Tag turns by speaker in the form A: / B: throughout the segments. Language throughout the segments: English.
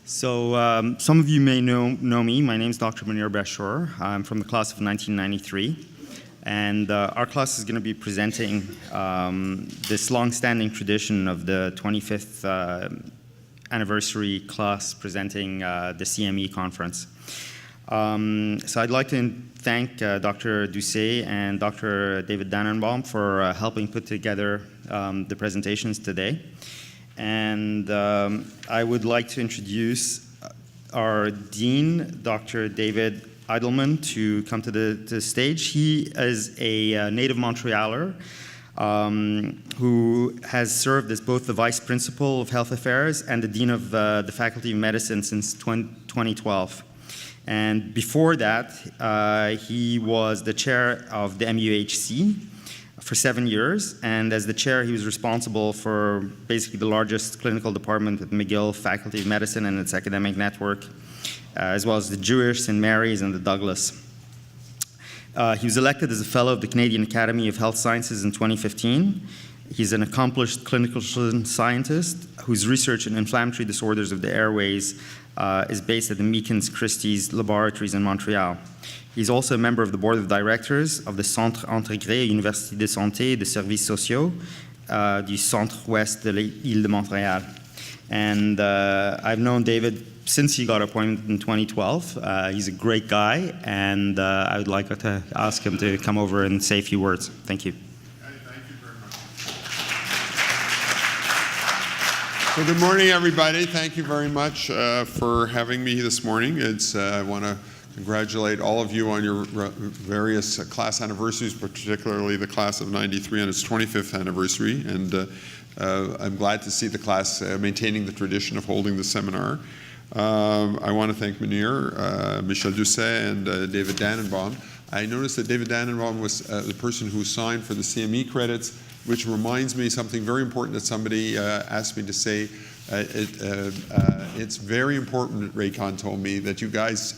A: Some of you may know me. My name is Dr. Munir Bashor. I'm from the class of 1993. And our class is going to be presenting this long-standing tradition of the 25th anniversary class presenting the CME conference. So I'd like to thank Dr. Doucet and Dr. David Dannenbaum for helping put together the presentations today. And I would like to introduce our dean, Dr. David Eidelman, to come to the stage. He is a native Montrealer who has served as both the Vice Principal of Health Affairs and the Dean of the Faculty of Medicine since 2012. And before that, he was the chair of the MUHC for 7 years, and as the chair, he was responsible for basically the largest clinical department at McGill Faculty of Medicine and its academic network, as well as the Jewish, St. Mary's, and the Douglas. He was elected as a fellow of the Canadian Academy of Health Sciences in 2015. He's an accomplished clinical scientist whose research in inflammatory disorders of the airways is based at the Meekins Christie's laboratories in Montreal. He's also a member of the board of directors of the Centre intégré Université de Santé et de Services Sociaux du Centre-Ouest de l'Île de Montréal. And I've known David since he got appointed in 2012. He's a great guy, and I would like to ask him to come over and say a few words. Thank you.
B: Thank you very much. So good morning, everybody. Thank you very much for having me this morning. I want to congratulate all of you on your various class anniversaries, particularly the class of 93 on its 25th anniversary. And I'm glad to see the class maintaining the tradition of holding the seminar. I want to thank Munir, Michel Doucet, and David Dannenbaum. I noticed that David Dannenbaum was the person who signed for the CME credits, which reminds me something very important that somebody asked me to say. It's very important, Raycon told me, that you guys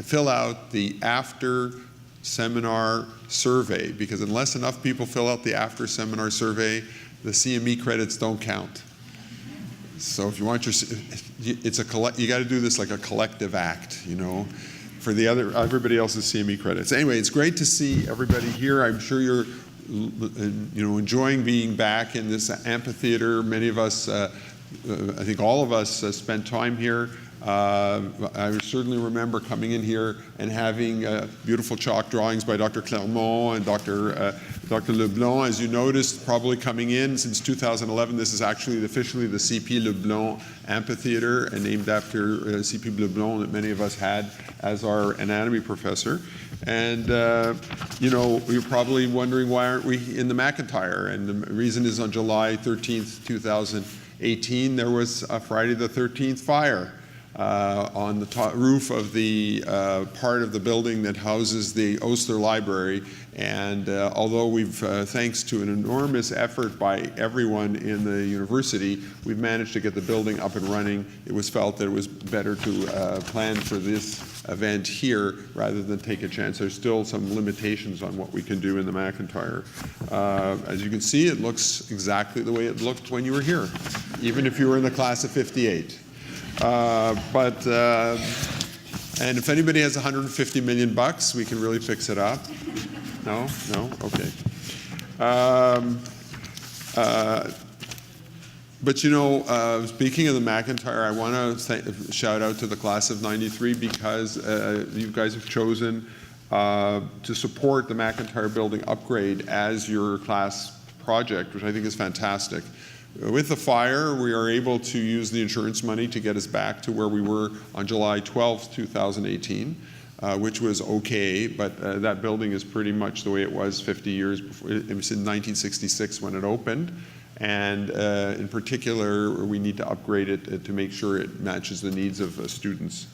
B: fill out the after seminar survey, because unless enough people fill out the after seminar survey, the CME credits don't count. So if you want you got to do this like a collective act, you know, for everybody else's CME credits. Anyway, it's great to see everybody here. I'm sure you're enjoying being back in this amphitheater. Many of us, I think all of us, spent time here. I certainly remember coming in here and having beautiful chalk drawings by Dr. Clermont and Dr. Leblanc. As you noticed, probably coming in since 2011, this is actually officially the C.P. Leblanc Amphitheater, and named after C.P. Leblanc, that many of us had as our anatomy professor. And you're probably wondering, why aren't we in the McIntyre? And the reason is, on July 13th, 2018, there was a Friday the 13th fire on the roof of the part of the building that houses the Oster Library. And although we've, thanks to an enormous effort by everyone in the university, we've managed to get the building up and running, it was felt that it was better to plan for this event here rather than take a chance. There's still some limitations on what we can do in the McIntyre. As you can see, it looks exactly the way it looked when you were here, even if you were in the class of 58. And if anybody has $150 million bucks, we can really fix it up. No? No? Okay. But speaking of the McIntyre, I want to shout out to the class of 93, because you guys have chosen to support the McIntyre building upgrade as your class project, which I think is fantastic. With the fire, we are able to use the insurance money to get us back to where we were on July 12th, 2018, which was okay, but that building is pretty much the way it was 50 years before. It was in 1966 when it opened, and in particular, we need to upgrade it to make sure it matches the needs of students.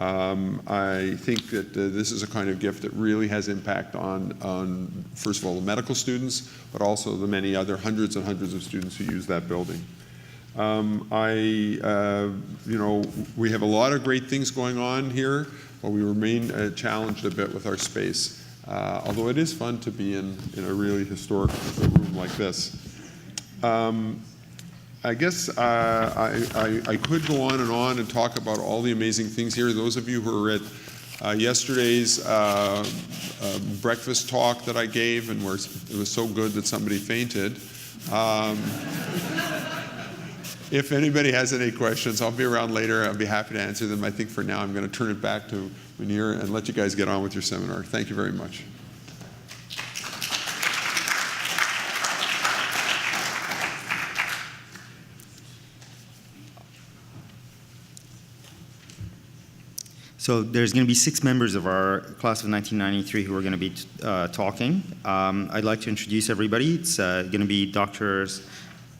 B: I think that this is a kind of gift that really has impact on, first of all, the medical students, but also the many other hundreds and hundreds of students who use that building. We have a lot of great things going on here, but we remain challenged a bit with our space. Although it is fun to be in a really historic room like this. I guess I could go on and talk about all the amazing things here. Those of you who were at yesterday's breakfast talk that I gave, and it was so good that somebody fainted. If anybody has any questions, I'll be around later. I'll be happy to answer them. I think for now I'm going to turn it back to Munir and let you guys get on with your seminar. Thank you very much.
A: So there's going to be 6 members of our class of 1993 who are going to be talking. I'd like to introduce everybody. It's going to be Drs.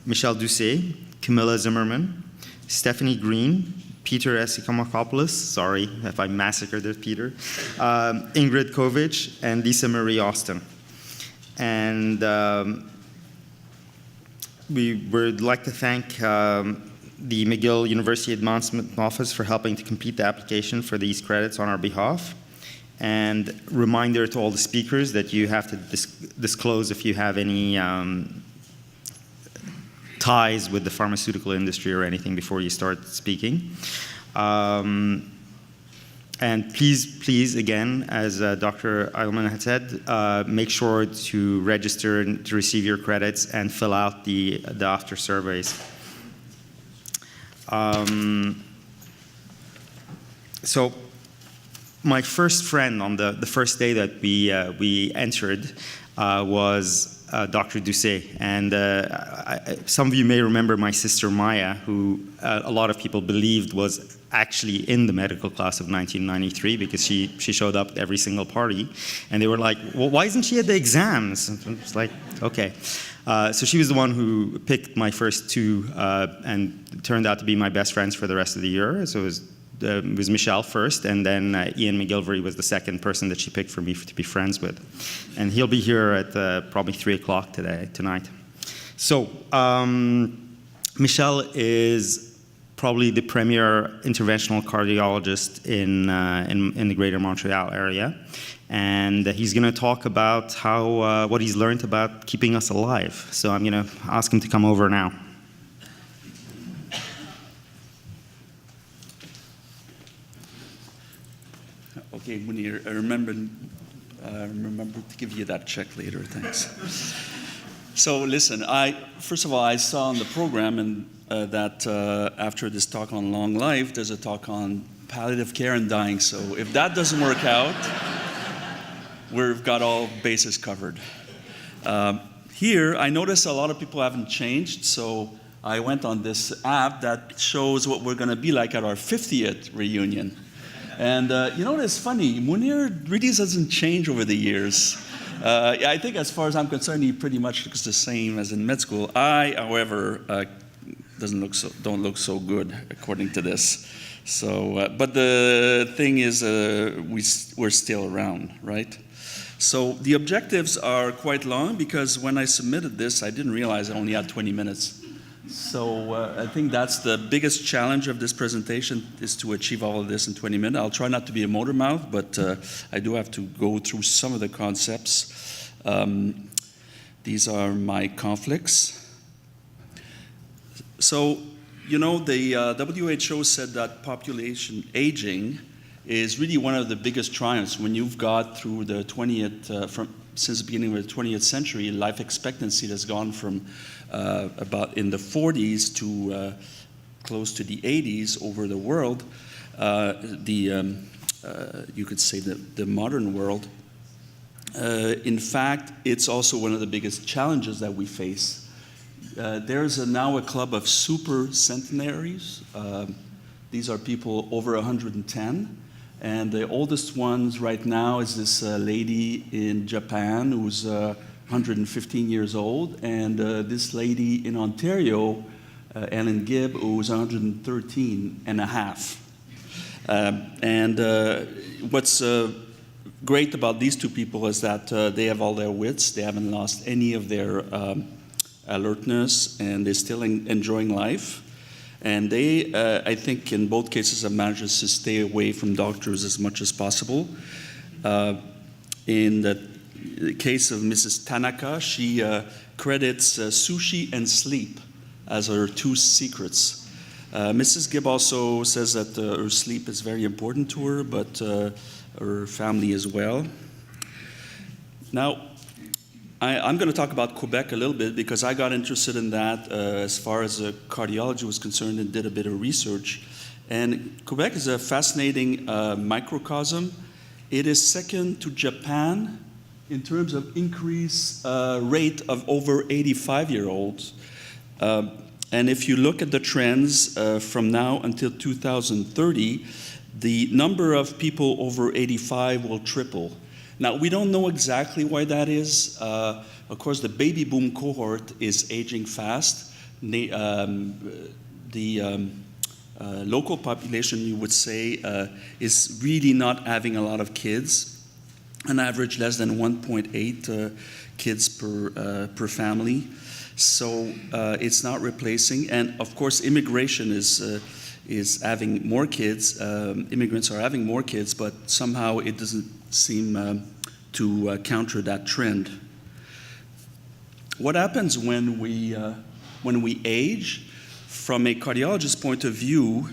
A: Michel Doucet, Camilla Zimmerman, Stephanie Green, Peter Esikomopoulos, sorry if I massacred it, Peter, Ingrid Kovic, and Lisa Marie Austin. And we would like to thank the McGill University Advancement Office for helping to complete the application for these credits on our behalf. And reminder to all the speakers that you have to disclose if you have any ties with the pharmaceutical industry or anything before you start speaking. And please, again, as Dr. Eilman had said, make sure to register to receive your credits and fill out the after surveys. So my first friend on the first day that we entered was Dr. Doucet. And some of you may remember my sister Maya, who a lot of people believed was actually in the medical class of 1993 because she showed up at every single party. And they were like, well, why isn't she at the exams? And it's like, okay. So she was the one who picked my first 2 and turned out to be my best friends for the rest of the year. So it was Michelle first, and then Ian McGilvery was the second person that she picked for me to be friends with. And he'll be here at probably 3 o'clock tonight. So Michelle is probably the premier interventional cardiologist in the greater Montreal area. And he's going to talk about what he's learned about keeping us alive. So I'm going to ask him to come over now.
C: Okay, Munir, I remember to give you that check later. Thanks. So listen, first of all, I saw on the program and that after this talk on long life, there's a talk on palliative care and dying. So if that doesn't work out, we've got all bases covered. Here, I noticed a lot of people haven't changed, so I went on this app that shows what we're going to be like at our 50th reunion. And you know what's funny? Munir really doesn't change over the years. I think as far as I'm concerned, he pretty much looks the same as in med school. I, however, don't look so good according to this. So, but the thing is, we're still around, right? So the objectives are quite long because when I submitted this, I didn't realize I only had 20 minutes. So I think that's the biggest challenge of this presentation is to achieve all of this in 20 minutes. I'll try not to be a motor mouth, but I do have to go through some of the concepts. These are my conflicts. So, you know, the WHO said that population aging is really one of the biggest triumphs when you've got through the 20th, since the beginning of the 20th century, life expectancy has gone from about in the 40s to close to the 80s over the world, you could say the modern world. In fact, it's also one of the biggest challenges that we face. There's now a club of super centenaries. These are people over 110. And the oldest ones right now is this lady in Japan who's 115 years old, and this lady in Ontario, Ellen Gibb, who's 113 and a half. What's great about these two people is that they have all their wits, they haven't lost any of their alertness, and they're still enjoying life. And they, I think, in both cases have managed to stay away from doctors as much as possible. In the case of Mrs. Tanaka, she credits sushi and sleep as her two secrets. Mrs. Gibb also says that her sleep is very important to her, but her family as well. Now, I'm going to talk about Quebec a little bit because I got interested in that as far as cardiology was concerned and did a bit of research. And Quebec is a fascinating microcosm. It is second to Japan in terms of increase rate of over 85-year-olds. And if you look at the trends from now until 2030, the number of people over 85 will triple. Now, we don't know exactly why that is. Of course, the baby boom cohort is aging fast. The local population, you would say, is really not having a lot of kids. On average, less than 1.8 kids per family. So it's not replacing. And of course, immigration is having more kids. Immigrants are having more kids, but somehow it doesn't seem to counter that trend. What happens when we age? From a cardiologist's point of view,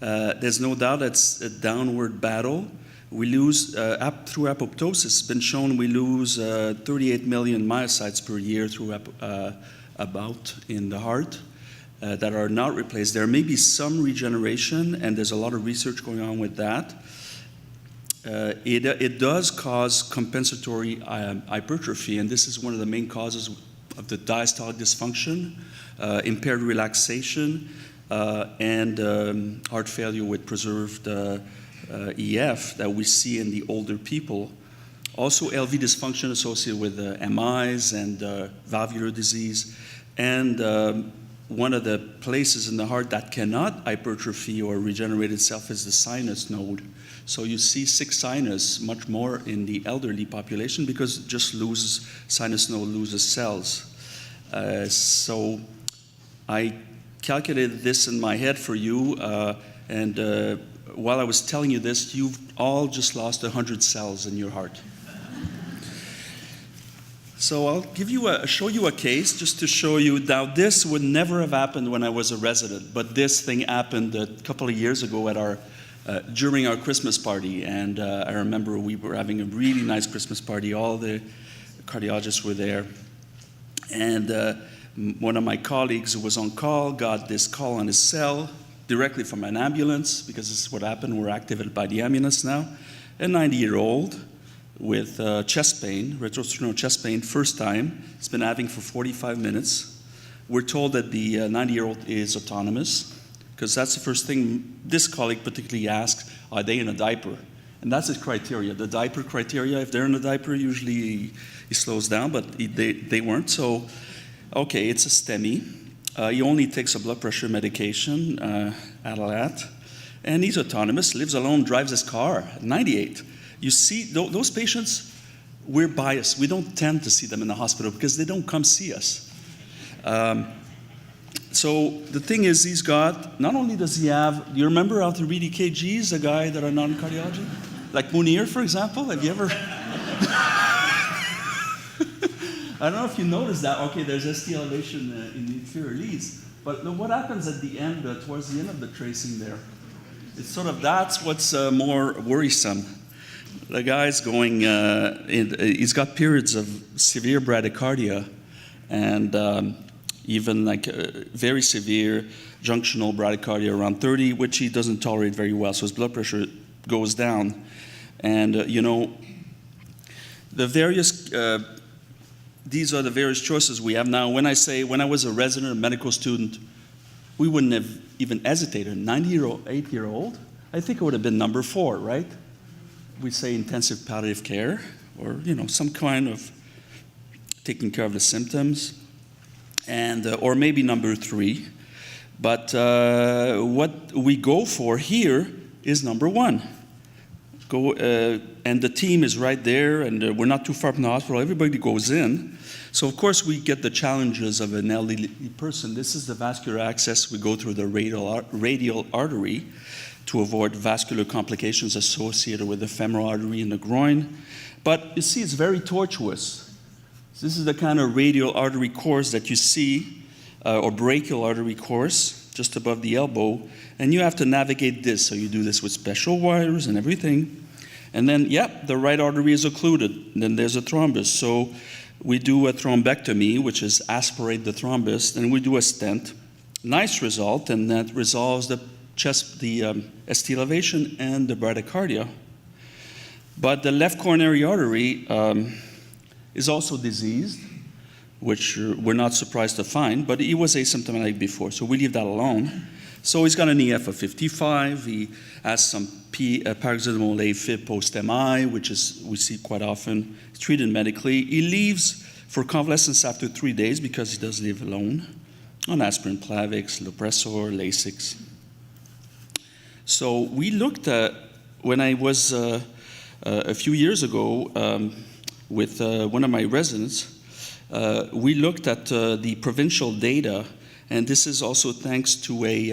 C: there's no doubt it's a downward battle. We lose, through apoptosis, it's been shown we lose 38 million myocytes per year through about in the heart that are not replaced. There may be some regeneration, and there's a lot of research going on with that. It does cause compensatory hypertrophy, and this is one of the main causes of the diastolic dysfunction, impaired relaxation, and heart failure with preserved EF that we see in the older people. Also, LV dysfunction associated with MIs and valvular disease. And one of the places in the heart that cannot hypertrophy or regenerate itself is the sinus node. So you see sick sinus much more in the elderly population because it just loses, sinus node loses cells. So I calculated this in my head for you, and while I was telling you this, you've all just lost 100 cells in your heart. So I'll show you a case just to show you. Now, this would never have happened when I was a resident, but this thing happened a couple of years ago at during our Christmas party. And I remember we were having a really nice Christmas party. All the cardiologists were there. And one of my colleagues who was on call got this call on his cell directly from an ambulance, because this is what happened. We're activated by the ambulance now. A 90-year-old with chest pain, retrosternal chest pain, first time. It's been having for 45 minutes. We're told that the 90-year-old is autonomous, because that's the first thing this colleague particularly asked, are they in a diaper? And that's his criteria. The diaper criteria, if they're in a diaper, usually he slows down, but they weren't. So, okay, it's a STEMI. He only takes a blood pressure medication, Adalat, and he's autonomous, lives alone, drives his car, 98. You see, those patients, we're biased. We don't tend to see them in the hospital because they don't come see us. So the thing is, he's got, not only does he have, do you remember how to read EKGs, the guy that are non-cardiology? Like Munir, for example, have you ever? I don't know if you noticed that. Okay, there's ST elevation in the inferior leads. But what happens at the end, towards the end of the tracing there? It's sort of, that's what's more worrisome. The guy's going, he's got periods of severe bradycardia and even like very severe junctional bradycardia around 30, which he doesn't tolerate very well. So his blood pressure goes down. And, the various, these are the various choices we have now. When I was a resident, a medical student, we wouldn't have even hesitated. 98-year-old, I think it would have been number 4, right? We say intensive palliative care, or some kind of taking care of the symptoms, and or maybe number 3. But what we go for here is number 1. And the team is right there, and we're not too far from the hospital. Everybody goes in. So of course we get the challenges of an elderly person. This is the vascular access. We go through the radial artery to avoid vascular complications associated with the femoral artery in the groin. But you see, it's very tortuous. This is the kind of radial artery course that you see. or brachial artery course, just above the elbow, and you have to navigate this. So you do this with special wires and everything. And then, the right artery is occluded. And then there's a thrombus. So we do a thrombectomy, which is aspirate the thrombus, and we do a stent. Nice result, and that resolves the chest, the ST elevation and the bradycardia. But the left coronary artery is also diseased, which we're not surprised to find, but he was asymptomatic before, so we leave that alone. So he's got an EF of 55. He has some paroxysmal AFib post-MI, which is we see quite often. He's treated medically. He leaves for convalescence after 3 days because he does live alone on aspirin, Plavix, Lopressor, Lasix. So we looked at, when I was a few years ago with one of my residents, we looked at the provincial data, and this is also thanks to a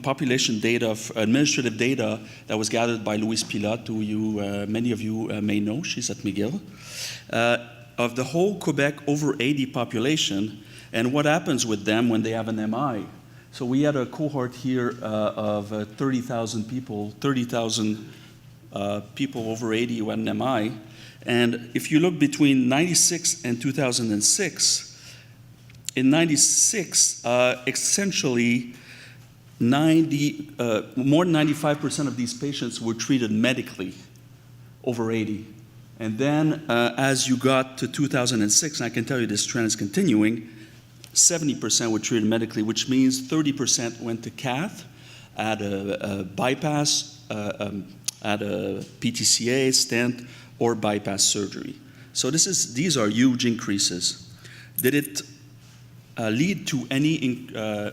C: population data, administrative data that was gathered by Louise Pilote, who many of you may know. She's at McGill, of the whole Quebec over 80 population, and what happens with them when they have an MI. So we had a cohort here of 30,000 people, 30,000 people over 80 who had an MI. And if you look between 96 and 2006, in 96, essentially more than 95% of these patients were treated medically over 80. And then as you got to 2006, and I can tell you this trend is continuing, 70% were treated medically, which means 30% went to cath, had a bypass, had a PTCA, stent, or bypass surgery. So these are huge increases. Did it lead to any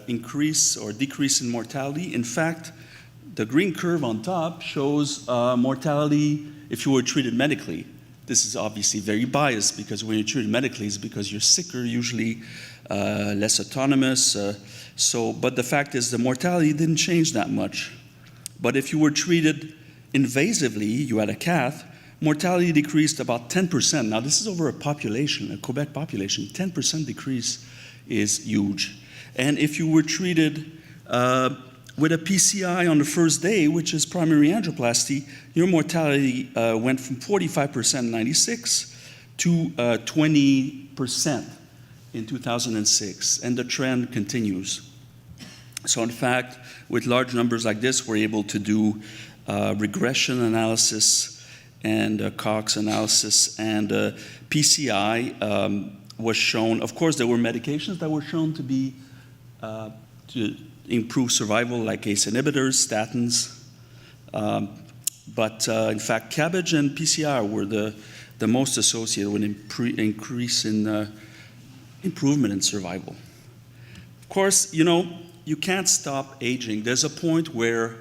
C: increase or decrease in mortality? In fact, the green curve on top shows mortality if you were treated medically. This is obviously very biased because when you're treated medically, it's because you're sicker, usually less autonomous. But the fact is the mortality didn't change that much. But if you were treated invasively, you had a cath, mortality decreased about 10%. Now this is over a population, a Quebec population. 10% decrease is huge. And if you were treated with a PCI on the first day, which is primary angioplasty, your mortality went from 45% in 96 to 20% in 2006, and the trend continues. So in fact, with large numbers like this, we're able to do regression analysis and Cox analysis, and PCI was shown. Of course, there were medications that were shown to be to improve survival, like ACE inhibitors, statins. But in fact, CABG and PCI were the most associated with increase in improvement in survival. Of course, you can't stop aging. There's a point where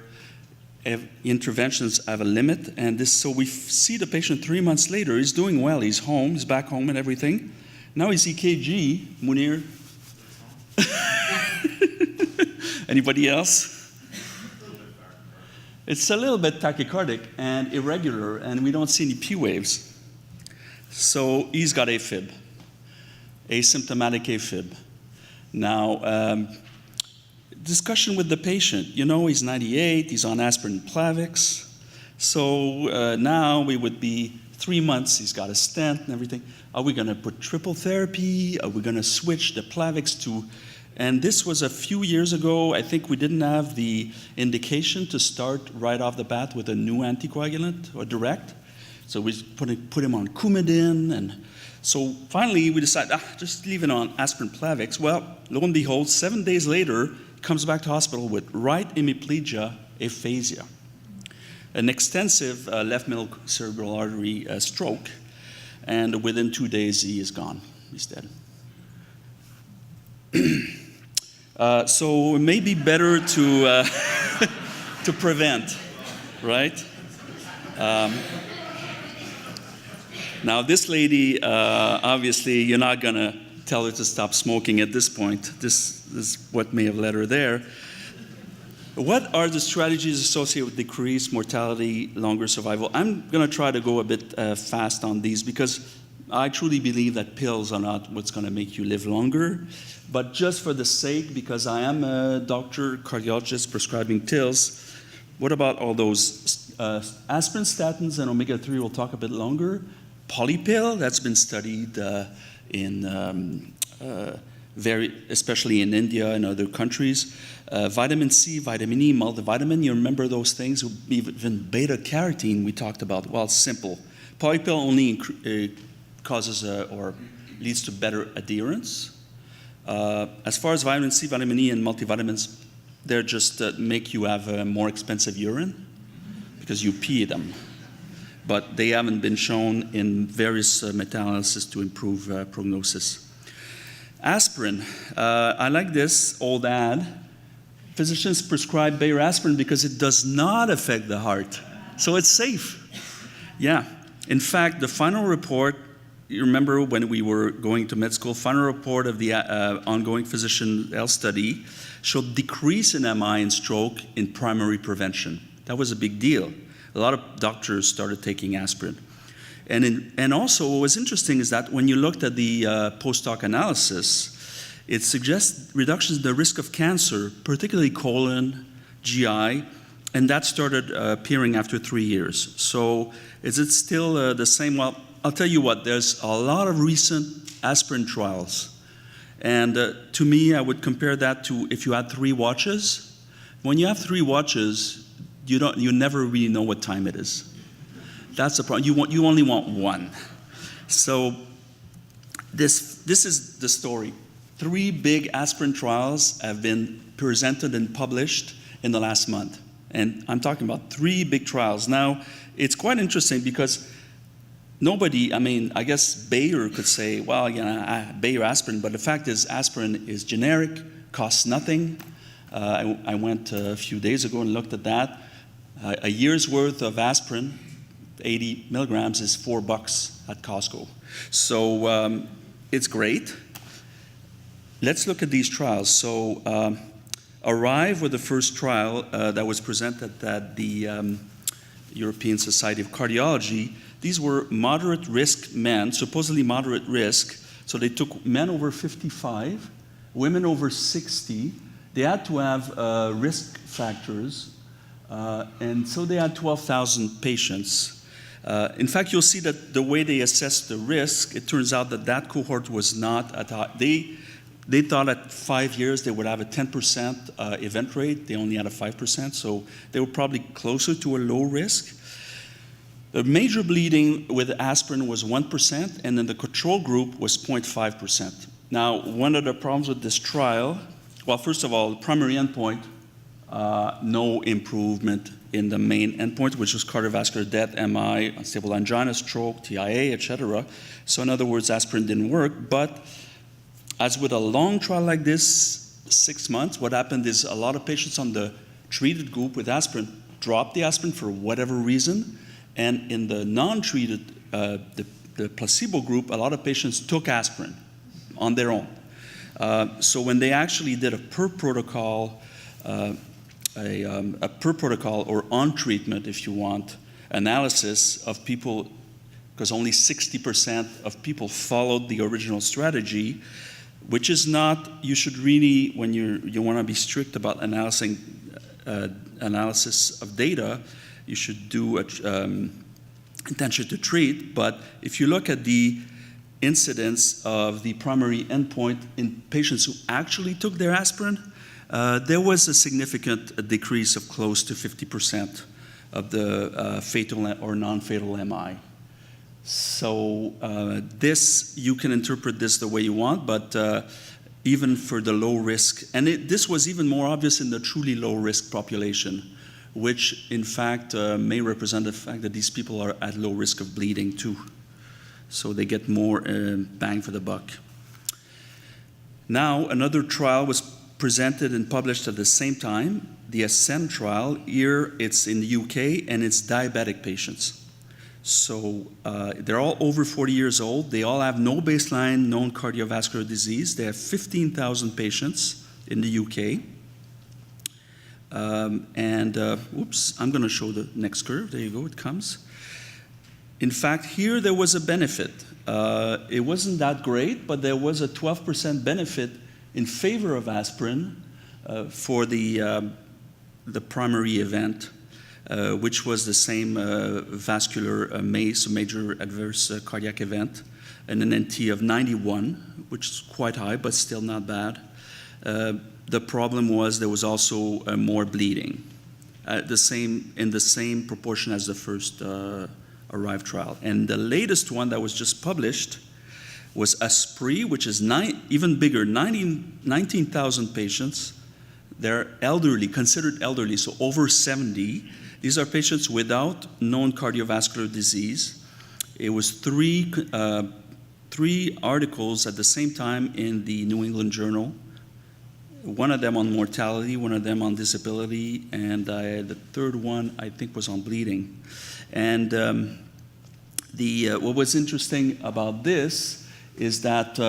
C: interventions have a limit, and so we see the patient 3 months later. He's doing well. He's home. He's back home and everything. Now his EKG, Munir. Anybody else? It's a little bit tachycardic and irregular, and we don't see any P waves. So he's got AFib, asymptomatic AFib. Now, discussion with the patient. He's 98, he's on aspirin and Plavix. So now we would be 3 months, he's got a stent and everything. Are we going to put triple therapy? Are we going to switch the Plavix to... And this was a few years ago. I think we didn't have the indication to start right off the bat with a new anticoagulant or direct. So we put him on Coumadin. And so finally we decided, just leave it on aspirin Plavix. Well, lo and behold, 7 days later, comes back to hospital with right hemiplegia aphasia, an extensive left middle cerebral artery stroke, and within 2 days he is gone. He's dead. So it may be better to to prevent, right? Now this lady, obviously, you're not gonna tell her to stop smoking at this point. This is what may have led her there. What are the strategies associated with decreased mortality, longer survival? I'm going to try to go a bit fast on these because I truly believe that pills are not what's going to make you live longer. But just for the sake, because I am a doctor, cardiologist prescribing pills, what about all those aspirin, statins, and omega-3? We'll talk a bit longer. Polypill, that's been studied especially in India and other countries. Vitamin C, vitamin E, multivitamin, you remember those things? Even beta-carotene we talked about. Well, it's simple. Polypill only causes or leads to better adherence. As far as vitamin C, vitamin E, and multivitamins, they're just make you have a more expensive urine because you pee them. But they haven't been shown in various meta-analysis to improve prognosis. Aspirin, I like this old ad. Physicians prescribe Bayer aspirin because it does not affect the heart. So it's safe. Yeah. In fact, the final report, you remember when we were going to med school, final report of the ongoing physician health study showed decrease in MI and stroke in primary prevention. That was a big deal. A lot of doctors started taking aspirin. And also what was interesting is that when you looked at the post-hoc analysis, it suggests reductions in the risk of cancer, particularly colon, GI, and that started appearing after 3 years. So is it still the same? Well, I'll tell you what, there's a lot of recent aspirin trials. And to me, I would compare that to if you had 3 watches. When you have 3 watches, you never really know what time it is. That's the problem. You only want one. So this is the story. 3 big aspirin trials have been presented and published in the last month. And I'm talking about 3 big trials. Now, it's quite interesting because nobody, I guess Bayer could say, well, Bayer aspirin, but the fact is aspirin is generic, costs nothing. I went a few days ago and looked at that. A year's worth of aspirin, 80 milligrams, is $4 at Costco. So it's great. Let's look at these trials. So ARRIVE was the first trial that was presented at the European Society of Cardiology. These were moderate risk men, supposedly moderate risk. So they took men over 55, women over 60. They had to have risk factors. And so they had 12,000 patients. In fact, you'll see that the way they assessed the risk, it turns out that cohort was not at high. They thought at 5 years they would have a 10% event rate. They only had a 5%, so they were probably closer to a low risk. The major bleeding with aspirin was 1%, and then the control group was 0.5%. Now, one of the problems with this trial, well, first of all, the primary endpoint, no improvement in the main endpoint, which was cardiovascular death, MI, unstable angina, stroke, TIA, etc. So in other words, aspirin didn't work. But as with a long trial like this, 6 months, what happened is a lot of patients on the treated group with aspirin dropped the aspirin for whatever reason. And in the non-treated, the placebo group, a lot of patients took aspirin on their own. So when they actually did a per protocol or on treatment, if you want, analysis of people, because only 60% of people followed the original strategy, which is not, you should really, when you want to be strict about analysis of data, you should do intention to treat. But if you look at the incidence of the primary endpoint in patients who actually took their aspirin, there was a significant decrease of close to 50% of the fatal or non-fatal MI. So this, you can interpret this the way you want, but even for the low risk, and this was even more obvious in the truly low risk population, which in fact may represent the fact that these people are at low risk of bleeding too. So they get more bang for the buck. Now, another trial was presented and published at the same time, the ASCEND trial. Here it's in the UK, and it's diabetic patients. So they're all over 40 years old. They all have no baseline known cardiovascular disease. They have 15,000 patients in the UK. Oops, I'm going to show the next curve. There you go, it comes. In fact, here there was a benefit. It wasn't that great, but there was a 12% benefit in favor of aspirin for the primary event, which was the same vascular MAiD, so major adverse cardiac event, and an NT of 91, which is quite high, but still not bad. The problem was there was also more bleeding, in the same proportion as the first ARRIVE trial. And the latest one that was just published was aspirin, which is even bigger, 19,000 patients. They're elderly, considered elderly, so over 70. These are patients without known cardiovascular disease. It was three articles at the same time in the New England Journal. One of them on mortality, one of them on disability, and the third one I think was on bleeding. And what was interesting about this is that,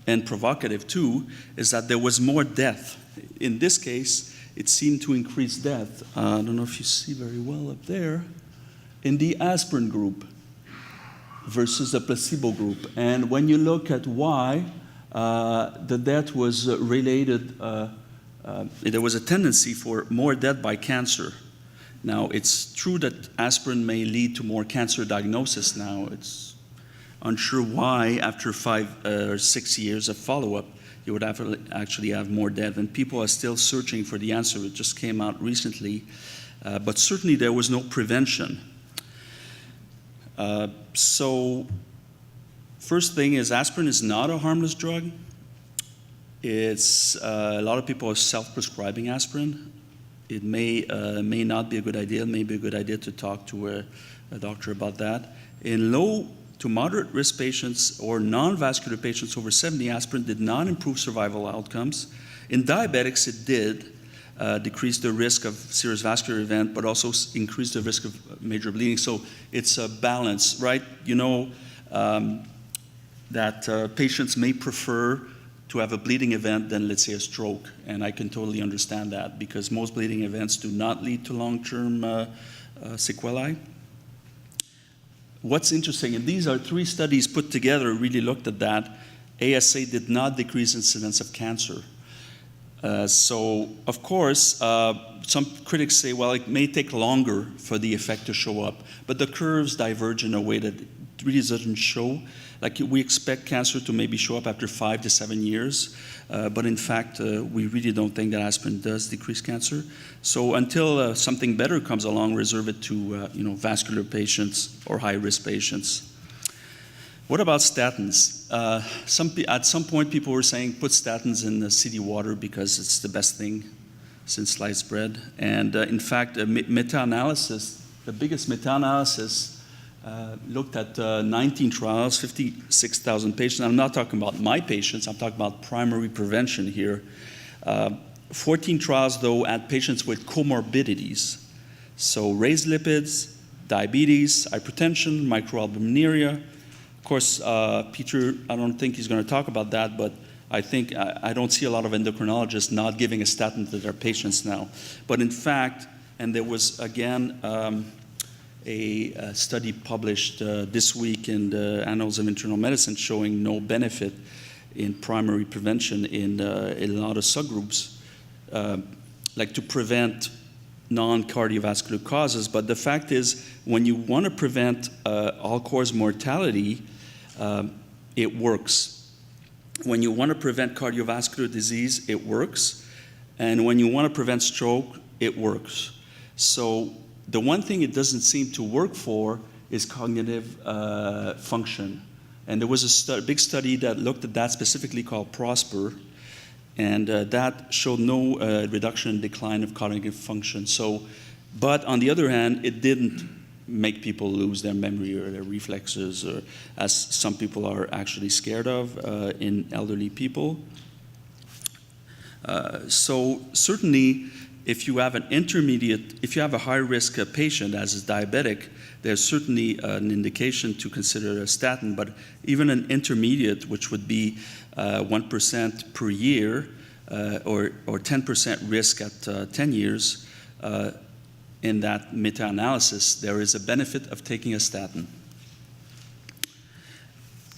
C: and provocative too, is that there was more death. In this case, it seemed to increase death. I don't know if you see very well up there, in the aspirin group versus the placebo group. And when you look at why, the death was related, there was a tendency for more death by cancer. Now, it's true that aspirin may lead to more cancer diagnosis now. It's unsure why, after 5 or 6 years of follow-up, you would actually have more death. And people are still searching for the answer. It just came out recently. But certainly there was no prevention. So first thing is aspirin is not a harmless drug. It's a lot of people are self-prescribing aspirin. It may not be a good idea. It may be a good idea to talk to a doctor about that. In low to moderate risk patients or non-vascular patients over 70, aspirin did not improve survival outcomes. In diabetics, it did decrease the risk of serious vascular event, but also increase the risk of major bleeding. So it's a balance, right? You know that patients may prefer to have a bleeding event than, let's say, a stroke. And I can totally understand that because most bleeding events do not lead to long-term sequelae. What's interesting, and these are 3 studies put together, really looked at that, ASA did not decrease incidence of cancer. So, of course, some critics say, well, it may take longer for the effect to show up, but the curves diverge in a way that it really doesn't show. Like we expect cancer to maybe show up after 5 to 7 years, but in fact, we really don't think that aspirin does decrease cancer. So until something better comes along, reserve it to vascular patients or high-risk patients. What about statins? At some point, people were saying put statins in the city water because it's the best thing since sliced bread. And in fact, a meta-analysis, the biggest meta-analysis, looked at 19 trials, 56,000 patients. I'm not talking about my patients. I'm talking about primary prevention here. 14 trials, though, at patients with comorbidities. So raised lipids, diabetes, hypertension, microalbuminuria. Of course, Peter, I don't think he's going to talk about that, but I think I don't see a lot of endocrinologists not giving a statin to their patients now. But in fact, and there was, again, a study published this week in the Annals of Internal Medicine showing no benefit in primary prevention in a lot of subgroups, like to prevent non-cardiovascular causes. But the fact is, when you want to prevent all-cause mortality, it works. When you want to prevent cardiovascular disease, it works. And when you want to prevent stroke, it works. So the one thing it doesn't seem to work for is cognitive function. And there was a big study that looked at that specifically called PROSPER, and that showed no reduction in decline of cognitive function. So, but on the other hand, it didn't make people lose their memory or their reflexes, or as some people are actually scared of in elderly people. So certainly, if you have if you have a high-risk patient as is diabetic, there's certainly an indication to consider a statin, but even an intermediate, which would be 1% per year, or 10% risk at 10 years, in that meta-analysis, there is a benefit of taking a statin.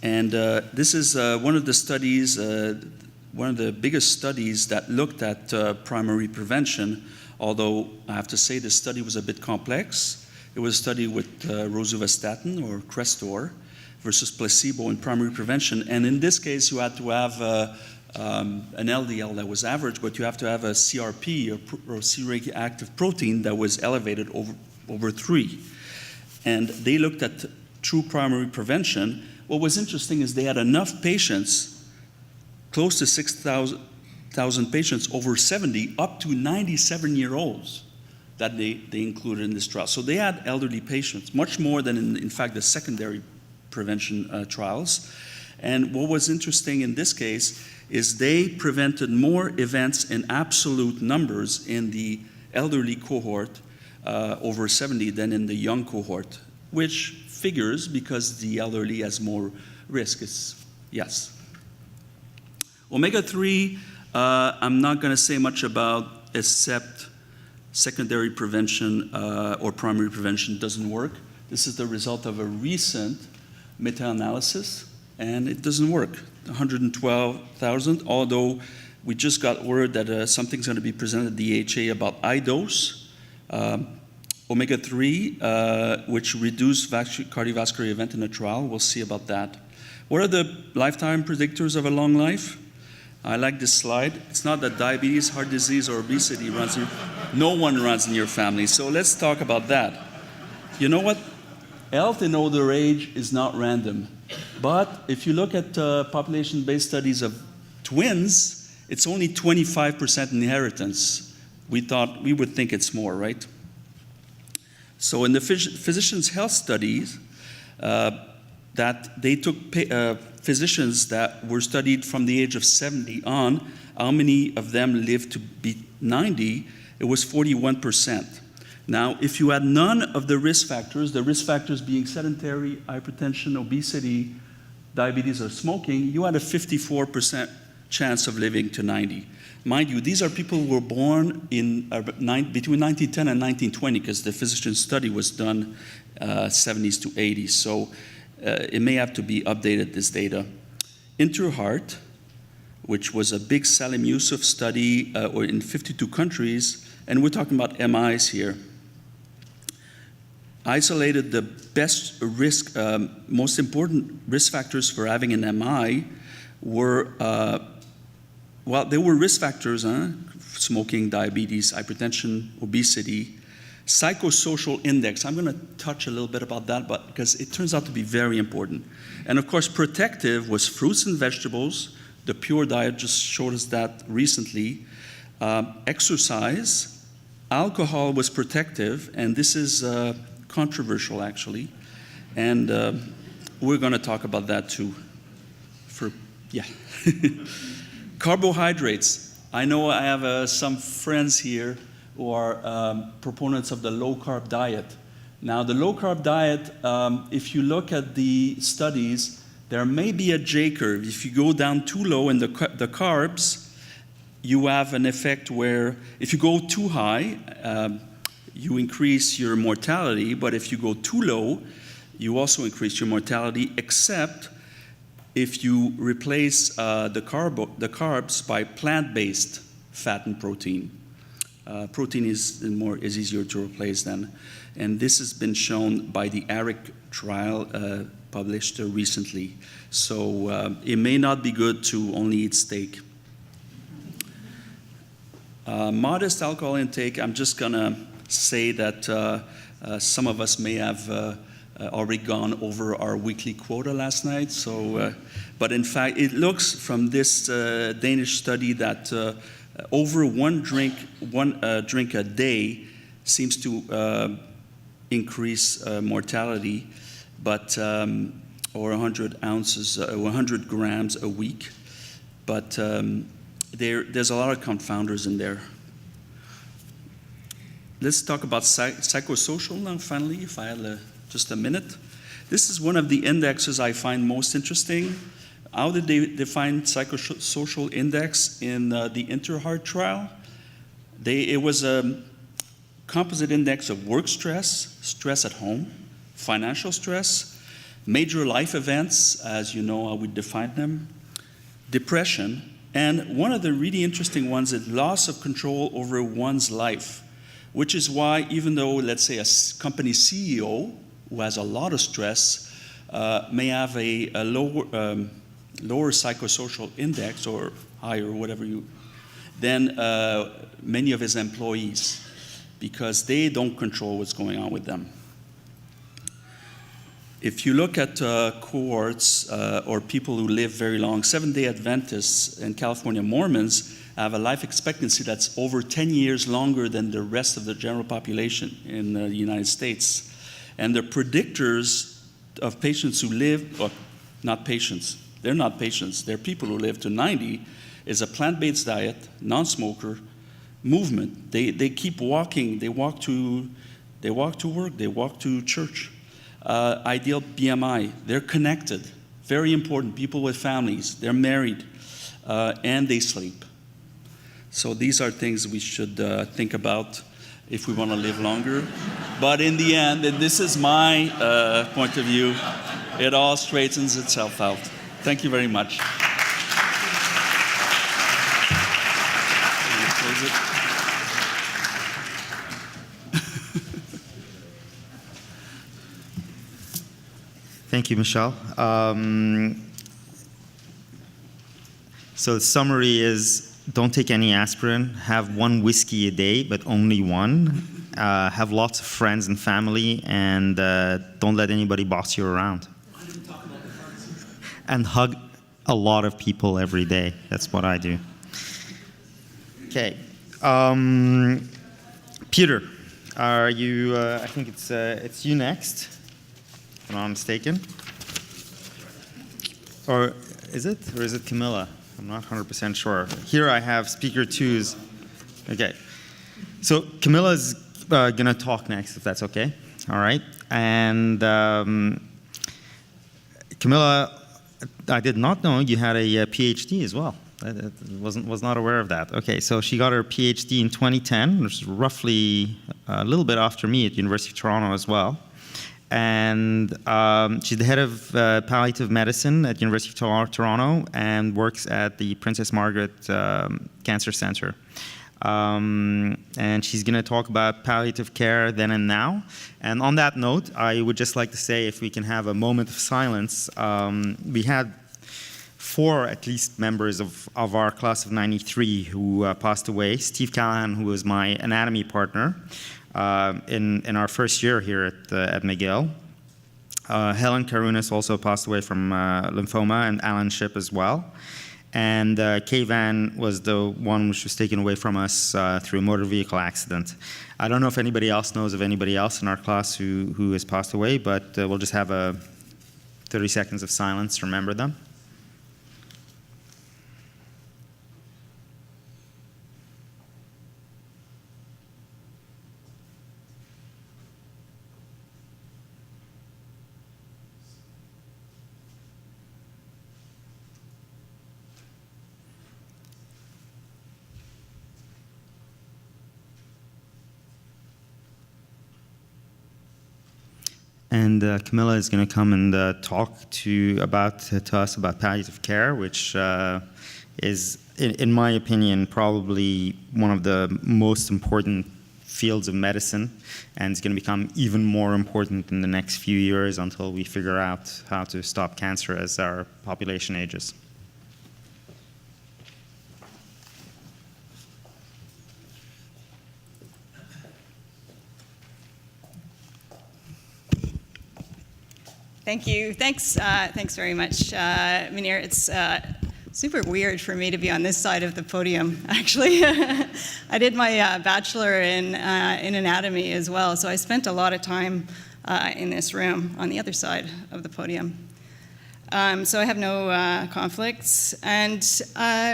C: And this is one of the studies, one of the biggest studies that looked at primary prevention, although I have to say this study was a bit complex. It was a study with rosuvastatin or Crestor versus placebo in primary prevention. And in this case, you had to have an LDL that was average, but you have to have a CRP, or C-reactive protein, that was elevated over 3. And they looked at true primary prevention. What was interesting is they had enough patients, close to 6,000 patients over 70, up to 97-year-olds, that they included in this trial. So they had elderly patients, much more than in fact the secondary prevention trials. And what was interesting in this case is they prevented more events in absolute numbers in the elderly cohort over 70 than in the young cohort, which figures because the elderly has more risk. Yes. Omega-3, I'm not going to say much about, except secondary prevention or primary prevention doesn't work. This is the result of a recent meta-analysis, and it doesn't work. 112,000, although we just got word that something's going to be presented at the AHA about iDose, omega-3, which reduce cardiovascular event in a trial. We'll see about that. What are the lifetime predictors of a long life? I like this slide. It's not that diabetes, heart disease, or obesity runs in. No one runs in your family. So let's talk about that. You know what? Health in older age is not random. But if you look at population-based studies of twins, it's only 25% inheritance. We would think it's more, right? So in the physicians' health studies, that they took physicians that were studied from the age of 70 on, how many of them lived to be 90, it was 41%. Now, if you had none of the risk factors being sedentary, hypertension, obesity, diabetes, or smoking, you had a 54% chance of living to 90. Mind you, these are people who were born in between 1910 and 1920, because the physician study was done 70s to 80s. So it may have to be updated, this data. InterHeart, which was a big Salim Yusuf study in 52 countries, and we're talking about MIs here, isolated the best risk, most important risk factors for having an MI were, well, there were risk factors, smoking, diabetes, hypertension, obesity, psychosocial index. I'm going to touch a little bit about that, but because it turns out to be very important. And of course, protective was fruits and vegetables. The Pure Diet just showed us that recently. Exercise, alcohol was protective, and this is controversial actually. And we're going to talk about that too. Carbohydrates. I know I have some friends here who are proponents of the low-carb diet. Now, the low-carb diet, if you look at the studies, there may be a J-curve. If you go down too low in the carbs, you have an effect where if you go too high, you increase your mortality, but if you go too low, you also increase your mortality, except if you replace the carbs by plant-based fat and protein. Protein is easier to replace then. And this has been shown by the ARIC trial published recently. So it may not be good to only eat steak. Modest alcohol intake, I'm just gonna say that some of us may have already gone over our weekly quota last night. So, but in fact, it looks from this Danish study that over one drink a day seems to increase mortality, but or 100 ounces, 100 grams a week. But there's a lot of confounders in there. Let's talk about psychosocial now, finally, if I had just a minute. This is one of the indexes I find most interesting. How did they define psychosocial index in the InterHeart trial? It was a composite index of work stress, stress at home, financial stress, major life events, as you know how we define them, depression, and one of the really interesting ones is loss of control over one's life, which is why even though, let's say, a company CEO who has a lot of stress may have a lower psychosocial index or higher, whatever than many of his employees, because they don't control what's going on with them. If you look at cohorts or people who live very long, Seventh-day Adventists and California Mormons have a life expectancy that's over 10 years longer than the rest of the general population in the United States. And the predictors of patients who live, or not patients, they're not patients, they're people who live to 90, is a plant-based diet, non-smoker, movement. They keep walking, they walk to work, they walk to church. Ideal BMI, they're connected, very important, people with families, they're married, and they sleep. So these are things we should think about if we want to live longer. But in the end, and this is my point of view, it all straightens itself out. Thank you very much.
A: Thank you, Michel. So the summary is, don't take any aspirin, have one whiskey a day, but only one. Have lots of friends and family, and don't let anybody boss you around. And hug a lot of people every day. That's what I do. Okay. Peter, are you, I think it's you next, if I'm not mistaken. Or is it Camilla? I'm not 100% sure. Here I have speaker twos. Okay. So Camilla's going to talk next, if that's okay. All right. And Camilla, I did not know you had a PhD as well. I was not aware of that. Okay, so she got her PhD in 2010, which is roughly a little bit after me at University of Toronto as well. And she's the head of palliative medicine at University of Toronto and works at the Princess Margaret Cancer Center. And she's going to talk about palliative care then and now. And on that note, I would just like to say, if we can have a moment of silence, we had 4 at least members of our class of 93 who passed away. Steve Callahan, who was my anatomy partner in our first year here at McGill. Helen Karunas also passed away from lymphoma, and Alan Shipp as well. And Kay Van was the one which was taken away from us through a motor vehicle accident. I don't know if anybody else knows of anybody else in our class who has passed away, but we'll just have 30 seconds of silence to remember them. And Camilla is going to come and talk to us about palliative care, which is, in my opinion, probably one of the most important fields of medicine, and it's going to become even more important in the next few years until we figure out how to stop cancer as our population ages.
D: Thank you. Thanks very much, Munir. It's super weird for me to be on this side of the podium, actually. I did my bachelor in anatomy as well, so I spent a lot of time in this room on the other side of the podium. So I have no conflicts. And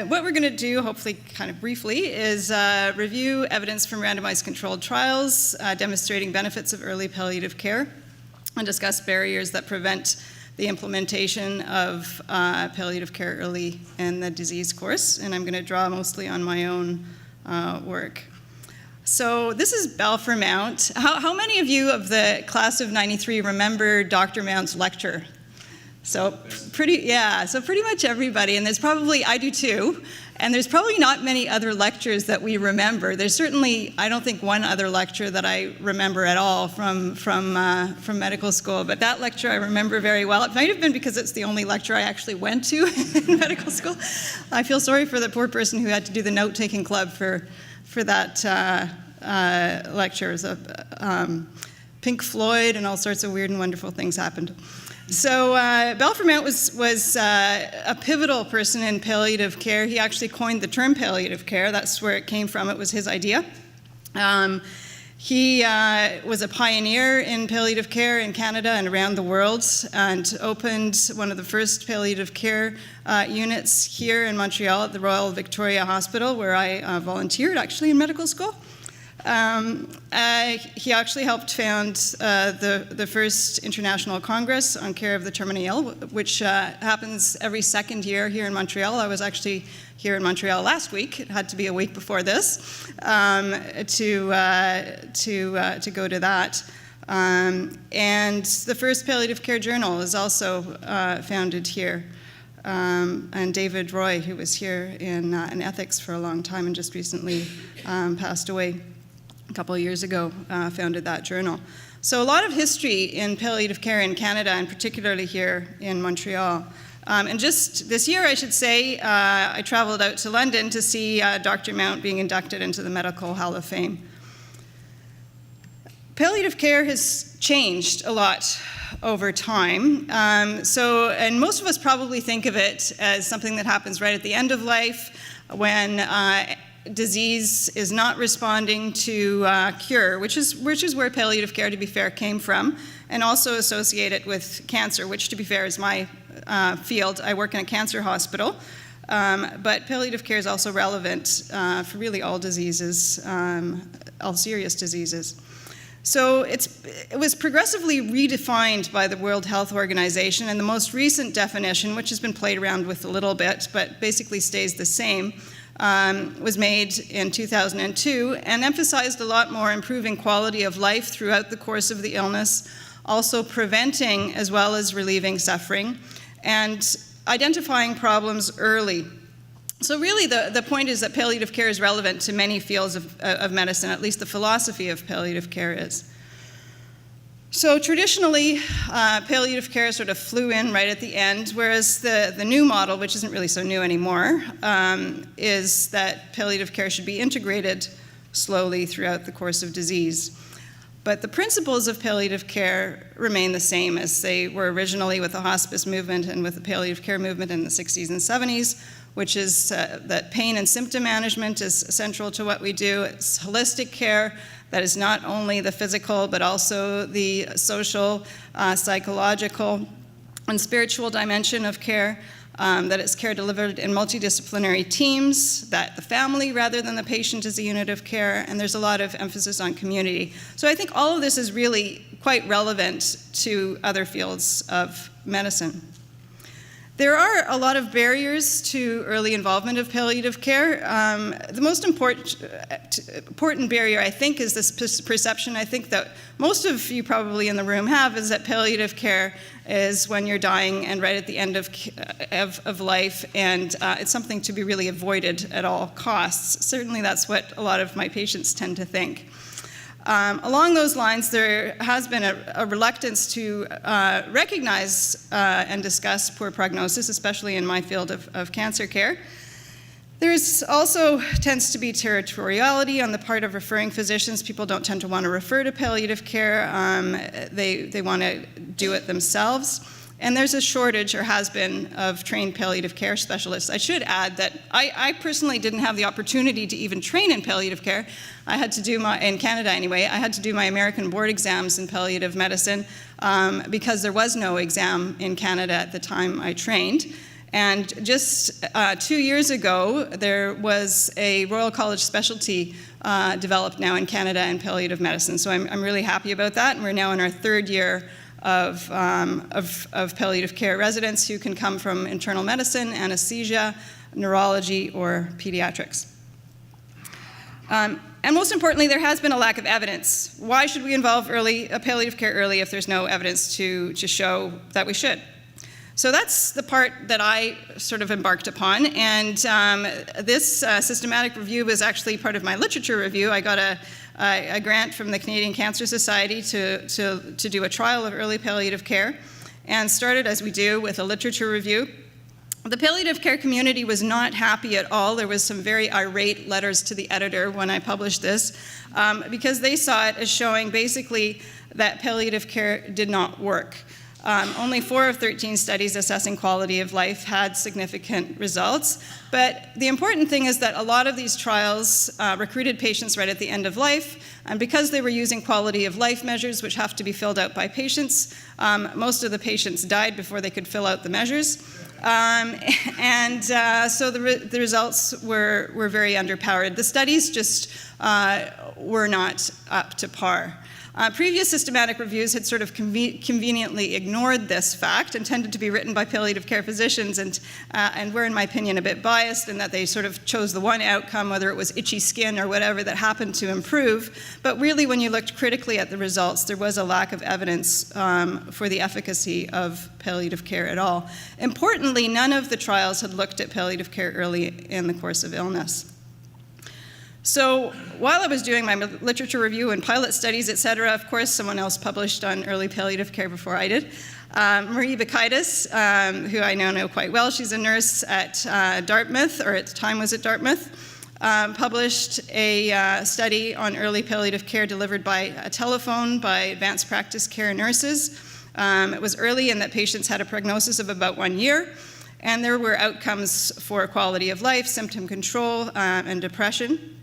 D: what we're going to do, hopefully kind of briefly, is review evidence from randomized controlled trials demonstrating benefits of early palliative care, and discuss barriers that prevent the implementation of palliative care early in the disease course. And I'm going to draw mostly on my own work. So this is Balfour Mount. How many of you of the class of 93 remember Dr. Mount's lecture So pretty much everybody, and there's probably, I do too, and there's probably not many other lectures that we remember. There's certainly, I don't think, one other lecture that I remember at all from medical school, but that lecture I remember very well. It might have been because it's the only lecture I actually went to in medical school. I feel sorry for the poor person who had to do the note-taking club for that lecture. It was Pink Floyd and all sorts of weird and wonderful things happened. So Bell Ferment was a pivotal person in palliative care. He actually coined the term palliative care. That's where it came from. It was his idea. He was a pioneer in palliative care in Canada and around the world, and opened one of the first palliative care units here in Montreal at the Royal Victoria Hospital, where I volunteered actually in medical school. He actually helped found the first International Congress on Care of the Terminally Ill, which happens every second year here in Montreal. I was actually here in Montreal last week. It had to be a week before this to go to that. And the first palliative care journal is also founded here. And David Roy, who was here in ethics for a long time and just recently passed away a couple of years ago, founded that journal. So a lot of history in palliative care in Canada, and particularly here in Montreal. And just this year, I should say, I traveled out to London to see Dr. Mount being inducted into the Medical Hall of Fame. Palliative care has changed a lot over time. And most of us probably think of it as something that happens right at the end of life when disease is not responding to cure, which is where palliative care, to be fair, came from, and also associate it with cancer, which, to be fair, is my field. I work in a cancer hospital, but palliative care is also relevant for really all diseases, all serious diseases. So it was progressively redefined by the World Health Organization, and the most recent definition, which has been played around with a little bit, but basically stays the same, was made in 2002 and emphasized a lot more improving quality of life throughout the course of the illness, also preventing as well as relieving suffering, and identifying problems early. So really the point is that palliative care is relevant to many fields of medicine, at least the philosophy of palliative care is. So traditionally, palliative care sort of flew in right at the end, whereas the new model, which isn't really so new anymore, is that palliative care should be integrated slowly throughout the course of disease. But the principles of palliative care remain the same as they were originally with the hospice movement and with the palliative care movement in the 60s and 70s, which is that pain and symptom management is central to what we do. It's holistic care that is not only the physical, but also the social, psychological, and spiritual dimension of care, that it's care delivered in multidisciplinary teams, that the family rather than the patient is a unit of care, and there's a lot of emphasis on community. So I think all of this is really quite relevant to other fields of medicine. There are a lot of barriers to early involvement of palliative care. The most important barrier, I think, is this perception I think that most of you probably in the room have, is that palliative care is when you're dying and right at the end of life, and it's something to be really avoided at all costs. Certainly that's what a lot of my patients tend to think. Along those lines, there has been a reluctance to recognize and discuss poor prognosis, especially in my field of cancer care. There's also tends to be territoriality on the part of referring physicians. People don't tend to want to refer to palliative care. They want to do it themselves. And there's a shortage, or has been, of trained palliative care specialists. I should add that I personally didn't have the opportunity to even train in palliative care. I had to do in Canada anyway, I had to do my American board exams in palliative medicine because there was no exam in Canada at the time I trained. And just 2 years ago, there was a Royal College specialty developed now in Canada in palliative medicine. So I'm really happy about that, and we're now in our third year of palliative care residents who can come from internal medicine, anesthesia, neurology, or pediatrics. And most importantly, there has been a lack of evidence. Why should we involve palliative care early if there's no evidence to show that we should? So that's the part that I sort of embarked upon, and this systematic review was actually part of my literature review. I got a grant from the Canadian Cancer Society to do a trial of early palliative care, and started, as we do, with a literature review. The palliative care community was not happy at all. There was some very irate letters to the editor when I published this, because they saw it as showing basically that palliative care did not work. Only 4 of 13 studies assessing quality of life had significant results, but the important thing is that a lot of these trials recruited patients right at the end of life, and because they were using quality of life measures, which have to be filled out by patients, most of the patients died before they could fill out the measures. So the results were very underpowered. The studies just were not up to par. Previous systematic reviews had sort of conveniently ignored this fact and tended to be written by palliative care physicians, and were, in my opinion, a bit biased in that they sort of chose the one outcome, whether it was itchy skin or whatever, that happened to improve. But really, when you looked critically at the results, there was a lack of evidence for the efficacy of palliative care at all. Importantly, none of the trials had looked at palliative care early in the course of illness. So while I was doing my literature review and pilot studies, et cetera, of course, someone else published on early palliative care before I did. Marie Bakaitis, who I now know quite well, she's a nurse at Dartmouth, or at the time was at Dartmouth, published a study on early palliative care delivered by a telephone by advanced practice care nurses. It was early in that patients had a prognosis of about 1 year, and there were outcomes for quality of life, symptom control, and depression.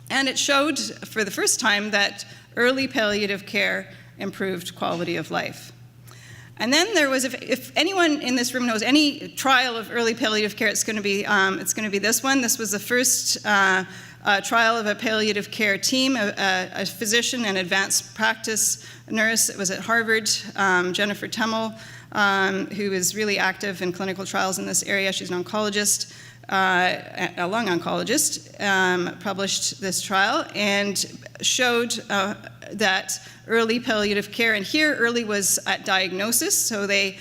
D: And it showed for the first time that early palliative care improved quality of life. And then there was, if anyone in this room knows any trial of early palliative care, it's going to be this one. This was the first trial of a palliative care team, a physician and advanced practice nurse. It was at Harvard, Jennifer Temmel, who is really active in clinical trials in this area. She's an oncologist. A lung oncologist, published this trial and showed that early palliative care, and here early was at diagnosis, so they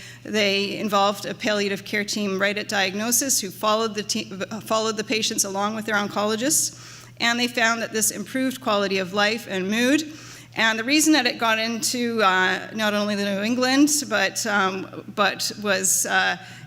D: involved a palliative care team right at diagnosis who followed the patients along with their oncologists, and they found that this improved quality of life and mood. And the reason that it got into not only the New England, but was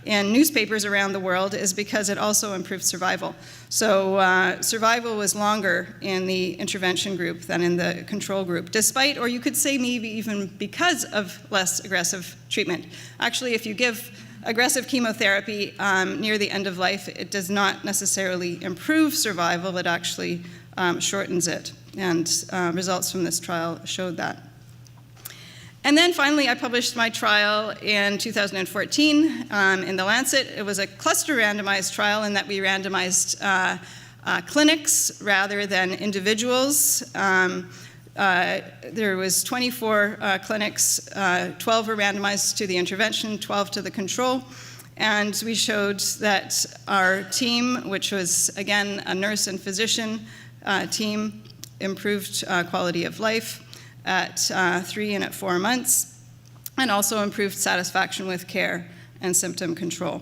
D: in newspapers around the world is because it also improved survival. So survival was longer in the intervention group than in the control group, despite, or you could say maybe even because of less aggressive treatment. Actually, if you give aggressive chemotherapy near the end of life, it does not necessarily improve survival, it actually shortens it. And results from this trial showed that. And then finally, I published my trial in 2014 in The Lancet. It was a cluster randomized trial in that we randomized clinics rather than individuals. There was 24 clinics, 12 were randomized to the intervention, 12 to the control. And we showed that our team, which was, again, a nurse and physician team, improved quality of life at 3 and at 4 months, and also improved satisfaction with care and symptom control.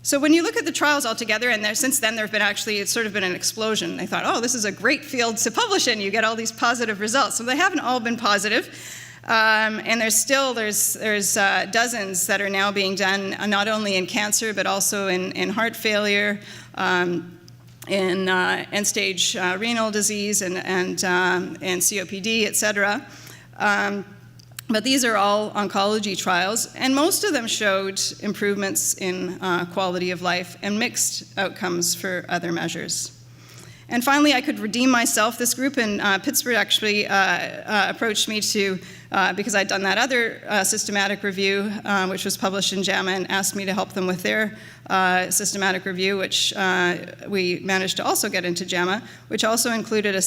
D: So when you look at the trials altogether, and since then there have been it's sort of been an explosion. They thought, oh, this is a great field to publish in. You get all these positive results. So they haven't all been positive. And there's dozens that are now being done, not only in cancer, but also in heart failure, in end-stage renal disease and COPD, et cetera. But these are all oncology trials, and most of them showed improvements in quality of life and mixed outcomes for other measures. And finally, I could redeem myself. This group in Pittsburgh actually approached me because I'd done that other systematic review, which was published in JAMA, and asked me to help them with their systematic review, which we managed to also get into JAMA, which also included a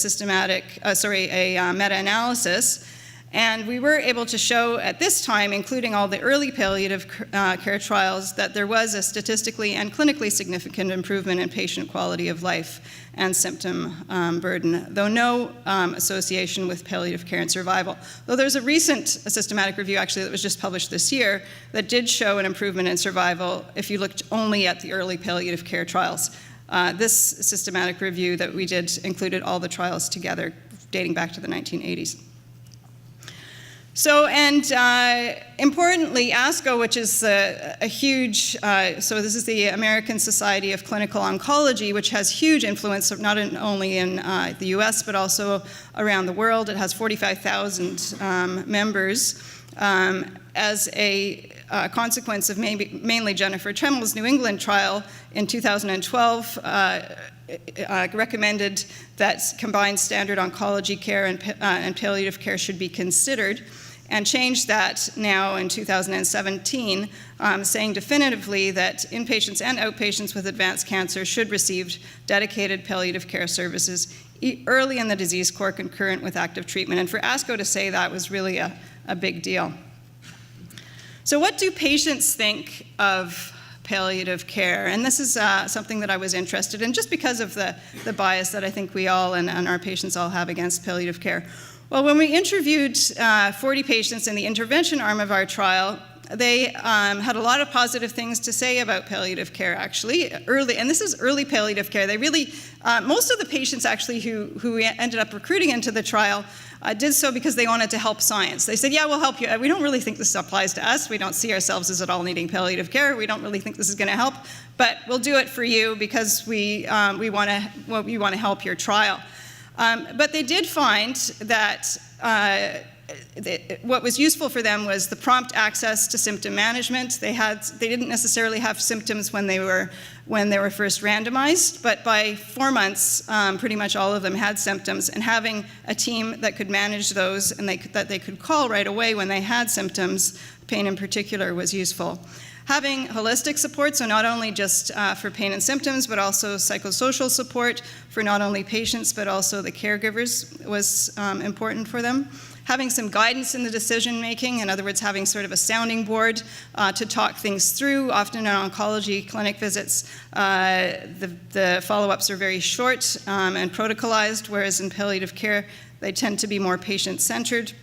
D: meta-analysis. And we were able to show at this time, including all the early palliative care trials, that there was a statistically and clinically significant improvement in patient quality of life and symptom burden, though no association with palliative care and survival. Though there's a recent systematic review actually that was just published this year that did show an improvement in survival if you looked only at the early palliative care trials. This systematic review that we did included all the trials together dating back to the 1980s. So, and importantly, ASCO, which is a huge, so this is the American Society of Clinical Oncology, which has huge influence not only in the US, but also around the world. It has 45,000 members. As a consequence of mainly Jennifer Tremmel's New England trial in 2012, recommended that combined standard oncology care and palliative care should be considered, and changed that now in 2017, saying definitively that inpatients and outpatients with advanced cancer should receive dedicated palliative care services early in the disease course concurrent with active treatment. And for ASCO to say that was really a big deal. So what do patients think of palliative care? And this is something that I was interested in just because of the bias that I think we all and our patients all have against palliative care. Well, when we interviewed 40 patients in the intervention arm of our trial, they had a lot of positive things to say about palliative care, actually, early, and this is early palliative care. They really, most of the patients actually who we ended up recruiting into the trial did so because they wanted to help science. They said, yeah, we'll help you. We don't really think this applies to us. We don't see ourselves as at all needing palliative care. We don't really think this is going to help, but we'll do it for you because we want to help your trial. But they did find that what was useful for them was the prompt access to symptom management. They didn't necessarily have symptoms when they were first randomized, but by 4 months, pretty much all of them had symptoms, and having a team that could manage those and that they could call right away when they had symptoms, pain in particular, was useful. Having holistic support, so not only just for pain and symptoms, but also psychosocial support for not only patients, but also the caregivers was important for them. Having some guidance in the decision making, in other words, having sort of a sounding board to talk things through. Often in oncology clinic visits, the follow-ups are very short and protocolized, whereas in palliative care, they tend to be more patient-centered.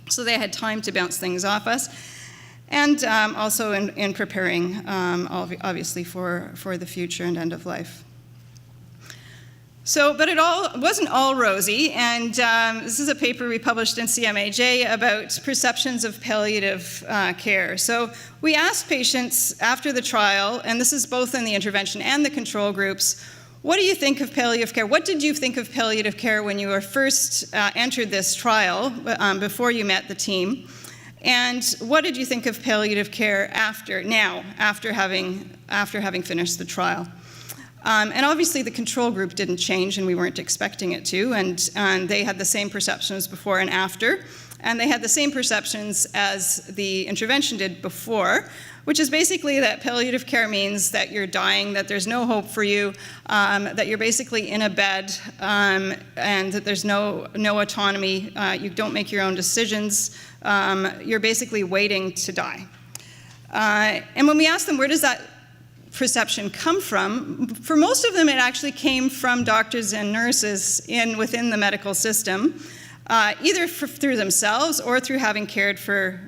D: So they had time to bounce things off us. And also in preparing, obviously, for the future and end of life. So, but it wasn't all rosy, and this is a paper we published in CMAJ about perceptions of palliative care. So we asked patients after the trial, and this is both in the intervention and the control groups, what do you think of palliative care? What did you think of palliative care when you were first entered this trial, before you met the team? And what did you think of palliative care after having finished the trial? And obviously the control group didn't change, and we weren't expecting it to, and they had the same perceptions before and after, and they had the same perceptions as the intervention did before, which is basically that palliative care means that you're dying, that there's no hope for you, that you're basically in a bed, and that there's no autonomy, you don't make your own decisions, you're basically waiting to die. And when we asked them, where does that perception come from? For most of them, it actually came from doctors and nurses within the medical system, either through themselves or through having cared for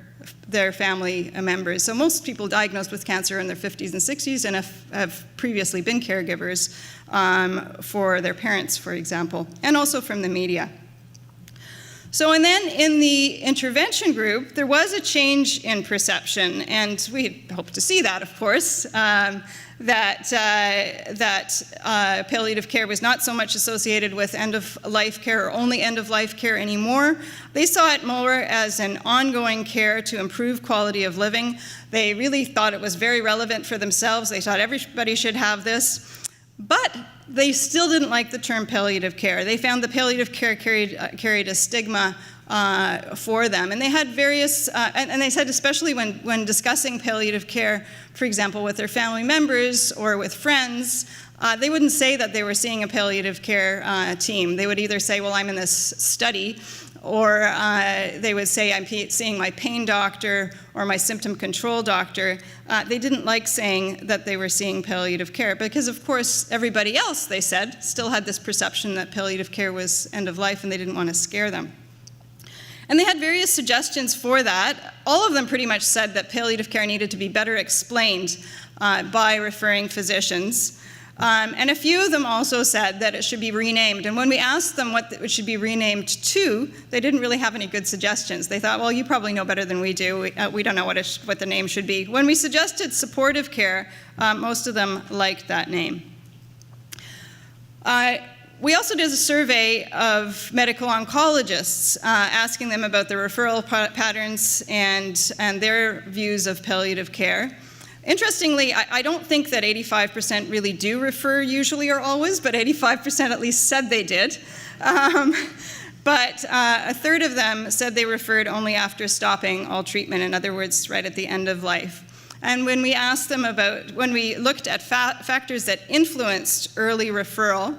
D: their family members. So most people diagnosed with cancer in their 50s and 60s and have previously been caregivers for their parents, for example, and also from the media. So, and then in the intervention group, there was a change in perception, and we hoped to see that, of course, that palliative care was not so much associated with end-of-life care or only end-of-life care anymore. They saw it more as an ongoing care to improve quality of living. They really thought it was very relevant for themselves. They thought everybody should have this. But they still didn't like the term palliative care. They found the palliative care carried a stigma for them. And they had various, and they said especially when discussing palliative care, for example, with their family members or with friends, they wouldn't say that they were seeing a palliative care team. They would either say, well, I'm in this study, or they would say, I'm seeing my pain doctor or my symptom control doctor. They didn't like saying that they were seeing palliative care because, of course, everybody else, they said, still had this perception that palliative care was end of life and they didn't want to scare them. And they had various suggestions for that. All of them pretty much said that palliative care needed to be better explained by referring physicians. And a few of them also said that it should be renamed. And when we asked them what it should be renamed to, they didn't really have any good suggestions. They thought, well, you probably know better than we do. We don't know what the name should be. When we suggested supportive care, most of them liked that name. We also did a survey of medical oncologists, asking them about the referral patterns and their views of palliative care. Interestingly, I don't think that 85% really do refer usually or always, but 85% at least said they did. But a third of them said they referred only after stopping all treatment, in other words, right at the end of life. And when we asked them when we looked at factors that influenced early referral,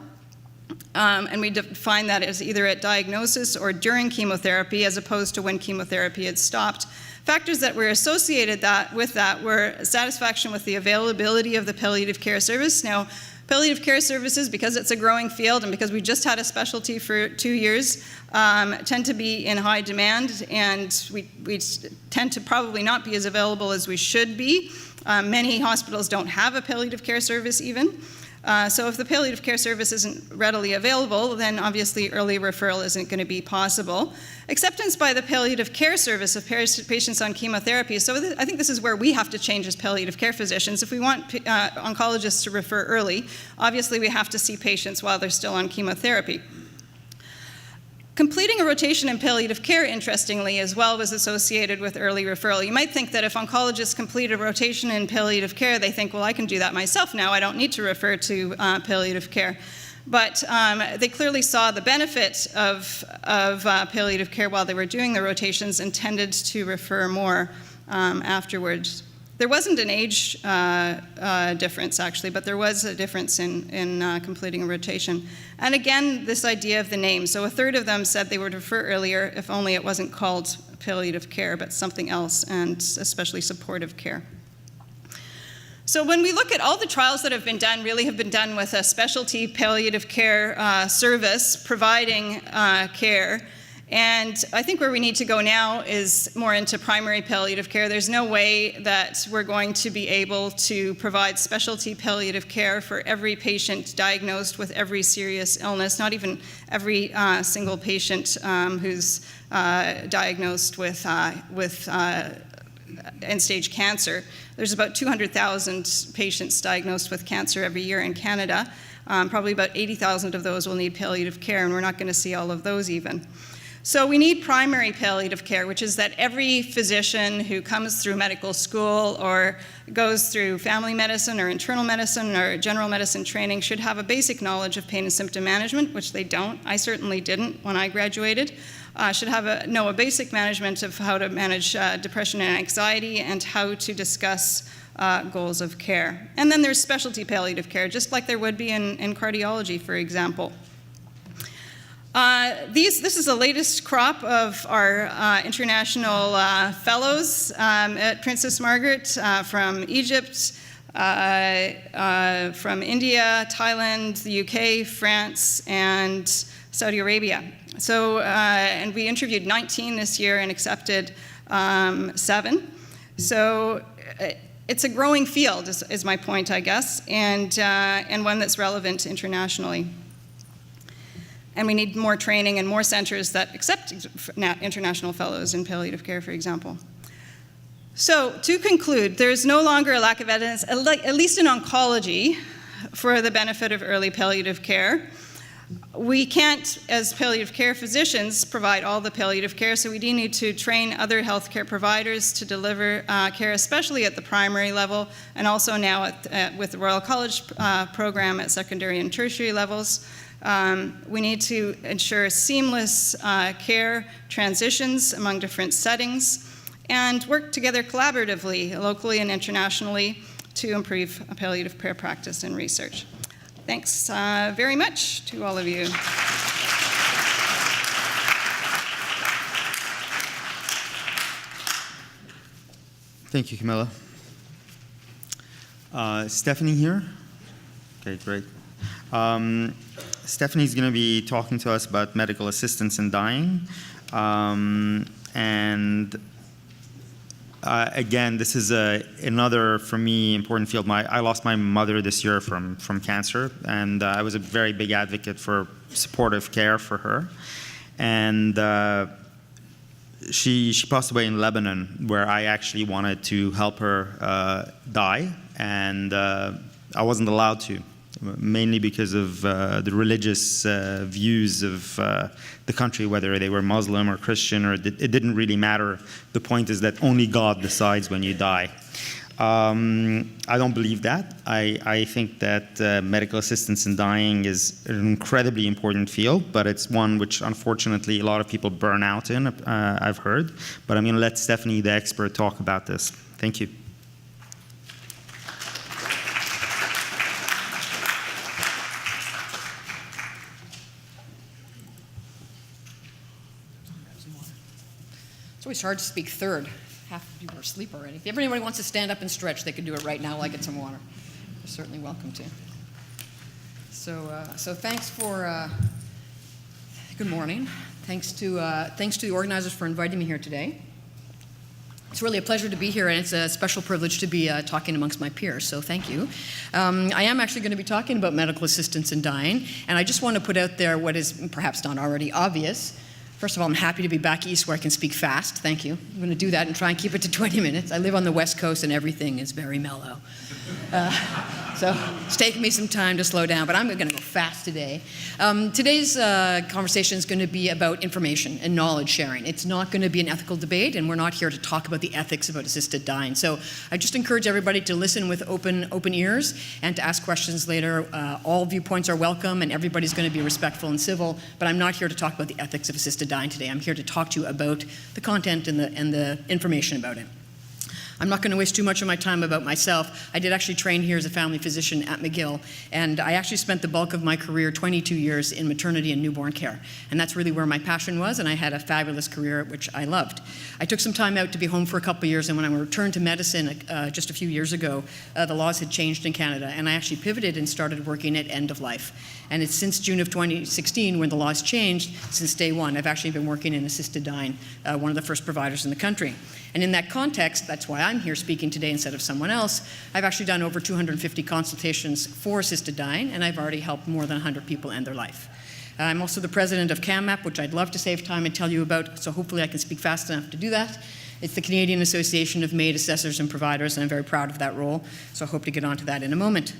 D: and we define that as either at diagnosis or during chemotherapy as opposed to when chemotherapy had stopped. Factors that were associated with that were satisfaction with the availability of the palliative care service. Now, palliative care services, because it's a growing field and because we just had a specialty for 2 years, tend to be in high demand, and we tend to probably not be as available as we should be. Many hospitals don't have a palliative care service even. So if the palliative care service isn't readily available, then obviously early referral isn't going to be possible. Acceptance by the palliative care service of patients on chemotherapy. So I think this is where we have to change as palliative care physicians. If we want oncologists to refer early, obviously we have to see patients while they're still on chemotherapy. Completing a rotation in palliative care, interestingly, as well, was associated with early referral. You might think that if oncologists complete a rotation in palliative care, they think, well, I can do that myself now. I don't need to refer to palliative care. But they clearly saw the benefit of palliative care while they were doing the rotations and tended to refer more afterwards. There wasn't an age difference, actually, but there was a difference in completing a rotation. And again, this idea of the name. So a third of them said they would refer earlier if only it wasn't called palliative care, but something else, and especially supportive care. So when we look at all the trials that have been done, really have been done with a specialty palliative care service providing care. And I think where we need to go now is more into primary palliative care. There's no way that we're going to be able to provide specialty palliative care for every patient diagnosed with every serious illness, not even every single patient who's diagnosed with end-stage cancer. There's about 200,000 patients diagnosed with cancer every year in Canada. Probably about 80,000 of those will need palliative care, and we're not going to see all of those even. So we need primary palliative care, which is that every physician who comes through medical school or goes through family medicine or internal medicine or general medicine training should have a basic knowledge of pain and symptom management, which they don't. I certainly didn't when I graduated. Should know a basic management of how to manage depression and anxiety and how to discuss goals of care. And then there's specialty palliative care, just like there would be in cardiology, for example. This is the latest crop of our international fellows at Princess Margaret from Egypt, from India, Thailand, the UK, France, and Saudi Arabia. So, and we interviewed 19 this year and accepted 7. So it's a growing field, is my point, I guess, and one that's relevant internationally. And we need more training and more centers that accept international fellows in palliative care, for example. So to conclude, there is no longer a lack of evidence, at least in oncology, for the benefit of early palliative care. We can't, as palliative care physicians, provide all the palliative care, so we do need to train other healthcare providers to deliver care, especially at the primary level, and also now with the Royal College program at secondary and tertiary levels. We need to ensure seamless care transitions among different settings and work together collaboratively, locally and internationally, to improve palliative care practice and research. Thanks very much to all of you.
A: Thank you, Camilla. Stephanie here? Okay, great. Stephanie's going to be talking to us about medical assistance in dying. Again, this is another, for me, important field. I lost my mother this year from cancer, and I was a very big advocate for supportive care for her. And she passed away in Lebanon, where I actually wanted to help her die, and I wasn't allowed to, mainly because of the religious views of the country, whether they were Muslim or Christian, or it didn't really matter. The point is that only God decides when you die. I don't believe that. I think that medical assistance in dying is an incredibly important field, but it's one which unfortunately a lot of people burn out in, I've heard. But I'm going to let Stephanie, the expert, talk about this. Thank you.
E: It's always hard to speak third. Half the people are asleep already. If anybody wants to stand up and stretch, they can do it right now. I'll get some water. You're certainly welcome to. So thanks for, good morning. Thanks to the organizers for inviting me here today. It's really a pleasure to be here, and it's a special privilege to be talking amongst my peers, so thank you. I am actually going to be talking about medical assistance in dying, and I just want to put out there what is perhaps not already obvious. First of all, I'm happy to be back east where I can speak fast. Thank you. I'm going to do that and try and keep it to 20 minutes. I live on the West Coast and everything is very mellow. So it's taken me some time to slow down, but I'm going to go fast today. Today's conversation is going to be about information and knowledge sharing. It's not going to be an ethical debate, and we're not here to talk about the ethics about assisted dying. So I just encourage everybody to listen with open ears and to ask questions later. All viewpoints are welcome, and everybody's going to be respectful and civil, but I'm not here to talk about the ethics of assisted dying today. I'm here to talk to you about the content and the information about it. I'm not going to waste too much of my time about myself. I did actually train here as a family physician at McGill, and I actually spent the bulk of my career, 22 years, in maternity and newborn care. And that's really where my passion was, and I had a fabulous career, which I loved. I took some time out to be home for a couple of years, and when I returned to medicine just a few years ago, the laws had changed in Canada, and I actually pivoted and started working at end of life. And it's since June of 2016, when the laws changed, since day one, I've actually been working in assisted dying, one of the first providers in the country. And in that context, that's why I'm here speaking today instead of someone else, I've actually done over 250 consultations for assisted dying, and I've already helped more than 100 people end their life. I'm also the president of CAMAP, which I'd love to save time and tell you about, so hopefully I can speak fast enough to do that. It's the Canadian Association of MAiD Assessors and Providers, and I'm very proud of that role, so I hope to get onto that in a moment.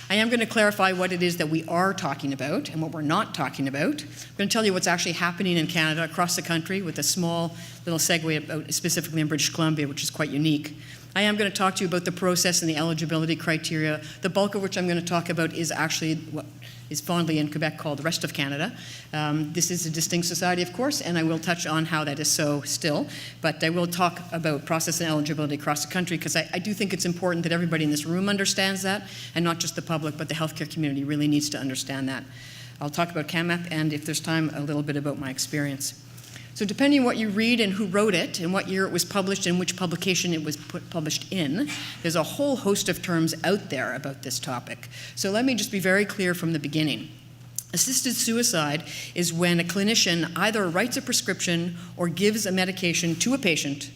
E: I am going to clarify what it is that we are talking about and what we're not talking about. I'm going to tell you what's actually happening in Canada across the country with a small little segue about specifically in British Columbia, which is quite unique. I am going to talk to you about the process and the eligibility criteria, the bulk of which I'm going to talk about is actually what is fondly in Quebec called the rest of Canada. This is a distinct society, of course, and I will touch on how that is so still, but I will talk about process and eligibility across the country because I do think it's important that everybody in this room understands that, and not just the public, but the healthcare community really needs to understand that. I'll talk about CAMAP, and if there's time, a little bit about my experience. So depending on what you read and who wrote it and what year it was published and which publication it was published in, there's a whole host of terms out there about this topic. So let me just be very clear from the beginning. Assisted suicide is when a clinician either writes a prescription or gives a medication to a patient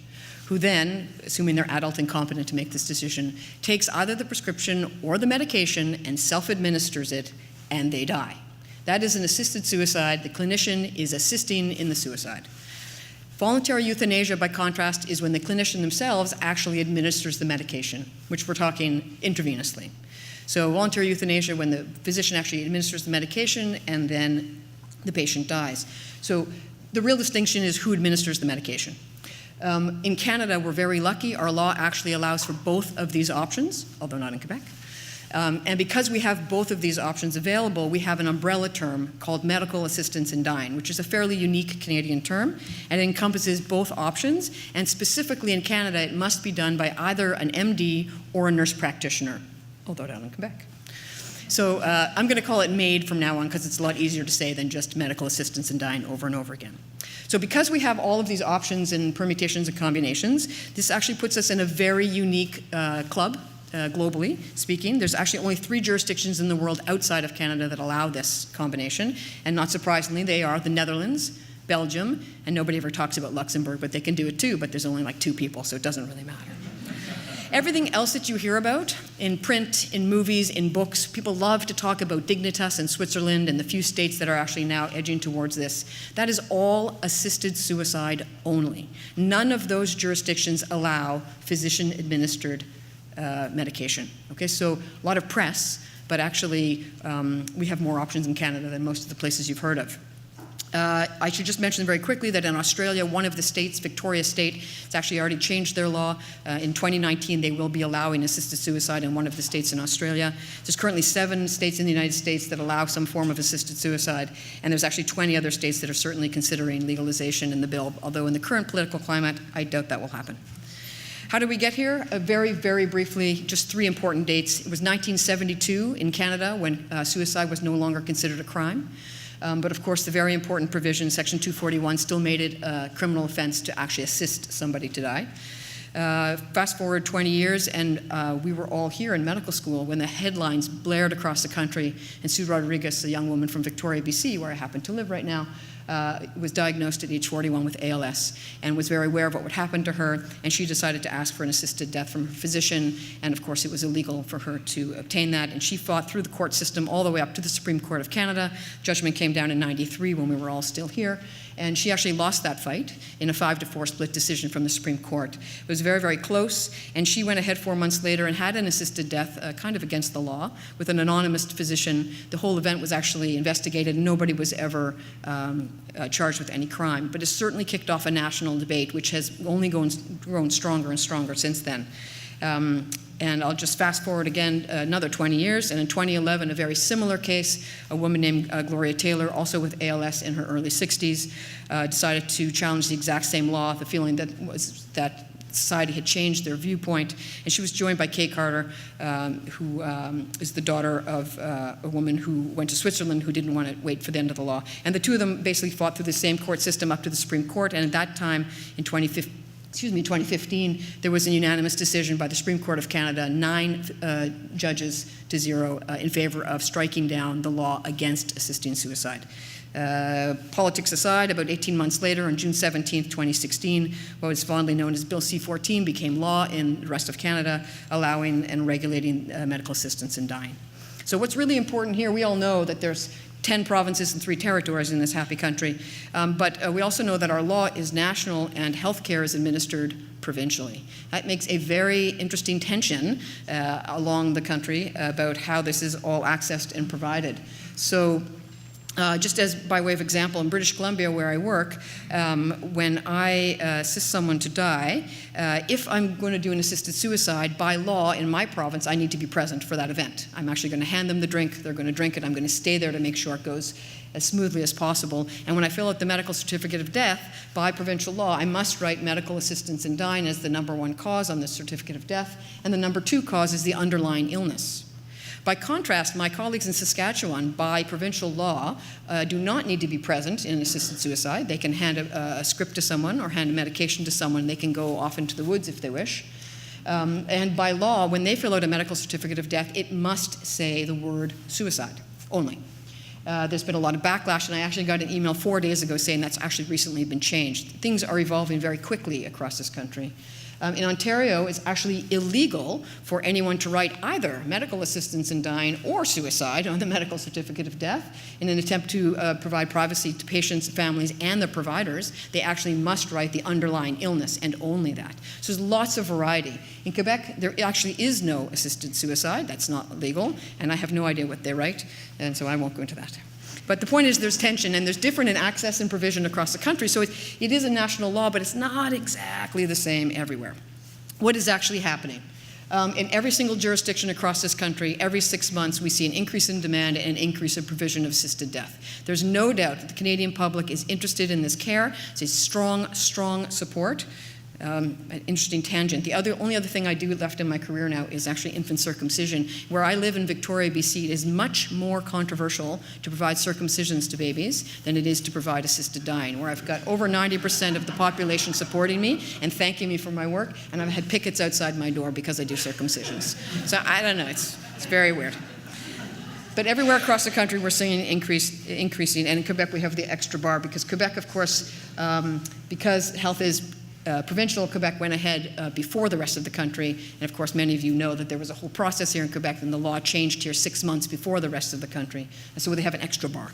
E: who then, assuming they're adult and competent to make this decision, takes either the prescription or the medication and self-administers it, and they die. That is an assisted suicide. The clinician is assisting in the suicide. Voluntary euthanasia, by contrast, is when the clinician themselves actually administers the medication, which we're talking intravenously. So voluntary euthanasia, when the physician actually administers the medication and then the patient dies. So the real distinction is who administers the medication. In Canada, we're very lucky. Our law actually allows for both of these options, although not in Quebec. And because we have both of these options available, we have an umbrella term called medical assistance in dying, which is a fairly unique Canadian term, and it encompasses both options. And specifically in Canada, it must be done by either an MD or a nurse practitioner, although down in Quebec. So I'm going to call it MAiD from now on because it's a lot easier to say than just medical assistance in dying over and over again. So because we have all of these options and permutations and combinations, this actually puts us in a very unique club, globally speaking. There's actually only 3 jurisdictions in the world outside of Canada that allow this combination, and not surprisingly, they are the Netherlands, Belgium, and nobody ever talks about Luxembourg, but they can do it too, but there's only like 2 people, so it doesn't really matter. Everything else that you hear about in print, in movies, in books, people love to talk about Dignitas in Switzerland and the few states that are actually now edging towards this. That is all assisted suicide only. None of those jurisdictions allow physician-administered medication. Okay, so a lot of press, but actually we have more options in Canada than most of the places you've heard of. I should just mention very quickly that in Australia, one of the states, Victoria State, has actually already changed their law. In 2019, they will be allowing assisted suicide in one of the states in Australia. There's currently 7 states in the United States that allow some form of assisted suicide, and there's actually 20 other states that are certainly considering legalization in the bill, although in the current political climate, I doubt that will happen. How did we get here? Very, very briefly, just 3 important dates. It was 1972 in Canada when suicide was no longer considered a crime. But of course, the very important provision, Section 241, still made it a criminal offense to actually assist somebody to die. Fast forward 20 years, and we were all here in medical school when the headlines blared across the country, and Sue Rodriguez, a young woman from Victoria, BC, where I happen to live right now, was diagnosed at age 41 with ALS and was very aware of what would happen to her, and she decided to ask for an assisted death from her physician, and of course it was illegal for her to obtain that, and she fought through the court system all the way up to the Supreme Court of Canada. Judgment came down in '93 when we were all still here, and she actually lost that fight in a 5-4 split decision from the Supreme Court. It was very, very close, and she went ahead 4 months later and had an assisted death, kind of against the law, with an anonymous physician. The whole event was actually investigated, and nobody was ever charged with any crime. But it certainly kicked off a national debate, which has only grown stronger and stronger since then. And I'll just fast forward again another 20 years, and in 2011, a very similar case, a woman named Gloria Taylor, also with ALS in her early 60s, decided to challenge the exact same law, the feeling that was that society had changed their viewpoint, and she was joined by Kay Carter, who is the daughter of a woman who went to Switzerland who didn't want to wait for the end of the law. And the two of them basically fought through the same court system up to the Supreme Court, and at that time, in 2015, there was a unanimous decision by the Supreme Court of Canada, 9 judges to 0, in favor of striking down the law against assisting suicide. Politics aside, about 18 months later, on June 17, 2016, what was fondly known as Bill C-14 became law in the rest of Canada, allowing and regulating medical assistance in dying. So what's really important here, we all know that there's 10 provinces and 3 territories in this happy country, but we also know that our law is national and healthcare is administered provincially. That makes a very interesting tension along the country about how this is all accessed and provided. So just as by way of example, in British Columbia, where I work, when I assist someone to die, if I'm going to do an assisted suicide, by law in my province, I need to be present for that event. I'm actually going to hand them the drink, they're going to drink it, I'm going to stay there to make sure it goes as smoothly as possible. And when I fill out the medical certificate of death, by provincial law, I must write medical assistance in dying as the number 1 cause on the certificate of death, and the number 2 cause is the underlying illness. By contrast, my colleagues in Saskatchewan, by provincial law, do not need to be present in assisted suicide. They can hand a script to someone or hand a medication to someone. They can go off into the woods if they wish. And by law, when they fill out a medical certificate of death, it must say the word suicide only. There's been a lot of backlash, and I actually got an email 4 days ago saying that's actually recently been changed. Things are evolving very quickly across this country. In Ontario, it's actually illegal for anyone to write either medical assistance in dying or suicide on the medical certificate of death. In an attempt to provide privacy to patients, families, and the providers, they actually must write the underlying illness and only that. So there's lots of variety. In Quebec, there actually is no assisted suicide. That's not legal, and I have no idea what they write, and so I won't go into that. But the point is there's tension, and there's different in access and provision across the country. So it is a national law, but it's not exactly the same everywhere. What is actually happening? In every single jurisdiction across this country, every 6 months, we see an increase in demand and an increase in provision of assisted death. There's no doubt that the Canadian public is interested in this care. It's a strong, strong support. An interesting tangent. The only other thing I do left in my career now is actually infant circumcision. Where I live in Victoria, BC, it is much more controversial to provide circumcisions to babies than it is to provide assisted dying, where I've got over 90% of the population supporting me and thanking me for my work, and I've had pickets outside my door because I do circumcisions. So I don't know, it's very weird. But everywhere across the country, we're seeing increasing, and in Quebec, we have the extra bar, because Quebec, of course, because health is provincial, Quebec went ahead before the rest of the country, and of course many of you know that there was a whole process here in Quebec, and the law changed here 6 months before the rest of the country, and so they have an extra bar.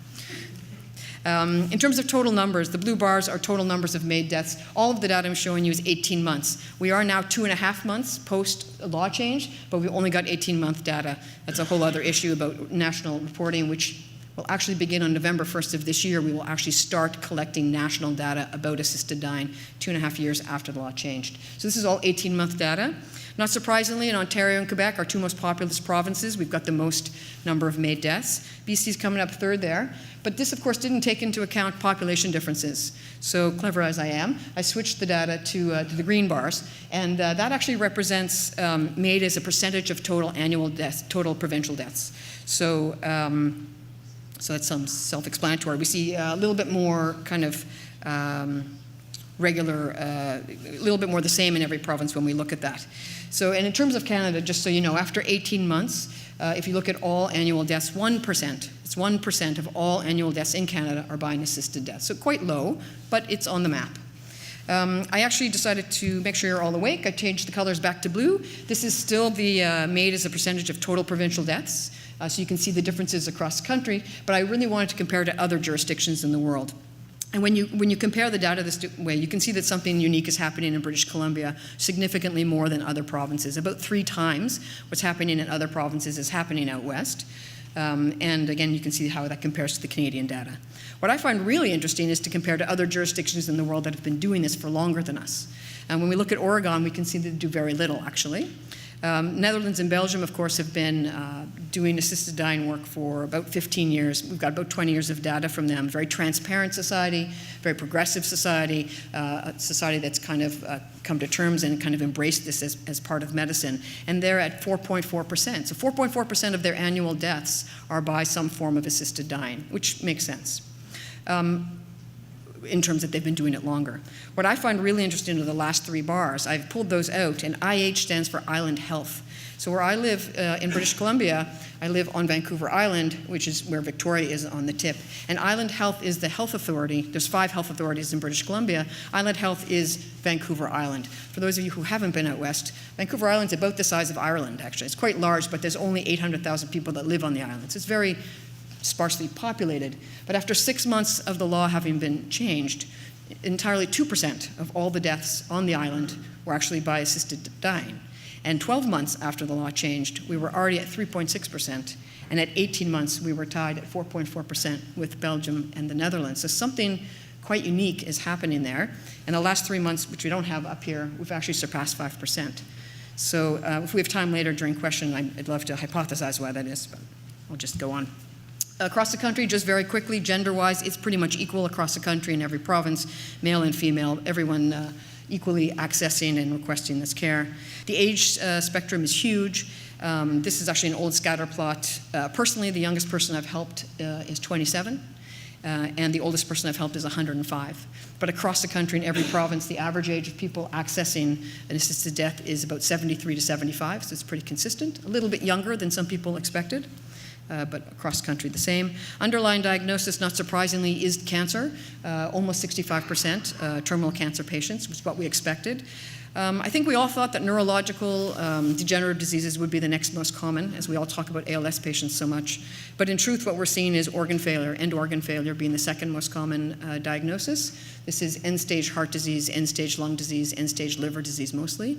E: In terms of total numbers, the blue bars are total numbers of MAiD deaths. All of the data I'm showing you is 18 months. We are now 2.5 months post-law change, but we've only got 18-month data. That's a whole other issue about national reporting, which will actually begin on November 1st of this year. We will actually start collecting national data about assisted dying 2.5 years after the law changed. So this is all 18-month data. Not surprisingly, in Ontario and Quebec, our two most populous provinces, we've got the most number of MAiD deaths. BC's coming up third there. But this, of course, didn't take into account population differences. So clever as I am, I switched the data to the green bars, and that actually represents MAiD as a percentage of total annual deaths, total provincial deaths. So that's some self-explanatory. We see a little bit more kind of regular, a little bit more the same in every province when we look at that. So, and in terms of Canada, just so you know, after 18 months, if you look at all annual deaths, 1%, it's 1% of all annual deaths in Canada are by an assisted death. So quite low, but it's on the map. I actually decided to make sure you're all awake. I changed the colors back to blue. This is still the MAiD as a percentage of total provincial deaths. So you can see the differences across the country, but I really wanted to compare to other jurisdictions in the world. And when you compare the data this way, you can see that something unique is happening in British Columbia, significantly more than other provinces. About 3 times what's happening in other provinces is happening out west. And again, you can see how that compares to the Canadian data. What I find really interesting is to compare to other jurisdictions in the world that have been doing this for longer than us. And when we look at Oregon, we can see that they do very little, actually. Netherlands and Belgium, of course, have been doing assisted dying work for about 15 years. We've got about 20 years of data from them. Very transparent society, very progressive society, a society that's kind of come to terms and kind of embraced this as part of medicine. And they're at 4.4%. So 4.4% of their annual deaths are by some form of assisted dying, which makes sense. In terms that they've been doing it longer. What I find really interesting are the last 3 bars. I've pulled those out, and IH stands for Island Health. So where I live in British Columbia, I live on Vancouver Island, which is where Victoria is on the tip. And Island Health is the health authority. There's 5 health authorities in British Columbia. Island Health is Vancouver Island. For those of you who haven't been out west, Vancouver Island's about the size of Ireland, actually. It's quite large, but there's only 800,000 people that live on the island. So it's very sparsely populated. But after 6 months of the law having been changed, entirely 2% of all the deaths on the island were actually by assisted dying. And 12 months after the law changed, we were already at 3.6%. And at 18 months, we were tied at 4.4% with Belgium and the Netherlands. So something quite unique is happening there. And the last 3 months, which we don't have up here, we've actually surpassed 5%. So if we have time later during question, I'd love to hypothesize why that is, but I'll just go on. Across the country, just very quickly, gender-wise, it's pretty much equal across the country in every province, male and female, everyone equally accessing and requesting this care. The age spectrum is huge. This is actually an old scatter plot. Personally, the youngest person I've helped is 27, and the oldest person I've helped is 105. But across the country, in every province, the average age of people accessing an assisted death is about 73 to 75, so it's pretty consistent. A little bit younger than some people expected. But across the country the same. Underlying diagnosis, not surprisingly, is cancer. Almost 65% terminal cancer patients, which is what we expected. I think we all thought that neurological degenerative diseases would be the next most common, as we all talk about ALS patients so much. But in truth, what we're seeing is organ failure, end organ failure being the second most common diagnosis. This is end-stage heart disease, end-stage lung disease, end-stage liver disease mostly,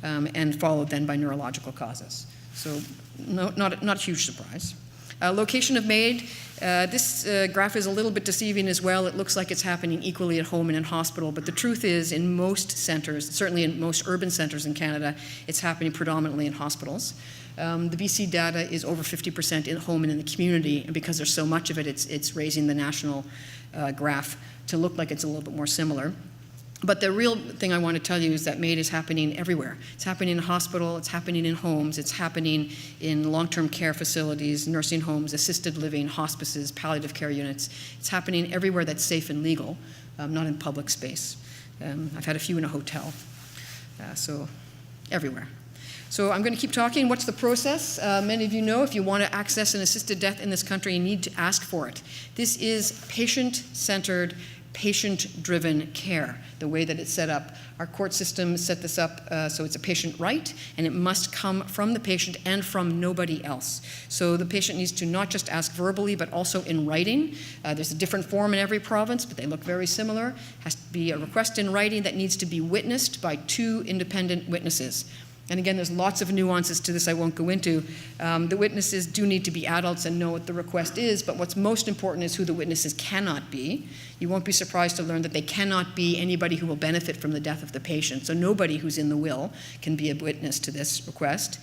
E: and followed then by neurological causes. So not a huge surprise. Location of MAiD, this graph is a little bit deceiving as well. It looks like it's happening equally at home and in hospital, but the truth is in most centers, certainly in most urban centers in Canada, it's happening predominantly in hospitals. The BC data is over 50% in home and in the community, and because there's so much of it, it's raising the national graph to look like it's a little bit more similar. But the real thing I want to tell you is that MAiD is happening everywhere. It's happening in hospital, it's happening in homes, it's happening in long-term care facilities, nursing homes, assisted living, hospices, palliative care units. It's happening everywhere that's safe and legal, not in public space. I've had a few in a hotel, so everywhere. So I'm going to keep talking. What's the process? Many of you know if you want to access an assisted death in this country, you need to ask for it. This is patient-centered, patient-driven care, the way that it's set up. Our court system set this up so it's a patient right, and it must come from the patient and from nobody else. So the patient needs to not just ask verbally, but also in writing. There's a different form in every province, but they look very similar. It has to be a request in writing that needs to be witnessed by 2 independent witnesses. And again, there's lots of nuances to this I won't go into. The witnesses do need to be adults and know what the request is, but what's most important is who the witnesses cannot be. You won't be surprised to learn that they cannot be anybody who will benefit from the death of the patient. So nobody who's in the will can be a witness to this request.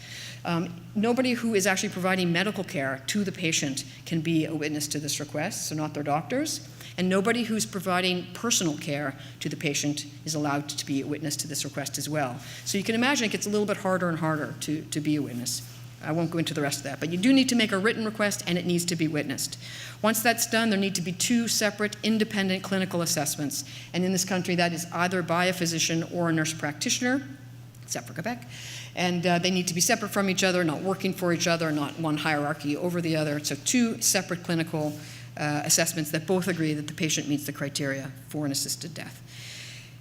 E: Nobody who is actually providing medical care to the patient can be a witness to this request, so not their doctors. And nobody who's providing personal care to the patient is allowed to be a witness to this request as well. So you can imagine it gets a little bit harder and harder to be a witness. I won't go into the rest of that, but you do need to make a written request and it needs to be witnessed. Once that's done, there need to be 2 separate independent clinical assessments. And in this country, that is either by a physician or a nurse practitioner, except for Quebec. And they need to be separate from each other, not working for each other, not one hierarchy over the other. So 2 separate clinical assessments that both agree that the patient meets the criteria for an assisted death.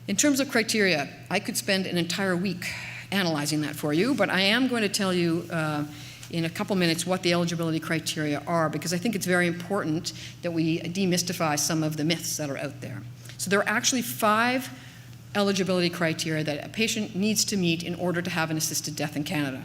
E: In terms of criteria, I could spend an entire week analyzing that for you, but I am going to tell you in a couple minutes what the eligibility criteria are, because I think it's very important that we demystify some of the myths that are out there. So there are actually 5 eligibility criteria that a patient needs to meet in order to have an assisted death in Canada.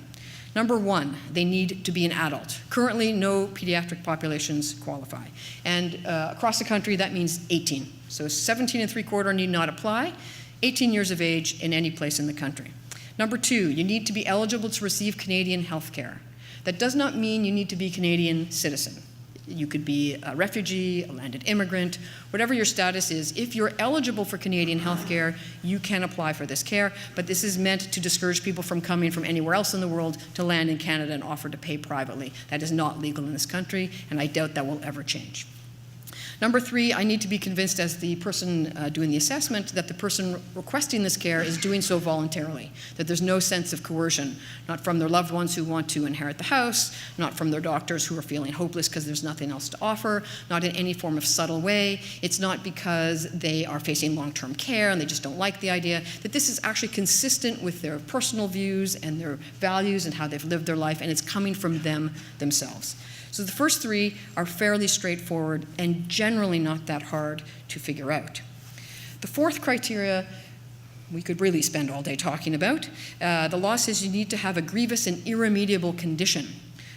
E: Number 1, they need to be an adult. Currently, no pediatric populations qualify. And across the country, that means 18. So 17 3/4 need not apply, 18 years of age in any place in the country. Number 2, you need to be eligible to receive Canadian health care. That does not mean you need to be a Canadian citizen. You could be a refugee, a landed immigrant, whatever your status is. If you're eligible for Canadian health care, you can apply for this care, but this is meant to discourage people from coming from anywhere else in the world to land in Canada and offer to pay privately. That is not legal in this country, and I doubt that will ever change. Number 3, I need to be convinced as the person doing the assessment that the person requesting this care is doing so voluntarily, that there's no sense of coercion, not from their loved ones who want to inherit the house, not from their doctors who are feeling hopeless because there's nothing else to offer, not in any form of subtle way. It's not because they are facing long-term care and they just don't like the idea, that this is actually consistent with their personal views and their values and how they've lived their life, and it's coming from them themselves. So the first 3 are fairly straightforward and generally not that hard to figure out. The 4th criteria we could really spend all day talking about. The law says you need to have a grievous and irremediable condition.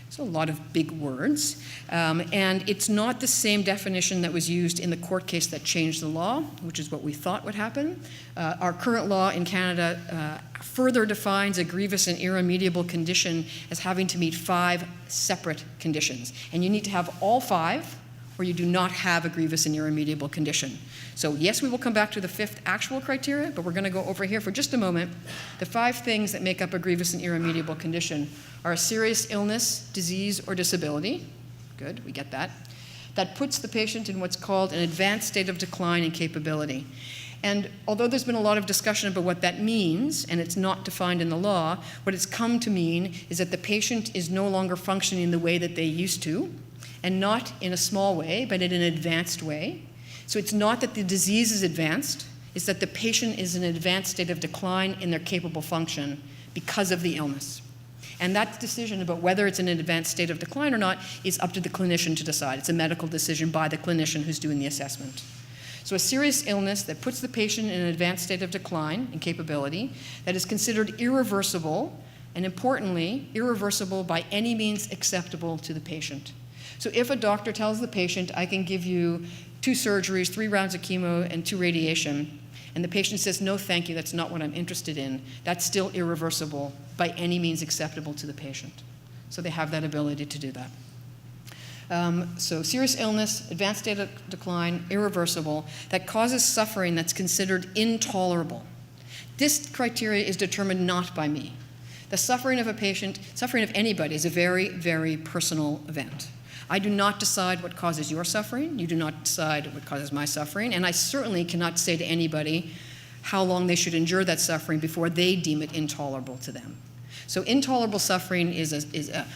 E: So a lot of big words. And it's not the same definition that was used in the court case that changed the law, which is what we thought would happen. Our current law in Canada further defines a grievous and irremediable condition as having to meet 5 separate conditions. And you need to have all 5, or you do not have a grievous and irremediable condition. So yes, we will come back to the 5th actual criteria, but we're going to go over here for just a moment. The 5 things that make up a grievous and irremediable condition are a serious illness, disease, or disability. Good, we get that. That puts the patient in what's called an advanced state of decline in capability. And although there's been a lot of discussion about what that means, and it's not defined in the law, what it's come to mean is that the patient is no longer functioning the way that they used to, and not in a small way, but in an advanced way. So it's not that the disease is advanced, it's that the patient is in an advanced state of decline in their capable function because of the illness. And that decision about whether it's in an advanced state of decline or not is up to the clinician to decide. It's a medical decision by the clinician who's doing the assessment. So a serious illness that puts the patient in an advanced state of decline in capability, that is considered irreversible, and importantly, irreversible by any means acceptable to the patient. So if a doctor tells the patient, I can give you 2 surgeries, 3 rounds of chemo, and 2 radiation, and the patient says, no, thank you, that's not what I'm interested in, that's still irreversible by any means acceptable to the patient. So they have that ability to do that. So serious illness, advanced state of decline, irreversible, that causes suffering that's considered intolerable. This criteria is determined not by me. The suffering of a patient, suffering of anybody, is a very, very personal event. I do not decide what causes your suffering. You do not decide what causes my suffering. And I certainly cannot say to anybody how long they should endure that suffering before they deem it intolerable to them. So intolerable suffering is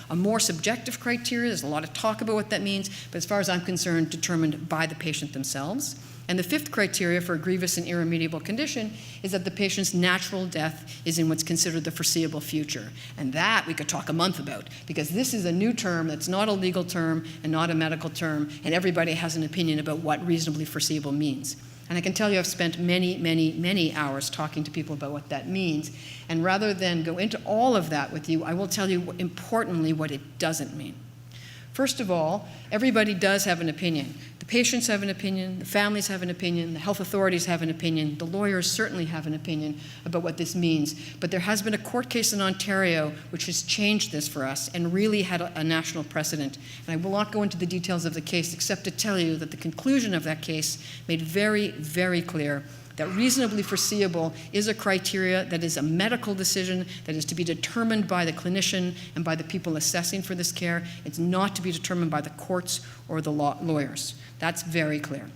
E: a more subjective criteria. There's a lot of talk about what that means, but as far as I'm concerned, determined by the patient themselves. And the fifth criteria for a grievous and irremediable condition is that the patient's natural death is in what's considered the foreseeable future. And that we could talk a month about, because this is a new term that's not a legal term and not a medical term, and everybody has an opinion about what reasonably foreseeable means. And I can tell you I've spent many, many, many hours talking to people about what that means. And rather than go into all of that with you, I will tell you importantly what it doesn't mean. First of all, everybody does have an opinion. The patients have an opinion, the families have an opinion, the health authorities have an opinion, the lawyers certainly have an opinion about what this means. But there has been a court case in Ontario which has changed this for us and really had a national precedent. And I will not go into the details of the case except to tell you that the conclusion of that case made very, very clear that reasonably foreseeable is a criteria that is a medical decision that is to be determined by the clinician and by the people assessing for this care. It's not to be determined by the courts or the lawyers. That's very clear.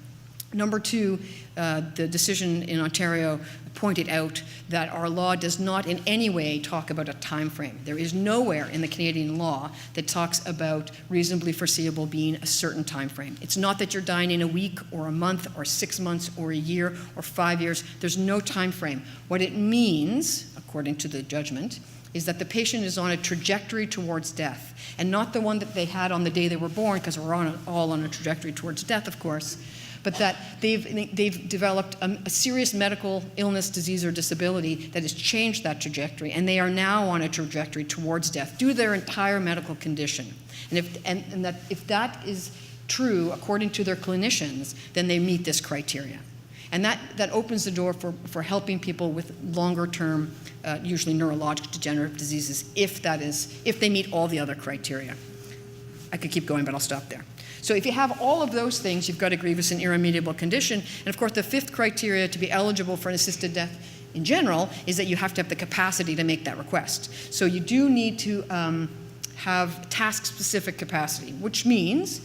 E: Number two, the decision in Ontario pointed out that our law does not in any way talk about a time frame. There is nowhere in the Canadian law that talks about reasonably foreseeable being a certain time frame. It's not that you're dying in a week or a month or 6 months or a year or 5 years. There's no time frame. What it means, according to the judgment, is that the patient is on a trajectory towards death, and not the one that they had on the day they were born, because we're all on a trajectory towards death, of course, but that they've developed a serious medical illness, disease, or disability that has changed that trajectory, and they are now on a trajectory towards death due to their entire medical condition. And if that is true, according to their clinicians, then they meet this criteria. And that opens the door for helping people with longer-term, usually neurologic degenerative diseases, if they meet all the other criteria. I could keep going, but I'll stop there. So if you have all of those things, you've got a grievous and irremediable condition. And of course, the fifth criteria to be eligible for an assisted death in general is that you have to have the capacity to make that request. So you do need to have task-specific capacity, which means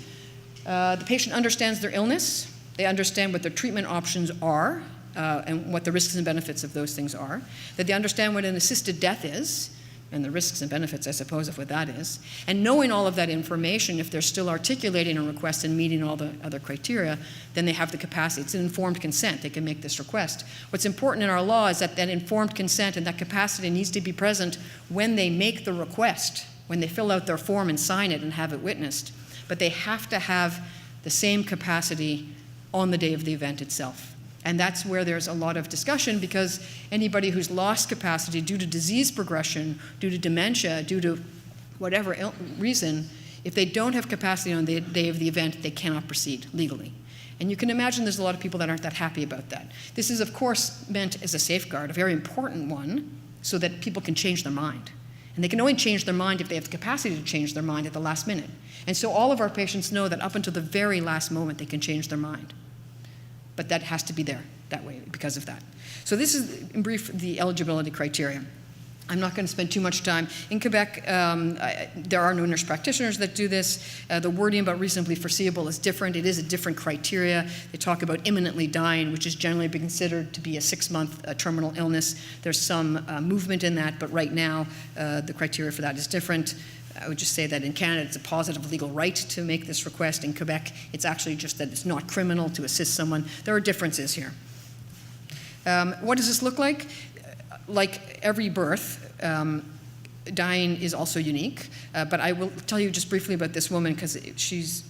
E: the patient understands their illness, they understand what their treatment options are, and what the risks and benefits of those things are, that they understand what an assisted death is, and the risks and benefits, I suppose, of what that is. And knowing all of that information, if they're still articulating a request and meeting all the other criteria, then they have the capacity. It's an informed consent. They can make this request. What's important in our law is that informed consent and that capacity needs to be present when they make the request, when they fill out their form and sign it and have it witnessed. But they have to have the same capacity on the day of the event itself. And that's where there's a lot of discussion, because anybody who's lost capacity due to disease progression, due to dementia, due to whatever reason, if they don't have capacity on the day of the event, they cannot proceed legally. And you can imagine there's a lot of people that aren't that happy about that. This is, of course, meant as a safeguard, a very important one, so that people can change their mind. And they can only change their mind if they have the capacity to change their mind at the last minute. And so all of our patients know that up until the very last moment, they can change their mind. But that has to be there that way because of that. So this is, in brief, the eligibility criteria. I'm not going to spend too much time. In Quebec, there are no nurse practitioners that do this. The wording about reasonably foreseeable is different. It is a different criteria. They talk about imminently dying, which is generally been considered to be a 6-month terminal illness. There's some movement in that, but right now the criteria for that is different. I would just say that in Canada, it's a positive legal right to make this request. In Quebec, it's actually just that it's not criminal to assist someone. There are differences here. What does this look like? Like every birth, dying is also unique. But I will tell you just briefly about this woman because she's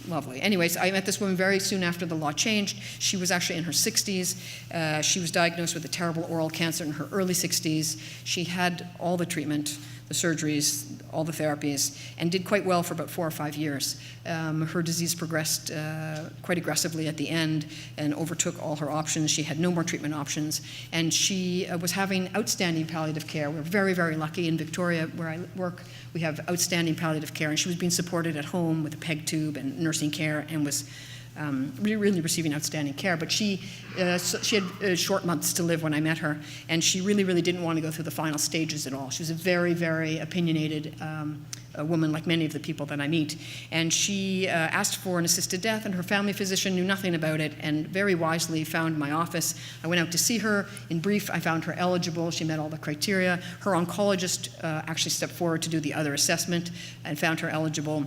E: lovely. Anyways, I met this woman very soon after the law changed. She was actually in her 60s. She was diagnosed with a terrible oral cancer in her early 60s. She had all the treatment the surgeries, all the therapies, and did quite well for about 4 or 5 years. Her disease progressed quite aggressively at the end and overtook all her options. She had no more treatment options, and she was having outstanding palliative care. We're very, very lucky in Victoria, where I work. We have outstanding palliative care, and she was being supported at home with a PEG tube and nursing care, and was really receiving outstanding care. But she had short months to live when I met her, and she really didn't want to go through the final stages at all. She was a very, very opinionated a woman, like many of the people that I meet. And she asked for an assisted death, and her family physician knew nothing about it and very wisely found my office. I went out to see her. In brief, I found her eligible. She met all the criteria. Her oncologist actually stepped forward to do the other assessment and found her eligible.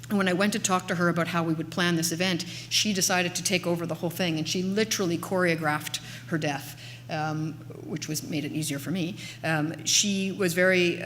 E: And when I went to talk to her about how we would plan this event, she decided to take over the whole thing, and she literally choreographed her death, which made it easier for me. She was very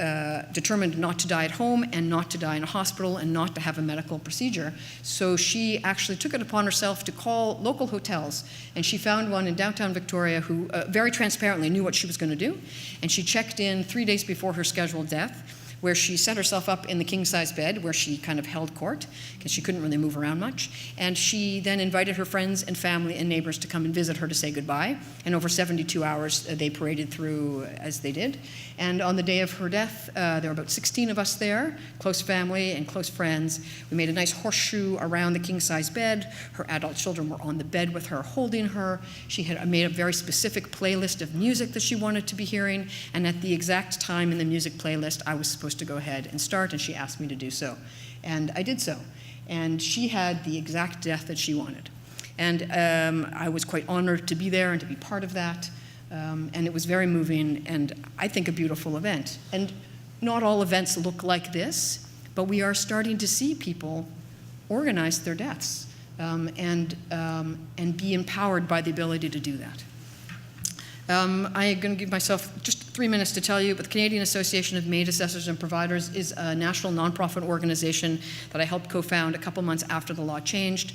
E: determined not to die at home and not to die in a hospital and not to have a medical procedure. So she actually took it upon herself to call local hotels, and she found one in downtown Victoria who very transparently knew what she was going to do, and she checked in 3 days before her scheduled death, where she set herself up in the king-size bed where she kind of held court because she couldn't really move around much. And she then invited her friends and family and neighbors to come and visit her to say goodbye. And over 72 hours, they paraded through as they did. And on the day of her death, there were about 16 of us there, close family and close friends. We made a nice horseshoe around the king-size bed. Her adult children were on the bed with her, holding her. She had made a very specific playlist of music that she wanted to be hearing. And at the exact time in the music playlist, I was supposed to go ahead and start, and she asked me to do so. And I did so. And she had the exact death that she wanted. And I was quite honored to be there and to be part of that. And it was very moving and I think a beautiful event. And not all events look like this, but we are starting to see people organize their deaths and be empowered by the ability to do that. I'm going to give myself just 3 minutes to tell you, but the Canadian Association of MAiD Assessors and Providers is a national nonprofit organization that I helped co-found a couple months after the law changed.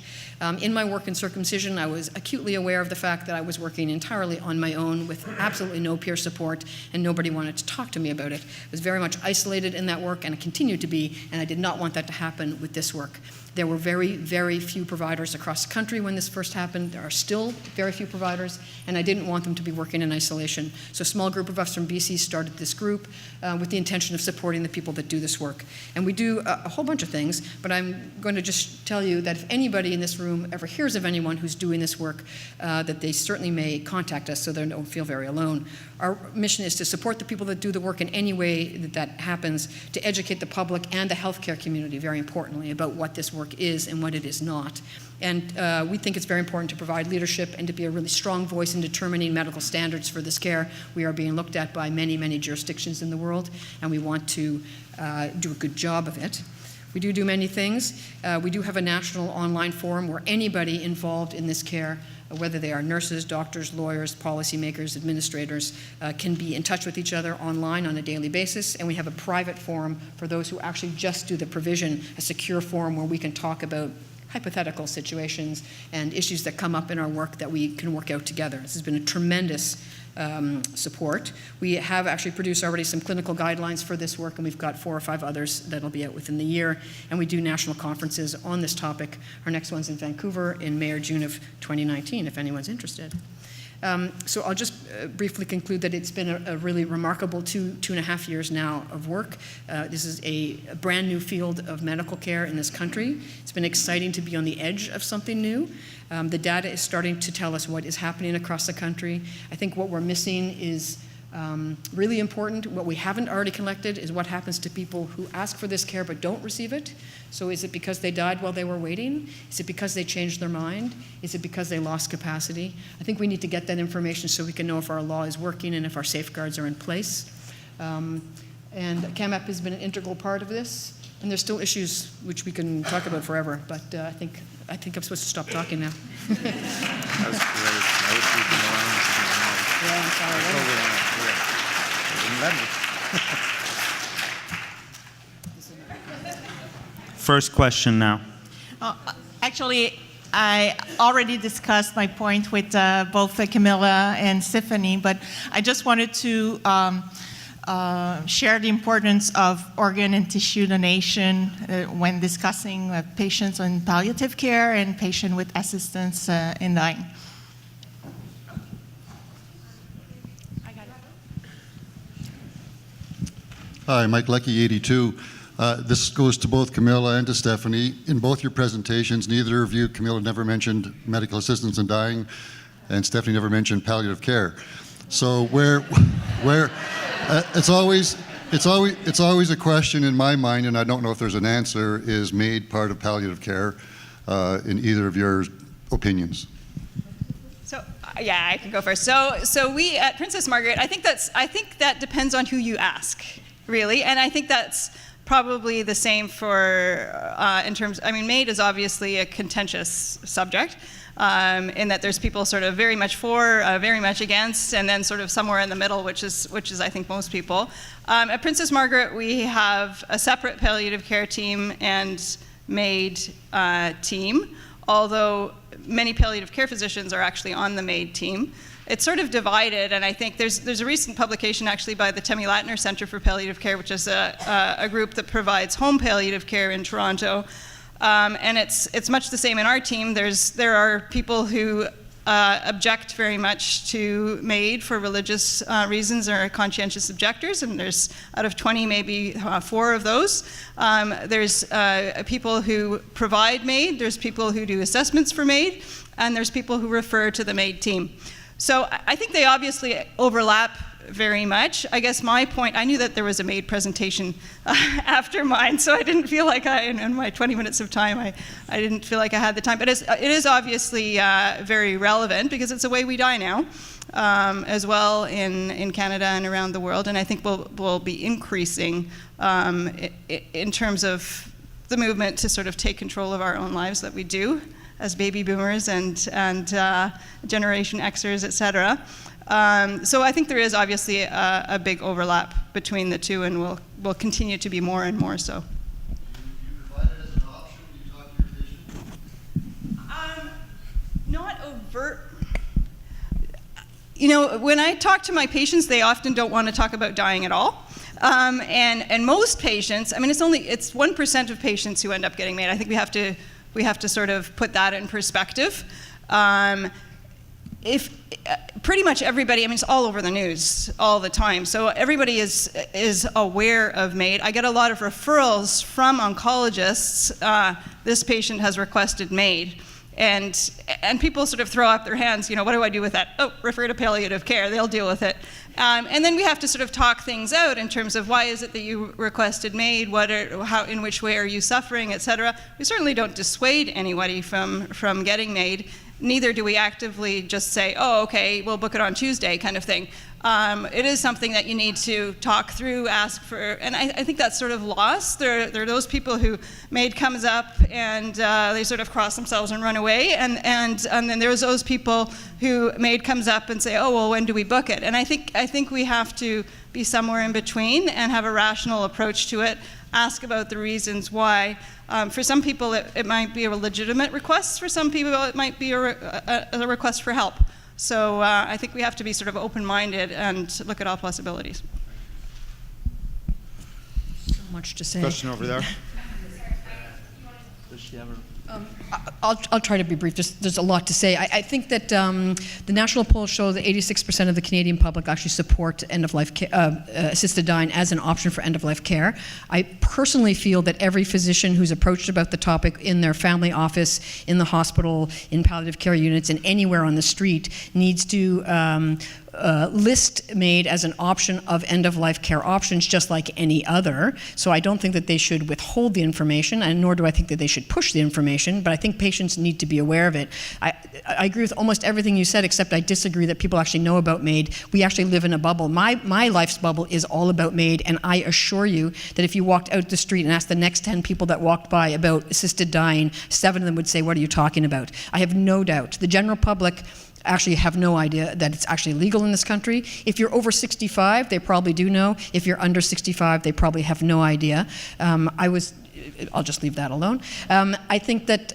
E: In my work in circumcision, I was acutely aware of the fact that I was working entirely on my own with absolutely no peer support, and nobody wanted to talk to me about it. I was very much isolated in that work, and I continued to be, and I did not want that to happen with this work. There were very, very few providers across the country when this first happened. There are still very few providers, and I didn't want them to be working in isolation. So a small group of us from BC started this group with the intention of supporting the people that do this work. And we do a whole bunch of things, but I'm going to just tell you that if anybody in this room ever hears of anyone who's doing this work, that they certainly may contact us so they don't feel very alone. Our mission is to support the people that do the work in any way that happens, to educate the public and the healthcare community, very importantly, about what this work is and what it is not. And we think it's very important to provide leadership and to be a really strong voice in determining medical standards for this care. We are being looked at by many, many jurisdictions in the world, and we want to do a good job of it. We do many things. We do have a national online forum where anybody involved in this care, whether they are nurses, doctors, lawyers, policymakers, administrators, can be in touch with each other online on a daily basis. And we have a private forum for those who actually just do the provision, a secure forum where we can talk about hypothetical situations and issues that come up in our work that we can work out together. This has been a tremendous support. We have actually produced already some clinical guidelines for this work, and we've got 4 or 5 others that'll be out within the year. And we do national conferences on this topic. Our next one's in Vancouver in May or June of 2019, if anyone's interested. So I'll just briefly conclude that it's been a really remarkable 2.5 years now of work. This is a brand new field of medical care in this country. It's been exciting to be on the edge of something new. The data is starting to tell us what is happening across the country. I think what we're missing is really important. What we haven't already collected is what happens to people who ask for this care but don't receive it. So is it because they died while they were waiting? Is it because they changed their mind? Is it because they lost capacity? I think we need to get that information so we can know if our law is working and if our safeguards are in place. And CAMAP has been an integral part of this. And there's still issues which we can talk about forever, but I think I'm supposed to stop talking now.
A: That was great. I wish we could know.
E: Yeah, I'm sorry.
A: First question now.
F: Actually, I already discussed my point with both Camilla and Stephanie, but I just wanted to share the importance of organ and tissue donation when discussing patients on palliative care and patients with assistance in dying.
G: Hi, Mike Leckie, 82. This goes to both Camilla and to Stephanie. In both your presentations, neither of you, Camilla never mentioned medical assistance in dying, and Stephanie never mentioned palliative care. So it's always a question in my mind, and I don't know if there's an answer, is MAiD part of palliative care in either of your opinions?
D: So yeah, I can go first. So we at Princess Margaret, I think that depends on who you ask, really, and I think that's probably the same for in terms. I mean, MAiD is obviously a contentious subject. In that there's people sort of very much for, very much against, and then sort of somewhere in the middle, which is I think most people. At Princess Margaret, we have a separate palliative care team and MAiD team, although many palliative care physicians are actually on the MAiD team. It's sort of divided, and I think there's a recent publication actually by the Temi Latner Center for Palliative Care, which is a group that provides home palliative care in Toronto. And it's much the same in our team. There are people who object very much to MAiD for religious reasons or are conscientious objectors, and there's out of 20 maybe 4 of those. There's people who provide MAiD, there's people who do assessments for MAiD, and there's people who refer to the MAiD team. So I think they obviously overlap very much. I guess my point, I knew that there was a MAiD presentation after mine, so I didn't feel like in my 20 minutes of time, I didn't feel like I had the time. But it is obviously very relevant because it's the way we die now, as well in Canada and around the world, and I think will be increasing in terms of the movement to sort of take control of our own lives that we do as baby boomers and Generation Xers, et cetera. So I think there is obviously a big overlap between the two, and will continue to be more and more so.
G: Do you provide it as an option when you talk to your patients?
D: Not overt. You know, when I talk to my patients, they often don't want to talk about dying at all. And most patients, I mean, it's 1% of patients who end up getting MAiD. I think we have to sort of put that in perspective. If pretty much everybody, I mean, it's all over the news all the time, so everybody is aware of MAiD. I get a lot of referrals from oncologists. This patient has requested MAiD, and people sort of throw up their hands. You know, what do I do with that? Oh, refer to palliative care. They'll deal with it. And then we have to sort of talk things out in terms of why is it that you requested MAiD, in which way are you suffering, et cetera. We certainly don't dissuade anybody from getting MAiD. Neither do we actively just say, oh, okay, we'll book it on Tuesday kind of thing. It is something that you need to talk through, ask for, and I think that's sort of lost. There are those people who MAiD comes up and they sort of cross themselves and run away, and then there's those people who MAiD comes up and say, oh, well, when do we book it? And I think we have to be somewhere in between and have a rational approach to it, ask about the reasons why. For some people, it might be a legitimate request. For some people, it might be a request for help. So I think we have to be sort of open-minded and look at all possibilities.
E: So much to say.
A: Question over there.
C: Does she have her?
E: I'll try to be brief. There's a lot to say. I think that the national polls show that 86% of the Canadian public actually support end-of-life assisted dying as an option for end-of-life care. I personally feel that every physician who's approached about the topic in their family office, in the hospital, in palliative care units, and anywhere on the street needs to list MAiD as an option of end-of-life care options just like any other. So I don't think that they should withhold the information, and nor do I think that they should push the information, but I think patients need to be aware of it. I agree with almost everything you said, except I disagree that people actually know about MAiD. We actually live in a bubble. My life's bubble is all about MAiD, and I assure you that if you walked out the street and asked the next 10 people that walked by about assisted dying, 7 of them would say, what are you talking about? I have no doubt. The general public actually have no idea that it's actually legal in this country. If you're over 65, they probably do know. If you're under 65, they probably have no idea. I'll just leave that alone. I think that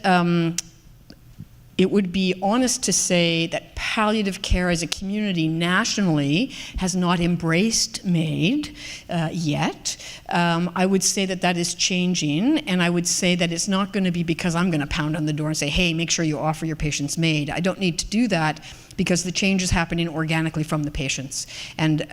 E: it would be honest to say that palliative care as a community nationally has not embraced MAiD yet. I would say that that is changing, and I would say that it's not going to be because I'm going to pound on the door and say, hey, make sure you offer your patients MAiD. I don't need to do that, because the change is happening organically from the patients. And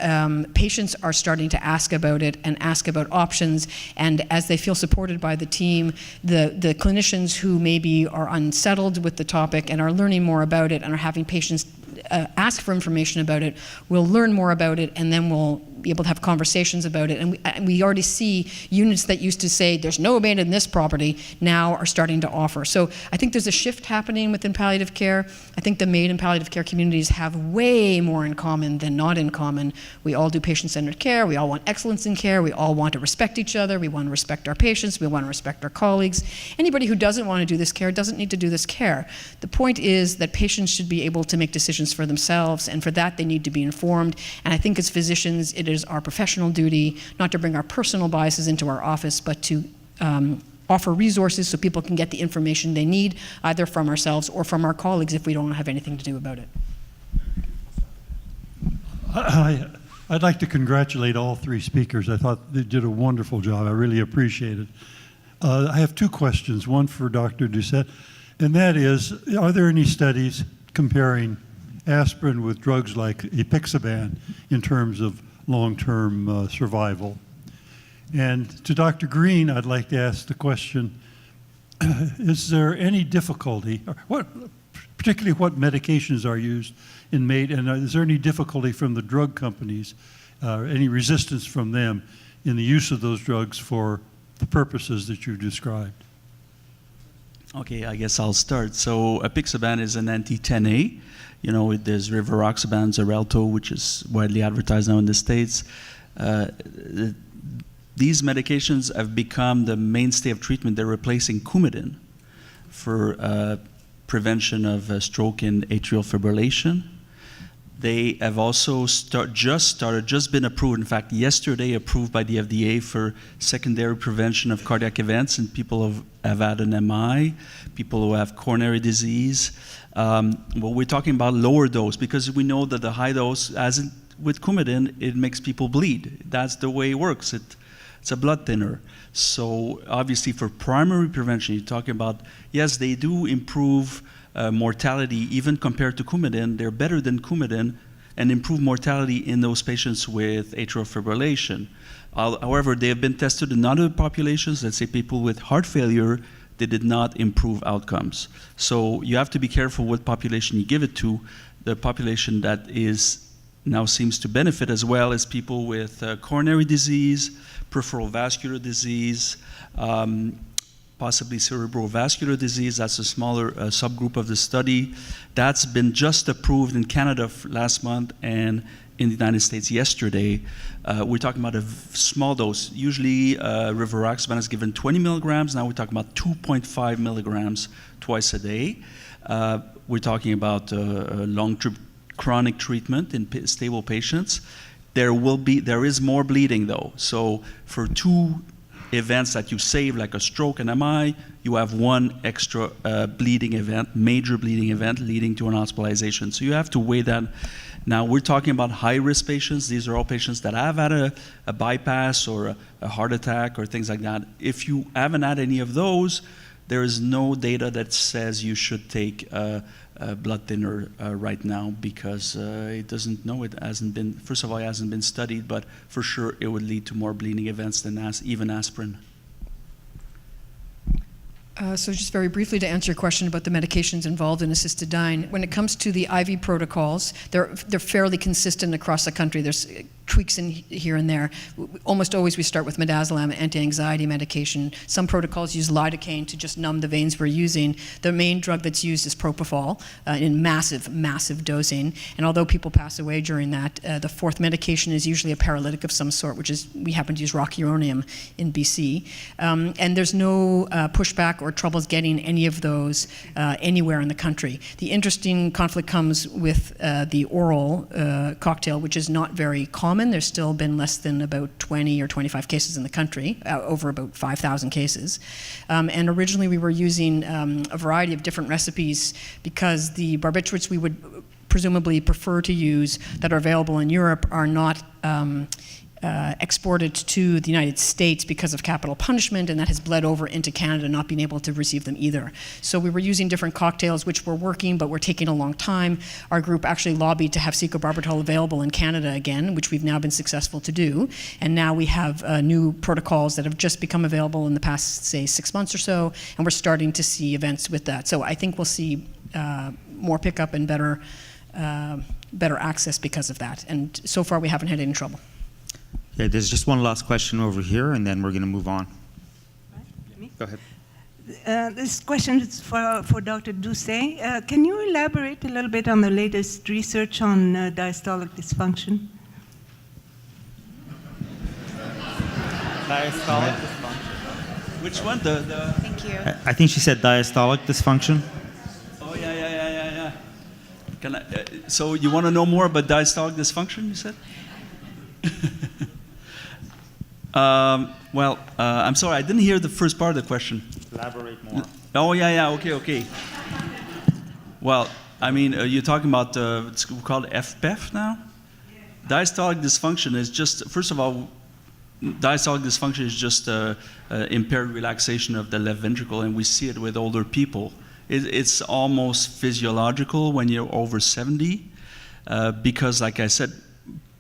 E: patients are starting to ask about it and ask about options, and as they feel supported by the team, the clinicians who maybe are unsettled with the topic and are learning more about it and are having patients ask for information about it, will learn more about it, and then we'll be able to have conversations about it. And we already see units that used to say there's no MAiD in this property now are starting to offer. So I think there's a shift happening within palliative care. I think the MAiD and palliative care communities have way more in common than not in common. We all do patient-centered care. We all want excellence in care. We all want to respect each other. We want to respect our patients. We want to respect our colleagues. Anybody who doesn't want to do this care doesn't need to do this care. The point is that patients should be able to make decisions for themselves, and for that they need to be informed. And I think as physicians, it is our professional duty not to bring our personal biases into our office, but to offer resources so people can get the information they need, either from ourselves or from our colleagues if we don't have anything to do about it.
H: I'd like to congratulate all three speakers. I thought they did a wonderful job. I really appreciate it. I have two questions, one for Dr. Doucette, and that is, are there any studies comparing aspirin with drugs like apixaban in terms of long-term survival? And to Dr. Green, I'd like to ask the question, is there any difficulty, or particularly what medications are used in MAiD, and is there any difficulty from the drug companies, any resistance from them in the use of those drugs for the purposes that you described?
C: Okay, I guess I'll start. So apixaban is an anti-10A. You know, there's rivaroxaban, Xarelto, which is widely advertised now in the States. These medications have become the mainstay of treatment. They're replacing Coumadin for prevention of stroke and atrial fibrillation. They have also just been approved, in fact, yesterday approved by the FDA for secondary prevention of cardiac events in people who have had an MI, people who have coronary disease. Well, we're talking about lower dose because we know that the high dose, as with Coumadin, it makes people bleed. That's the way it works. It's a blood thinner. So obviously for primary prevention, you're talking about, yes, they do improve mortality even compared to Coumadin. They're better than Coumadin and improve mortality in those patients with atrial fibrillation. However, they have been tested in other populations, let's say people with heart failure, they did not improve outcomes. So you have to be careful what population you give it to. The population that now seems to benefit as well as people with coronary disease, peripheral vascular disease, possibly cerebrovascular disease. That's a smaller subgroup of the study. That's been just approved in Canada last month and in the United States yesterday. We're talking about a small dose. Usually rivaroxaban is given 20 milligrams. Now we're talking about 2.5 milligrams twice a day. We're talking about long-term chronic treatment in stable patients. There is more bleeding though. So for two events that you save, like a stroke and MI, you have one extra bleeding event, major bleeding event leading to an hospitalization. So you have to weigh that. Now we're talking about high-risk patients. These are all patients that have had a bypass or a heart attack or things like that. If you haven't had any of those, there is no data that says you should take a blood thinner right now because it doesn't know, it hasn't been, first of all, it hasn't been studied, but for sure it would lead to more bleeding events than even aspirin.
E: So just very briefly to answer your question about the medications involved in assisted dying, when it comes to the IV protocols, they're fairly consistent across the country. There's tweaks in here and there. Almost always we start with midazolam, anti-anxiety medication. Some protocols use lidocaine to just numb the veins we're using. The main drug that's used is propofol in massive, massive dosing. And although people pass away during that, the fourth medication is usually a paralytic of some sort, which is, we happen to use rocuronium in BC. And there's no pushback or troubles getting any of those anywhere in the country. The interesting conflict comes with the oral cocktail, which is not very common common. There's still been less than about 20 or 25 cases in the country, over about 5,000 cases. And originally we were using a variety of different recipes because the barbiturates we would presumably prefer to use that are available in Europe are not exported to the United States because of capital punishment, and that has bled over into Canada, not being able to receive them either. So we were using different cocktails which were working but were taking a long time. Our group actually lobbied to have secobarbital available in Canada again, which we've now been successful to do. And now we have new protocols that have just become available in the past, say, 6 months or so, and we're starting to see events with that. So I think we'll see more pickup and better access because of that. And so far we haven't had any trouble.
A: Okay, there's just one last question over here, and then we're going to move on. Go ahead.
I: This question is for Dr. Doucet. Can you elaborate a little bit on the latest research on diastolic dysfunction?
A: Diastolic dysfunction.
C: Which one?
D: Thank you.
A: I think she said diastolic dysfunction.
C: Oh, yeah. So you want to know more about diastolic dysfunction, you said? I'm sorry, I didn't hear the first part of the question.
A: Elaborate more.
C: Oh, yeah, okay. Well, I mean, you're talking about, it's called FPEF now? Diastolic dysfunction is just, first of all, diastolic dysfunction is just impaired relaxation of the left ventricle, and we see it with older people. It's almost physiological when you're over 70, because, like I said,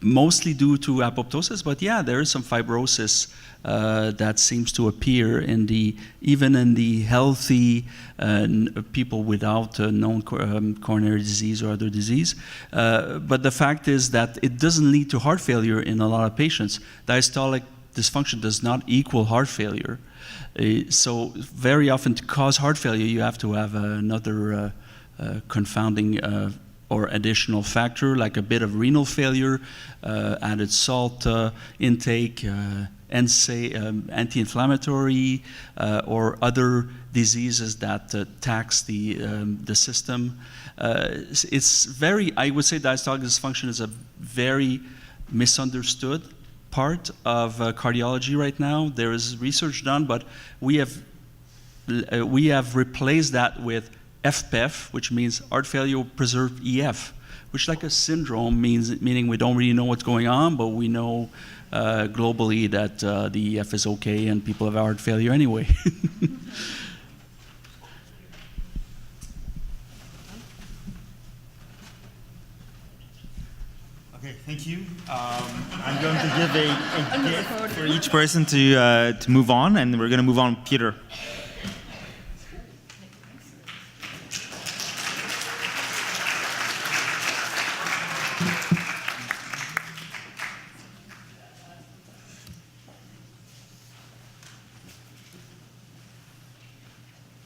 C: mostly due to apoptosis, but yeah, there is some fibrosis that seems to appear even in the healthy people without known coronary disease or other disease. But the fact is that it doesn't lead to heart failure in a lot of patients. Diastolic dysfunction does not equal heart failure. So very often to cause heart failure, you have to have another confounding or additional factor, like a bit of renal failure, added salt intake, anti-inflammatory, or other diseases that tax the system. It's very, I would say diastolic dysfunction is a very misunderstood part of cardiology right now. There is research done, but we have replaced that with FPEF, which means heart failure preserved EF, which, like a syndrome, meaning we don't really know what's going on, but we know globally that the EF is okay and people have heart failure anyway.
A: Okay, thank you. I'm going to give a gift for each person to move on, and we're going to move on. Peter.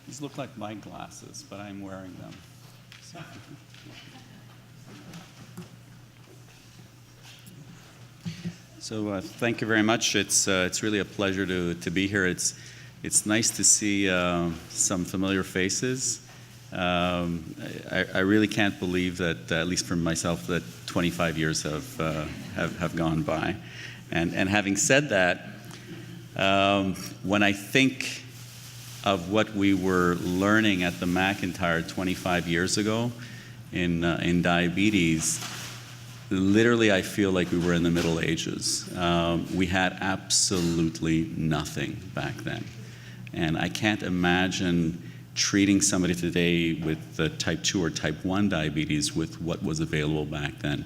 C: These look like my glasses, but I'm wearing them.
J: So thank you very much. It's really a pleasure to be here. It's nice to see some familiar faces. I really can't believe that, at least for myself, that 25 years have gone by. And having said that, when I think of what we were learning at the McIntyre 25 years ago in diabetes, literally I feel like we were in the Middle Ages. We had absolutely nothing back then. And I can't imagine treating somebody today with type 2 or type 1 diabetes with what was available back then.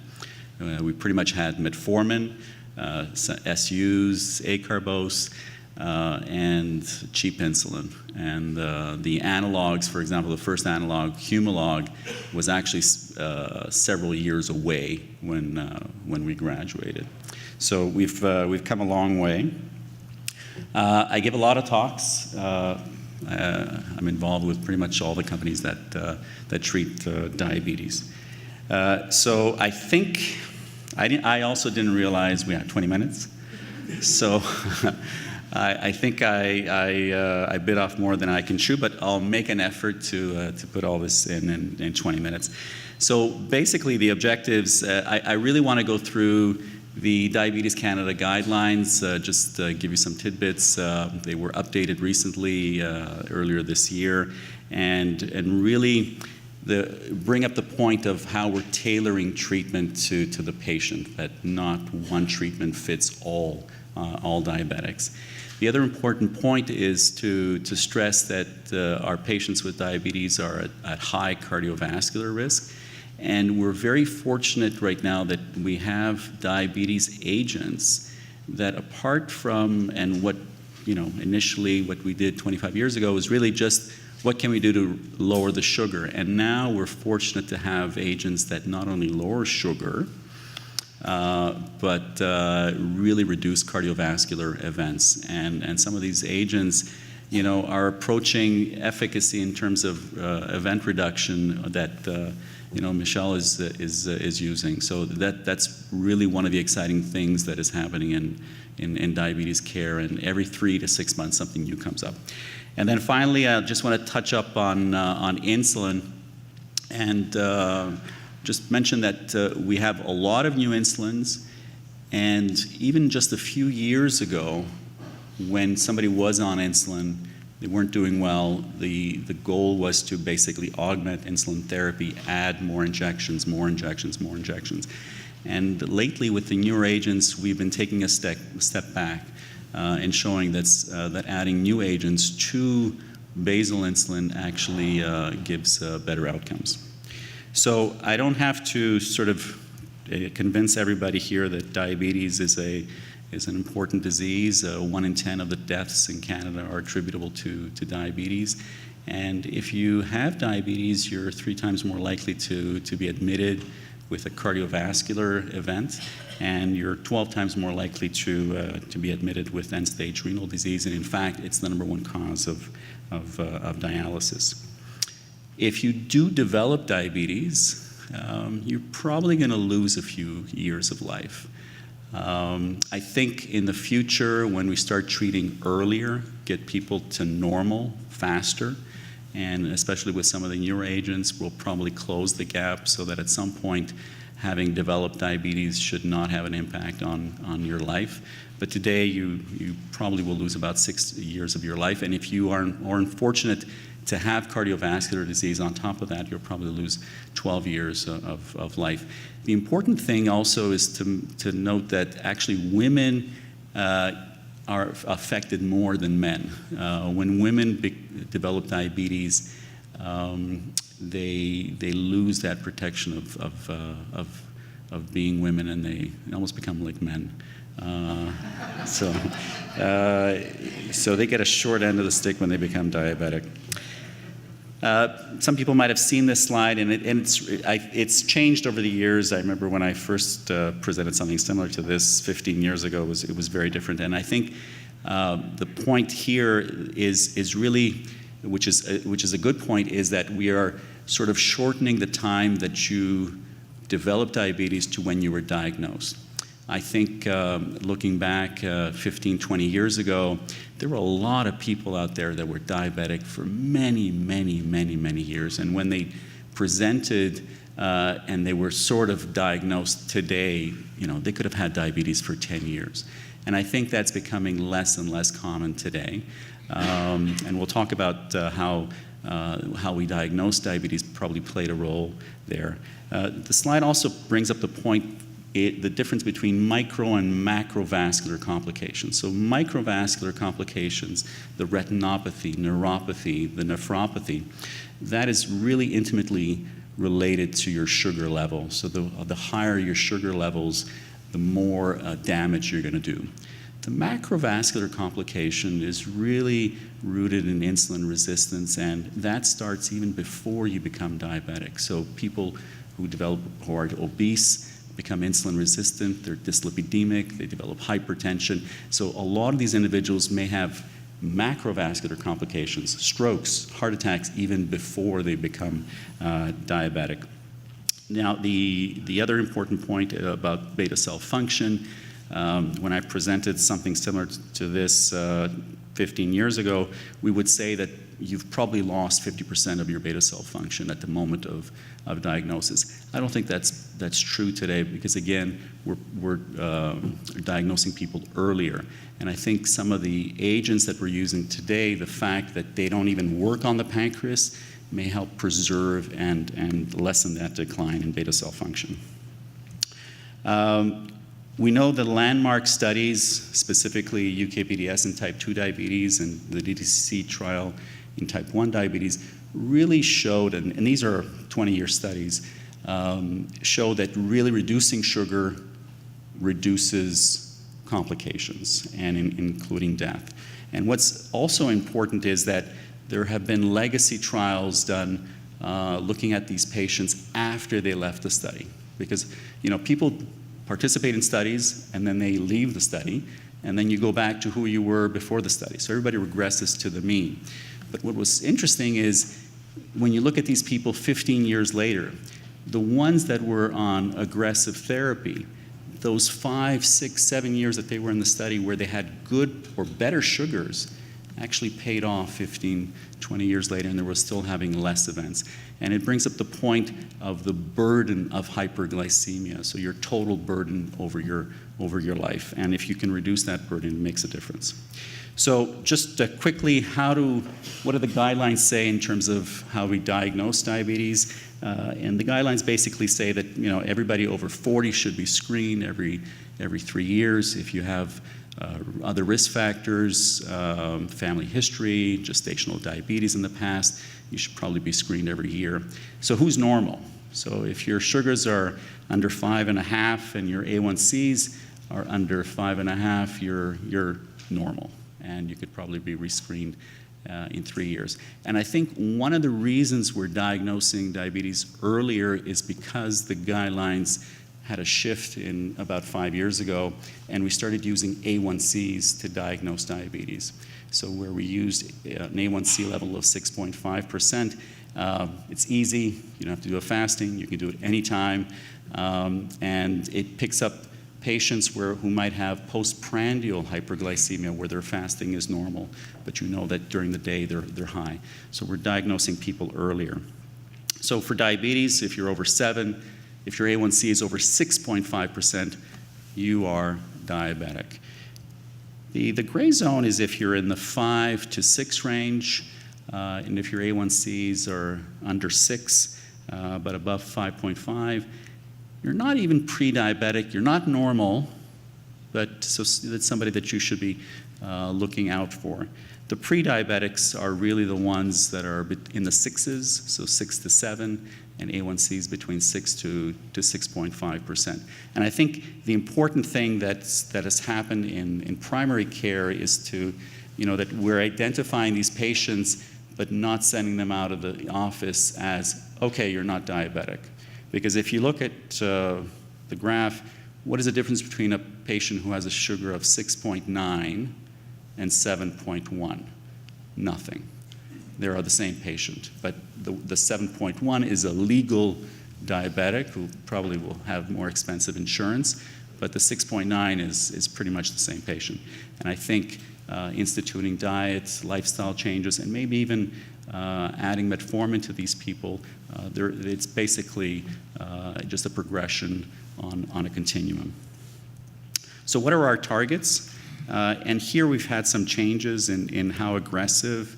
J: We pretty much had metformin, SUs, acarbose, and cheap insulin. And the analogs, for example, the first analog, Humalog, was actually several years away when we graduated. So we've come a long way. I give a lot of talks. I'm involved with pretty much all the companies that treat diabetes. So I think I also didn't realize we had 20 minutes. So I think I bit off more than I can chew, but I'll make an effort to put all this in 20 minutes. So basically the objectives, I really want to go through The Diabetes Canada guidelines, just give you some tidbits, they were updated recently, earlier this year, and really bring up the point of how we're tailoring treatment to the patient, that not one treatment fits all diabetics. The other important point is to stress that our patients with diabetes are at high cardiovascular risk. And we're very fortunate right now that we have diabetes agents that, apart from, and what, initially what we did 25 years ago was really just what can we do to lower the sugar. And now we're fortunate to have agents that not only lower sugar, but really reduce cardiovascular events. And some of these agents, are approaching efficacy in terms of event reduction that Michelle is using. So that's really one of the exciting things that is happening in diabetes care, and every 3 to 6 months something new comes up. And then finally, I just want to touch up on insulin, and just mention that we have a lot of new insulins, and even just a few years ago, when somebody was on insulin, they weren't doing well, the goal was to basically augment insulin therapy, add more injections. And lately, with the newer agents, we've been taking a step back and showing that adding new agents to basal insulin actually gives better outcomes. So I don't have to sort of convince everybody here that diabetes is an important disease. 1 in 10 of the deaths in Canada are attributable to diabetes. And if you have diabetes, you're 3 times more likely to be admitted with a cardiovascular event, and you're 12 times more likely to be admitted with end-stage renal disease. And in fact, it's the #1 cause of dialysis. If you do develop diabetes, you're probably going to lose a few years of life. I think in the future, when we start treating earlier, get people to normal faster, and especially with some of the newer agents, we'll probably close the gap so that at some point, having developed diabetes should not have an impact on your life. But today, you probably will lose about 6 years of your life, and if you are unfortunate to have cardiovascular disease on top of that, you'll probably lose 12 years of life. The important thing also is to note that actually women are affected more than men. When women develop diabetes, they lose that protection of being women, and they almost become like men. So they get a short end of the stick when they become diabetic. Some people might have seen this slide, and it's changed over the years. I remember when I first presented something similar to this 15 years ago, it was very different. And I think the point here is really, which is a good point, is that we are sort of shortening the time that you develop diabetes to when you were diagnosed. I think looking back 15, 20 years ago, there were a lot of people out there that were diabetic for many, many, many, many years. And when they presented and they were sort of diagnosed today, they could have had diabetes for 10 years. And I think that's becoming less and less common today. And we'll talk about how we diagnose diabetes probably played a role there. The slide also brings up the point, the difference between micro and macrovascular complications. So microvascular complications, the retinopathy, neuropathy, the nephropathy, that is really intimately related to your sugar level. So the higher your sugar levels, the more damage you're going to do. The macrovascular complication is really rooted in insulin resistance, and that starts even before you become diabetic. So people who are obese become insulin resistant, they're dyslipidemic, they develop hypertension. So a lot of these individuals may have macrovascular complications, strokes, heart attacks, even before they become diabetic. Now, the other important point about beta cell function, when I presented something similar to this 15 years ago, we would say that you've probably lost 50% of your beta cell function at the moment of diagnosis. I don't think that's true today because, again, we're diagnosing people earlier. And I think some of the agents that we're using today, the fact that they don't even work on the pancreas, may help preserve and lessen that decline in beta cell function. We know the landmark studies, specifically UKPDS in type 2 diabetes and the DTC trial in type 1 diabetes, really showed, and these are 20-year studies, show that really reducing sugar reduces complications, and including death. And what's also important is that there have been legacy trials done looking at these patients after they left the study. Because people participate in studies, and then they leave the study, and then you go back to who you were before the study. So everybody regresses to the mean. But what was interesting is when you look at these people 15 years later, the ones that were on aggressive therapy, those 5, 6, 7 years that they were in the study where they had good or better sugars, actually paid off 15, 20 years later, and they were still having less events. And it brings up the point of the burden of hyperglycemia, so your total burden over your life. And if you can reduce that burden, it makes a difference. So just quickly, what do the guidelines say in terms of how we diagnose diabetes? And the guidelines basically say that everybody over 40 should be screened every 3 years. If you have other risk factors, family history, gestational diabetes in the past, you should probably be screened every year. So who's normal? So if your sugars are under 5.5 and your A1Cs are under 5.5, you're normal, and you could probably be rescreened in 3 years. And I think one of the reasons we're diagnosing diabetes earlier is because the guidelines had a shift in about 5 years ago, and we started using A1Cs to diagnose diabetes. So where we used an A1C level of 6.5%, it's easy. You don't have to do a fasting. You can do it anytime. And it picks up patients who might have postprandial hyperglycemia where their fasting is normal, but you know that during the day they're high. So we're diagnosing people earlier. So for diabetes, if you're over 7, if your A1C is over 6.5%, you are diabetic. The gray zone is if you're in the 5 to 6 range, and if your A1Cs are under 6, but above 5.5, you're not even pre-diabetic, you're not normal, but so that's somebody that you should be looking out for. The pre-diabetics are really the ones that are in the 6s, so 6 to 7, and A1Cs between 6 to 6.5%. And I think the important thing that has happened in primary care is that we're identifying these patients, but not sending them out of the office as, okay, you're not diabetic. Because if you look at the graph, what is the difference between a patient who has a sugar of 6.9 and 7.1? Nothing. They are the same patient. But the 7.1 is a legal diabetic who probably will have more expensive insurance, but the 6.9 is pretty much the same patient. And I think instituting diets, lifestyle changes, and maybe even adding metformin to these people, it's basically just a progression on a continuum. So what are our targets? And here we've had some changes in how aggressive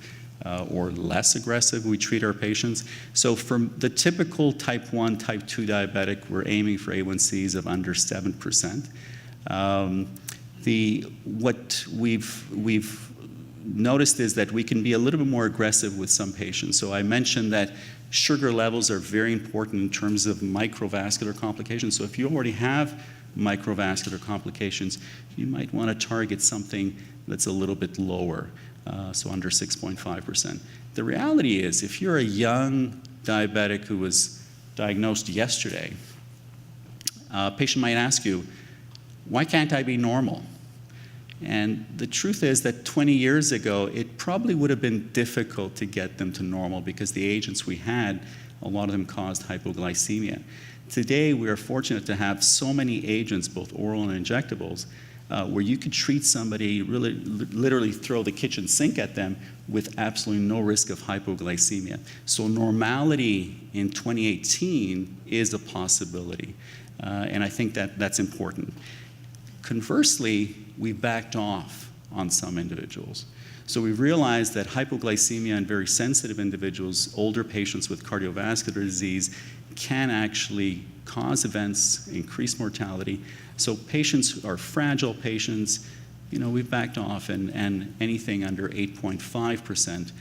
J: or less aggressive we treat our patients. So from the typical type 1, type 2 diabetic, we're aiming for A1Cs of under 7%. What we've noticed is that we can be a little bit more aggressive with some patients. So I mentioned that sugar levels are very important in terms of microvascular complications. So if you already have microvascular complications, you might want to target something that's a little bit lower, so under 6.5%. The reality is, if you're a young diabetic who was diagnosed yesterday, a patient might ask you, why can't I be normal? And the truth is that 20 years ago, it probably would have been difficult to get them to normal because the agents we had, a lot of them caused hypoglycemia. Today, we are fortunate to have so many agents, both oral and injectables, where you could treat somebody, really, literally throw the kitchen sink at them with absolutely no risk of hypoglycemia. So normality in 2018 is a possibility, and I think that that's important. Conversely, we backed off on some individuals. So we realized that hypoglycemia in very sensitive individuals, older patients with cardiovascular disease, can actually cause events, increase mortality. So patients who are fragile patients, we've backed off, and anything under 8.5%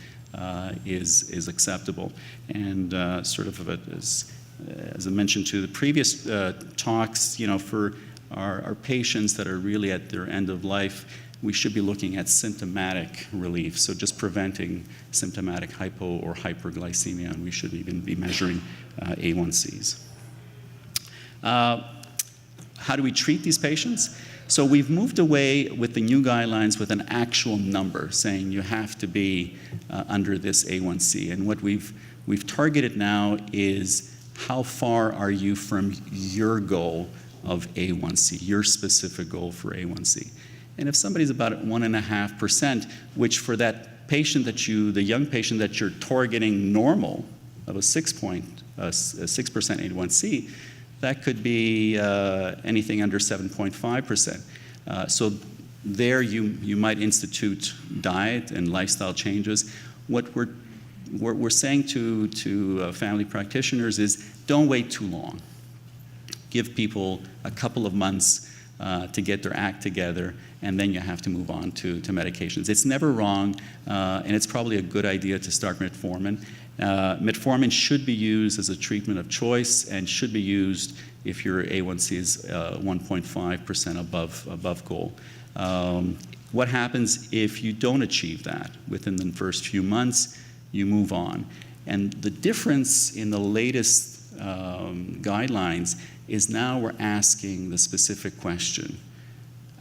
J: is acceptable. And sort of as I mentioned to the previous talks, for our patients that are really at their end of life, we should be looking at symptomatic relief, so just preventing symptomatic hypo or hyperglycemia, and we should even be measuring A1Cs. How do we treat these patients? So we've moved away with the new guidelines with an actual number, saying you have to be under this A1C, and what we've targeted now is how far are you from your goal of A1C, your specific goal for A1C. And if somebody's about at 1.5%, which for that patient the young patient that you're targeting normal of a 6% A1C, that could be anything under 7.5%. So there you might institute diet and lifestyle changes. What we're saying to family practitioners is don't wait too long. Give people a couple of months to get their act together, and then you have to move on to medications. It's never wrong, and it's probably a good idea to start metformin. Metformin should be used as a treatment of choice and should be used if your A1C is 1.5% above goal. What happens if you don't achieve that within the first few months? You move on. And the difference in the latest guidelines is now we're asking the specific question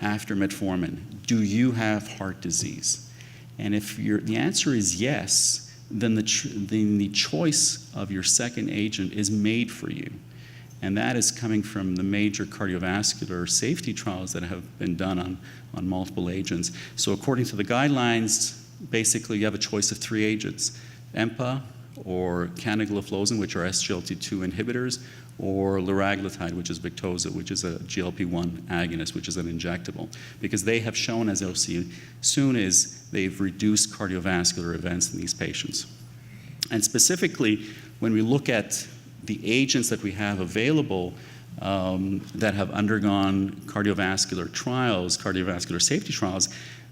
J: after metformin: do you have heart disease? And if the answer is yes, then the choice of your second agent is made for you. And that is coming from the major cardiovascular safety trials that have been done on multiple agents. So according to the guidelines, basically you have a choice of 3 agents: EMPA, or canagliflozin, which are SGLT2 inhibitors, or liraglutide, which is Victoza, which is a GLP-1 agonist, which is an injectable, because they have shown, as you'll see soon, is they've reduced cardiovascular events in these patients. And specifically, when we look at the agents that we have available that have undergone cardiovascular trials, cardiovascular safety trials,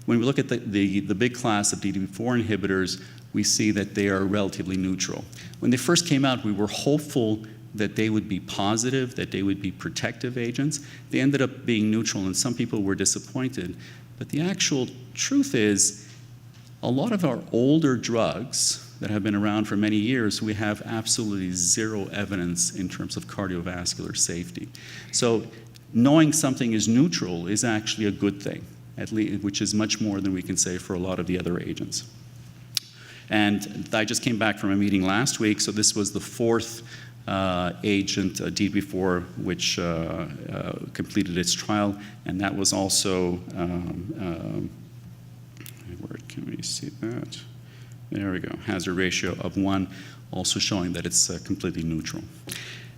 J: when we look at the big class of DPP-4 inhibitors, we see that they are relatively neutral. When they first came out, we were hopeful that they would be positive, that they would be protective agents. They ended up being neutral, and some people were disappointed. But the actual truth is, a lot of our older drugs that have been around for many years, we have absolutely zero evidence in terms of cardiovascular safety. So knowing something is neutral is actually a good thing, at least, which is much more than we can say for a lot of the other agents. And I just came back from a meeting last week, so this was the 4th agent, DPP-4, which completed its trial, and that was also, where can we see that? There we go, hazard ratio of 1, also showing that it's completely neutral.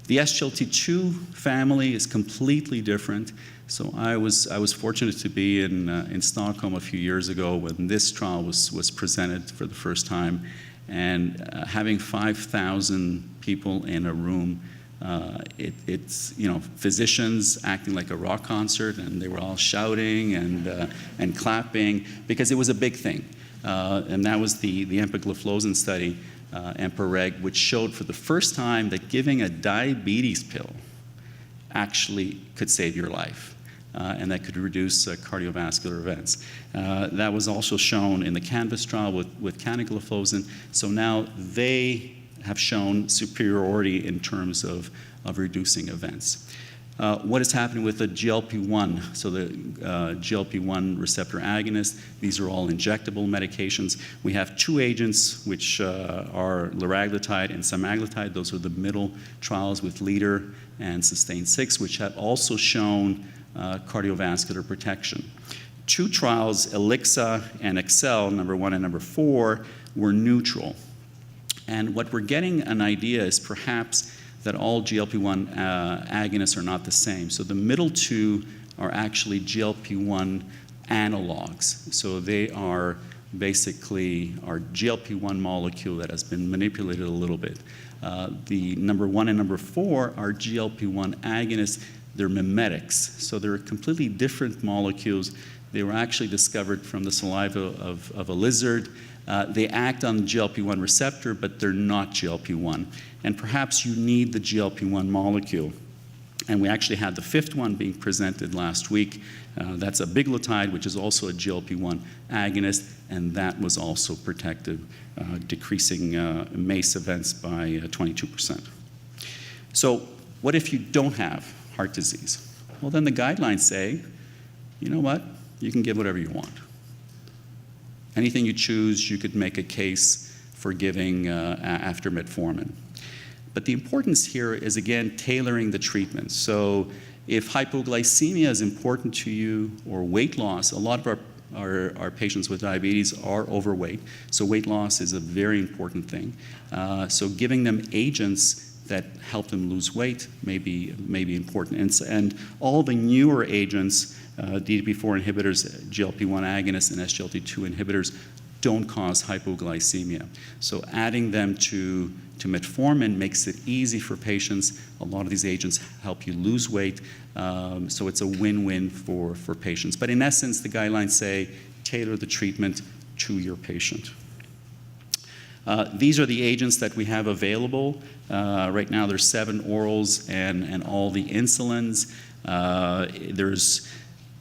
J: The SGLT2 family is completely different. So I was fortunate to be in Stockholm a few years ago when this trial was presented for the first time, and having 5,000 people in a room, it's physicians acting like a rock concert, and they were all shouting and clapping because it was a big thing, and that was the empagliflozin study, EMPA-REG, which showed for the first time that giving a diabetes pill actually could save your life, and that could reduce cardiovascular events. That was also shown in the CANVAS trial with canagliflozin. So now they have shown superiority in terms of reducing events. What is happening with the GLP-1? So the GLP-1 receptor agonist, these are all injectable medications. We have 2 agents, which are liraglutide and semaglutide. Those are the middle trials with LEADER and SUSTAIN-6, which have also shown cardiovascular protection. 2 trials, ELIXA and EXCEL, number 1 and number 4, were neutral. And what we're getting an idea is perhaps that all GLP-1 agonists are not the same. So the middle 2 are actually GLP-1 analogs. So they are basically our GLP-1 molecule that has been manipulated a little bit. The number 1 and number 4 are GLP-1 agonists. They're mimetics. So they're completely different molecules. They were actually discovered from the saliva of a lizard. They act on the GLP-1 receptor, but they're not GLP-1. And perhaps you need the GLP-1 molecule. And we actually had the 5th one being presented last week. That's abiglutide, which is also a GLP-1 agonist, and that was also protective, decreasing MACE events by 22%. So what if you don't have heart disease? Well, then the guidelines say, you know what? You can give whatever you want. Anything you choose, you could make a case for giving after metformin. But the importance here is, again, tailoring the treatment. So if hypoglycemia is important to you, or weight loss, a lot of our patients with diabetes are overweight, so weight loss is a very important thing. So giving them agents that help them lose weight may be important. And all the newer agents, DPP-4 inhibitors, GLP-1 agonists, and SGLT2 inhibitors, don't cause hypoglycemia. So adding them to metformin makes it easy for patients. A lot of these agents help you lose weight, so it's a win-win for patients. But in essence, the guidelines say tailor the treatment to your patient. These are the agents that we have available. Right now there's 7 orals and all the insulins.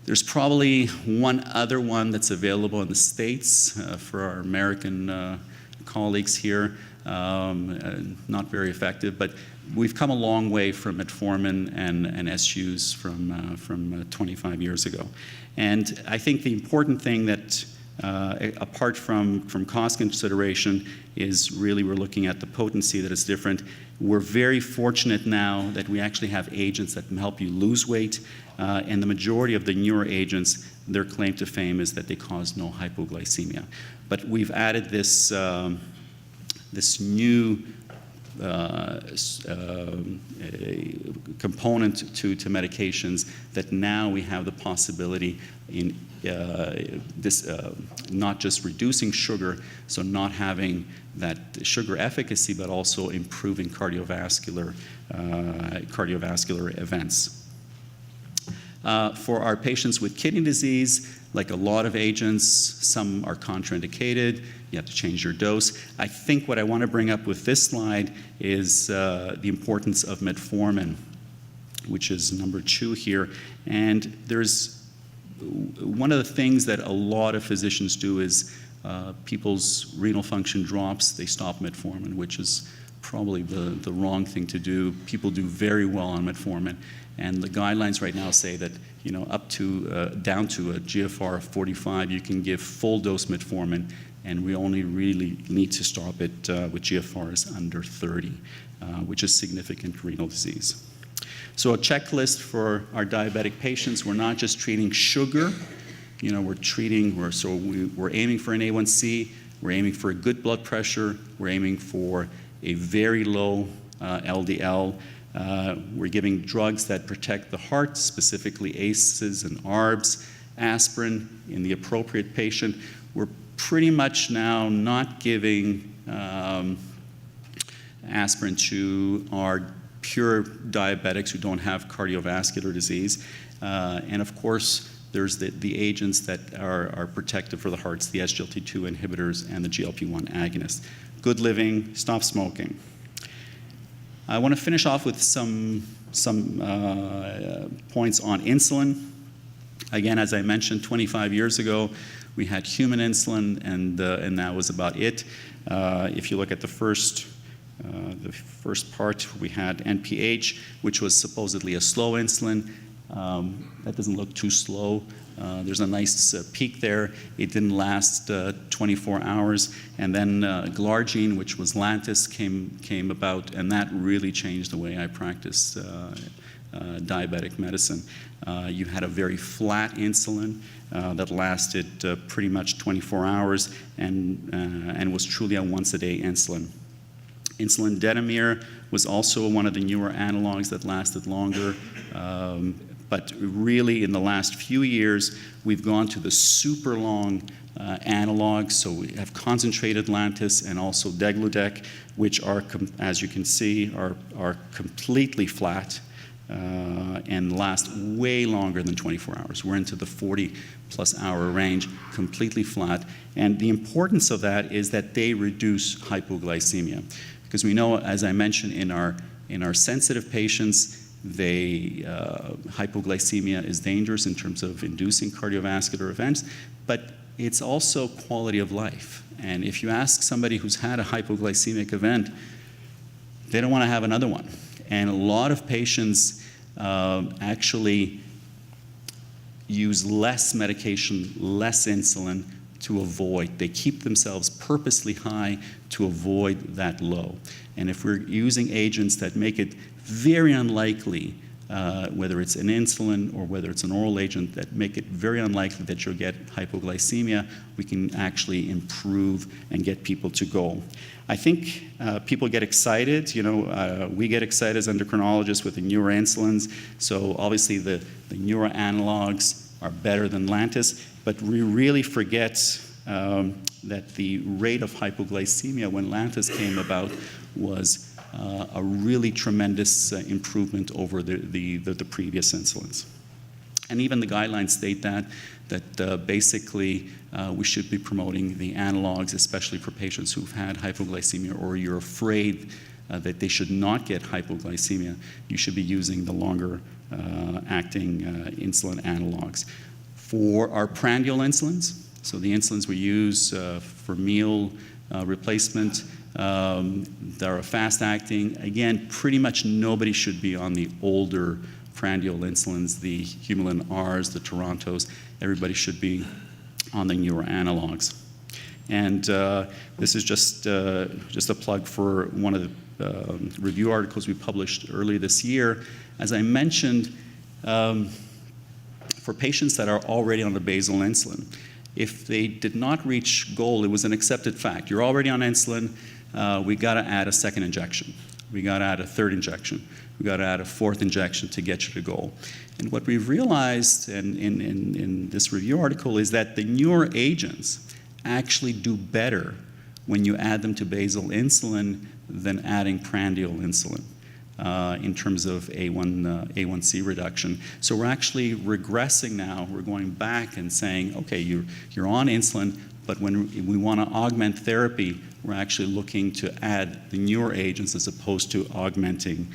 J: There's probably one other one that's available in the States for our American colleagues here. Not very effective, but we've come a long way from metformin and SUs from 25 years ago. And I think the important thing that, apart from cost consideration, is really we're looking at the potency that is different. We're very fortunate now that we actually have agents that can help you lose weight, and the majority of the newer agents, their claim to fame is that they cause no hypoglycemia. But we've added this, this new component to medications that now we have the possibility in not just reducing sugar, so not having that sugar efficacy, but also improving cardiovascular events. For our patients with kidney disease, like a lot of agents, some are contraindicated. You have to change your dose. I think what I want to bring up with this slide is the importance of metformin, which is number 2 here. And there's one of the things that a lot of physicians do is people's renal function drops, they stop metformin, which is probably the wrong thing to do. People do very well on metformin, and the guidelines right now say that, you know, up to down to a GFR of 45, you can give full dose metformin, and we only really need to stop it with GFRs under 30, which is significant renal disease. So a checklist for our diabetic patients: we're not just treating sugar, you know, we're aiming for an A1C, we're aiming for a good blood pressure, we're aiming for a very low LDL. We're giving drugs that protect the heart, specifically ACEs and ARBs, aspirin in the appropriate patient. We're pretty much now not giving aspirin to our pure diabetics who don't have cardiovascular disease. And of course, there's the agents that are protective for the hearts, the SGLT2 inhibitors and the GLP-1 agonists. Good living, stop smoking. I want to finish off with some points on insulin. Again, as I mentioned, 25 years ago, we had human insulin, and that was about it. If you look at the first part, we had NPH, which was supposedly a slow insulin. That doesn't look too slow. There's a nice peak there. It didn't last 24 hours. And then glargine, which was Lantus, came about, and that really changed the way I practiced diabetic medicine. You had a very flat insulin that lasted pretty much 24 hours and was truly a once-a-day insulin. Insulin detamir was also one of the newer analogs that lasted longer. But really, in the last few years, we've gone to the super long analogs. So we have concentrated Lantus and also degludec, which are, as you can see, are completely flat and last way longer than 24 hours. We're into the 40-plus hour range, completely flat. And the importance of that is that they reduce hypoglycemia. Because we know, as I mentioned, in our sensitive patients, hypoglycemia is dangerous in terms of inducing cardiovascular events, but it's also quality of life. And if you ask somebody who's had a hypoglycemic event, they don't want to have another one. And a lot of patients actually use less medication, less insulin to avoid. They keep themselves purposely high to avoid that low. And if we're using agents that make it very unlikely, whether it's an insulin or whether it's an oral agent, that make it very unlikely that you'll get hypoglycemia, we can actually improve and get people to goal. I think people get excited. We get excited as endocrinologists with the newer insulins. So obviously the newer analogs are better than Lantus, but we really forget that the rate of hypoglycemia when Lantus came about was a really tremendous improvement over the previous insulins. And even the guidelines state that basically we should be promoting the analogs, especially for patients who've had hypoglycemia or you're afraid that they should not get hypoglycemia. You should be using the longer acting insulin analogs. For our prandial insulins, so the insulins we use for meal replacement, they're fast-acting. Again, pretty much nobody should be on the older prandial insulins, the Humulin Rs, the Torontos. Everybody should be on the newer analogs. And this is just a plug for one of the review articles we published earlier this year. As I mentioned, for patients that are already on the basal insulin, if they did not reach goal, it was an accepted fact. You're already on insulin, we got to add a second injection. We got to add a third injection. We got to add a fourth injection to get you to goal. And what we've realized in this review article is that the newer agents actually do better when you add them to basal insulin than adding prandial insulin in terms of A1C reduction. So we're actually regressing now. We're going back and saying, okay, you're on insulin, but when we want to augment therapy, we're actually looking to add the newer agents as opposed to augmenting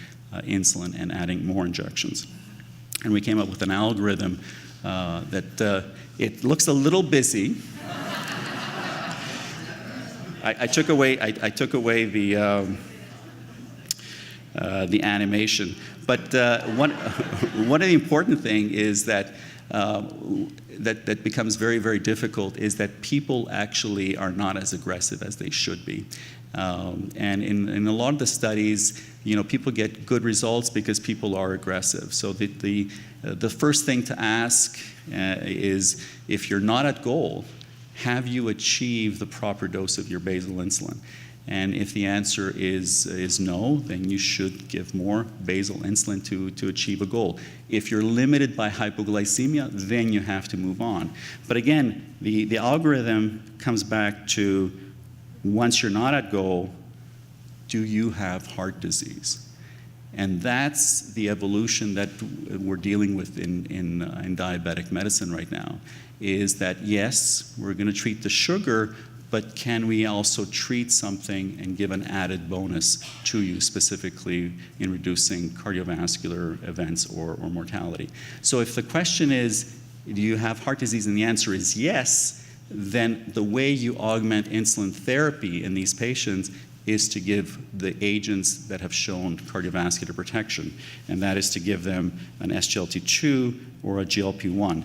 J: insulin and adding more injections. And we came up with an algorithm that it looks a little busy. I took away the animation, but one of the important thing is that that becomes very, very difficult is that people actually are not as aggressive as they should be. And in a lot of the studies, people get good results because people are aggressive. So the first thing to ask is, if you're not at goal, have you achieved the proper dose of your basal insulin? And if the answer is no, then you should give more basal insulin to achieve a goal. If you're limited by hypoglycemia, then you have to move on. But again, the algorithm comes back to, once you're not at goal, do you have heart disease? And that's the evolution that we're dealing with in diabetic medicine right now, is that yes, we're going to treat the sugar, but can we also treat something and give an added bonus to you, specifically in reducing cardiovascular events or mortality? So if the question is, do you have heart disease, and the answer is yes, then the way you augment insulin therapy in these patients is to give the agents that have shown cardiovascular protection, and that is to give them an SGLT2 or a GLP-1.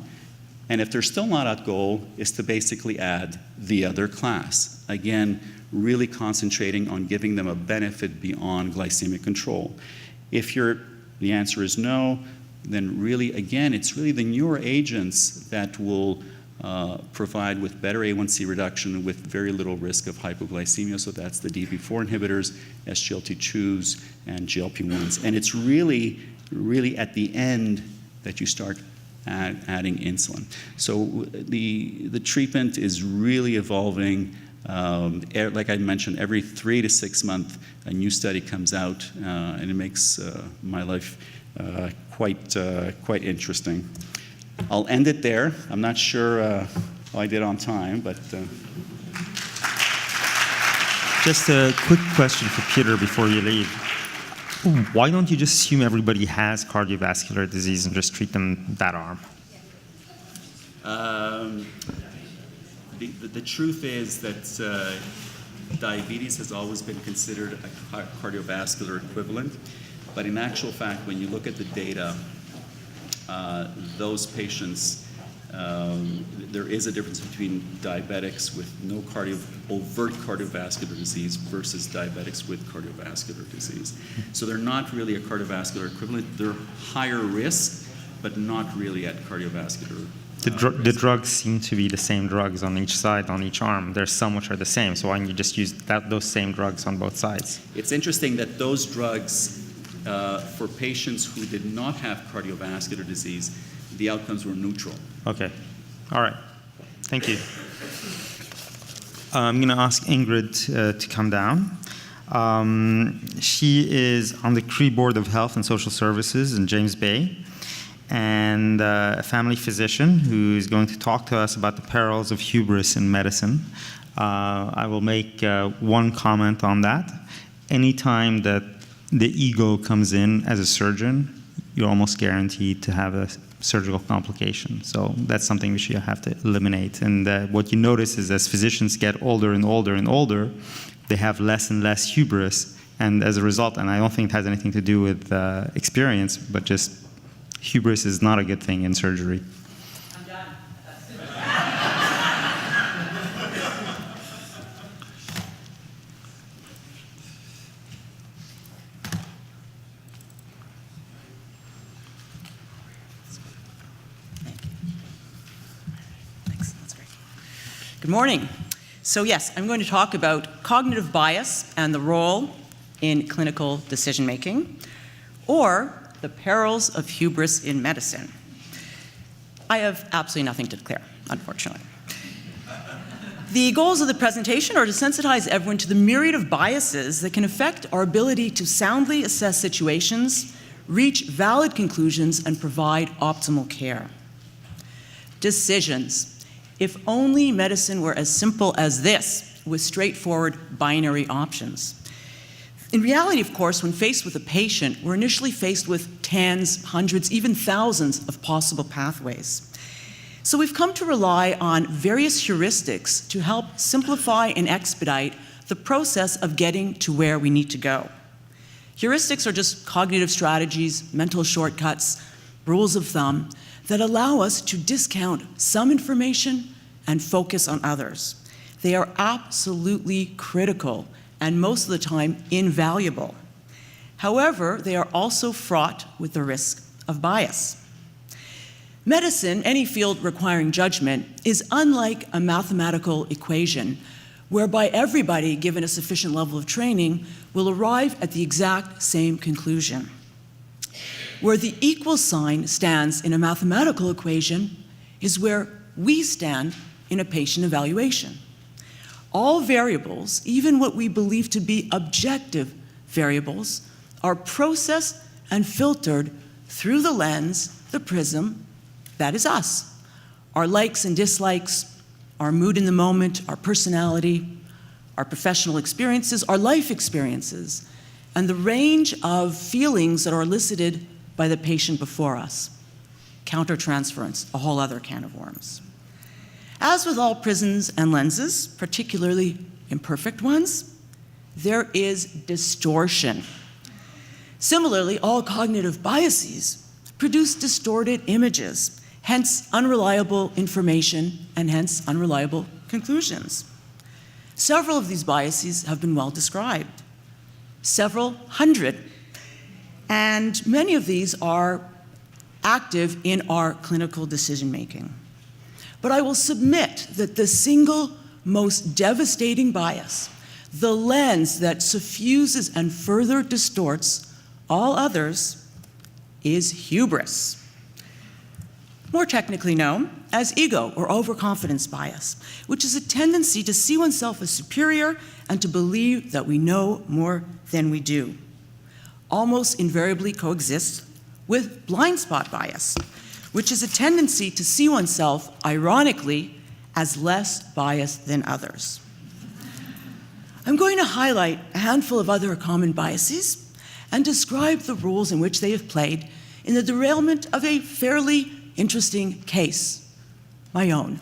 J: And if they're still not at goal, is to basically add the other class. Again, really concentrating on giving them a benefit beyond glycemic control. If the answer is no, then really, again, it's really the newer agents that will provide with better A1C reduction with very little risk of hypoglycemia. So that's the DP4 inhibitors, SGLT2s, and GLP-1s. And it's really, really at the end that you start adding insulin. So the treatment is really evolving. Like I mentioned, every 3 to 6 months, a new study comes out, and it makes my life quite interesting. I'll end it there. I'm not sure how I did on time, but...
A: Just a quick question for Peter before you leave. Why don't you just assume everybody has cardiovascular disease and just treat them that arm?
J: The truth is that diabetes has always been considered a cardiovascular equivalent, but in actual fact, when you look at the data, those patients, there is a difference between diabetics with no overt cardiovascular disease versus diabetics with cardiovascular disease. So they're not really a cardiovascular equivalent. They're higher risk, but not really at cardiovascular
A: The drugs seem to be the same drugs on each side, on each arm. There's some which are the same, so why don't you just use those same drugs on both sides?
J: It's interesting that those drugs, for patients who did not have cardiovascular disease, the outcomes were neutral.
A: Okay. All right. Thank you. I'm going to ask Ingrid to come down. She is on the CRE Board of Health and Social Services in James Bay, and a family physician who is going to talk to us about the perils of hubris in medicine. I will make one comment on that. Anytime that the ego comes in as a surgeon, you're almost guaranteed to have a surgical complication. So that's something which you have to eliminate. And what you notice is as physicians get older and older and older, they have less and less hubris. And as a result, and I don't think it has anything to do with experience, but just hubris is not a good thing in surgery.
E: I'm done.
K: Thanks, that's great. Good morning. So yes, I'm going to talk about cognitive bias and the role in clinical decision-making, or the perils of hubris in medicine. I have absolutely nothing to declare, unfortunately. The goals of the presentation are to sensitize everyone to the myriad of biases that can affect our ability to soundly assess situations, reach valid conclusions, and provide optimal care. Decisions. If only medicine were as simple as this, with straightforward binary options. In reality, of course, when faced with a patient, we're initially faced with tens, hundreds, even thousands of possible pathways. So we've come to rely on various heuristics to help simplify and expedite the process of getting to where we need to go. Heuristics are just cognitive strategies, mental shortcuts, rules of thumb that allow us to discount some information and focus on others. They are absolutely critical and most of the time invaluable. However, they are also fraught with the risk of bias. Medicine, any field requiring judgment, is unlike a mathematical equation whereby everybody, given a sufficient level of training, will arrive at the exact same conclusion. Where the equal sign stands in a mathematical equation is where we stand in a patient evaluation. All variables, even what we believe to be objective variables, are processed and filtered through the lens, the prism, that is us. Our likes and dislikes, our mood in the moment, our personality, our professional experiences, our life experiences, and the range of feelings that are elicited by the patient before us. Countertransference, a whole other can of worms. As with all prisms and lenses, particularly imperfect ones, there is distortion. Similarly, all cognitive biases produce distorted images, hence unreliable information and hence unreliable conclusions. Several of these biases have been well described, several hundred, and many of these are active in our clinical decision-making. But I will submit that the single most devastating bias, the lens that suffuses and further distorts all others, is hubris, more technically known as ego or overconfidence bias, which is a tendency to see oneself as superior and to believe that we know more than we do. Almost invariably coexists with blind spot bias, which is a tendency to see oneself, ironically, as less biased than others. I'm going to highlight a handful of other common biases and describe the roles in which they have played in the derailment of a fairly interesting case, my own.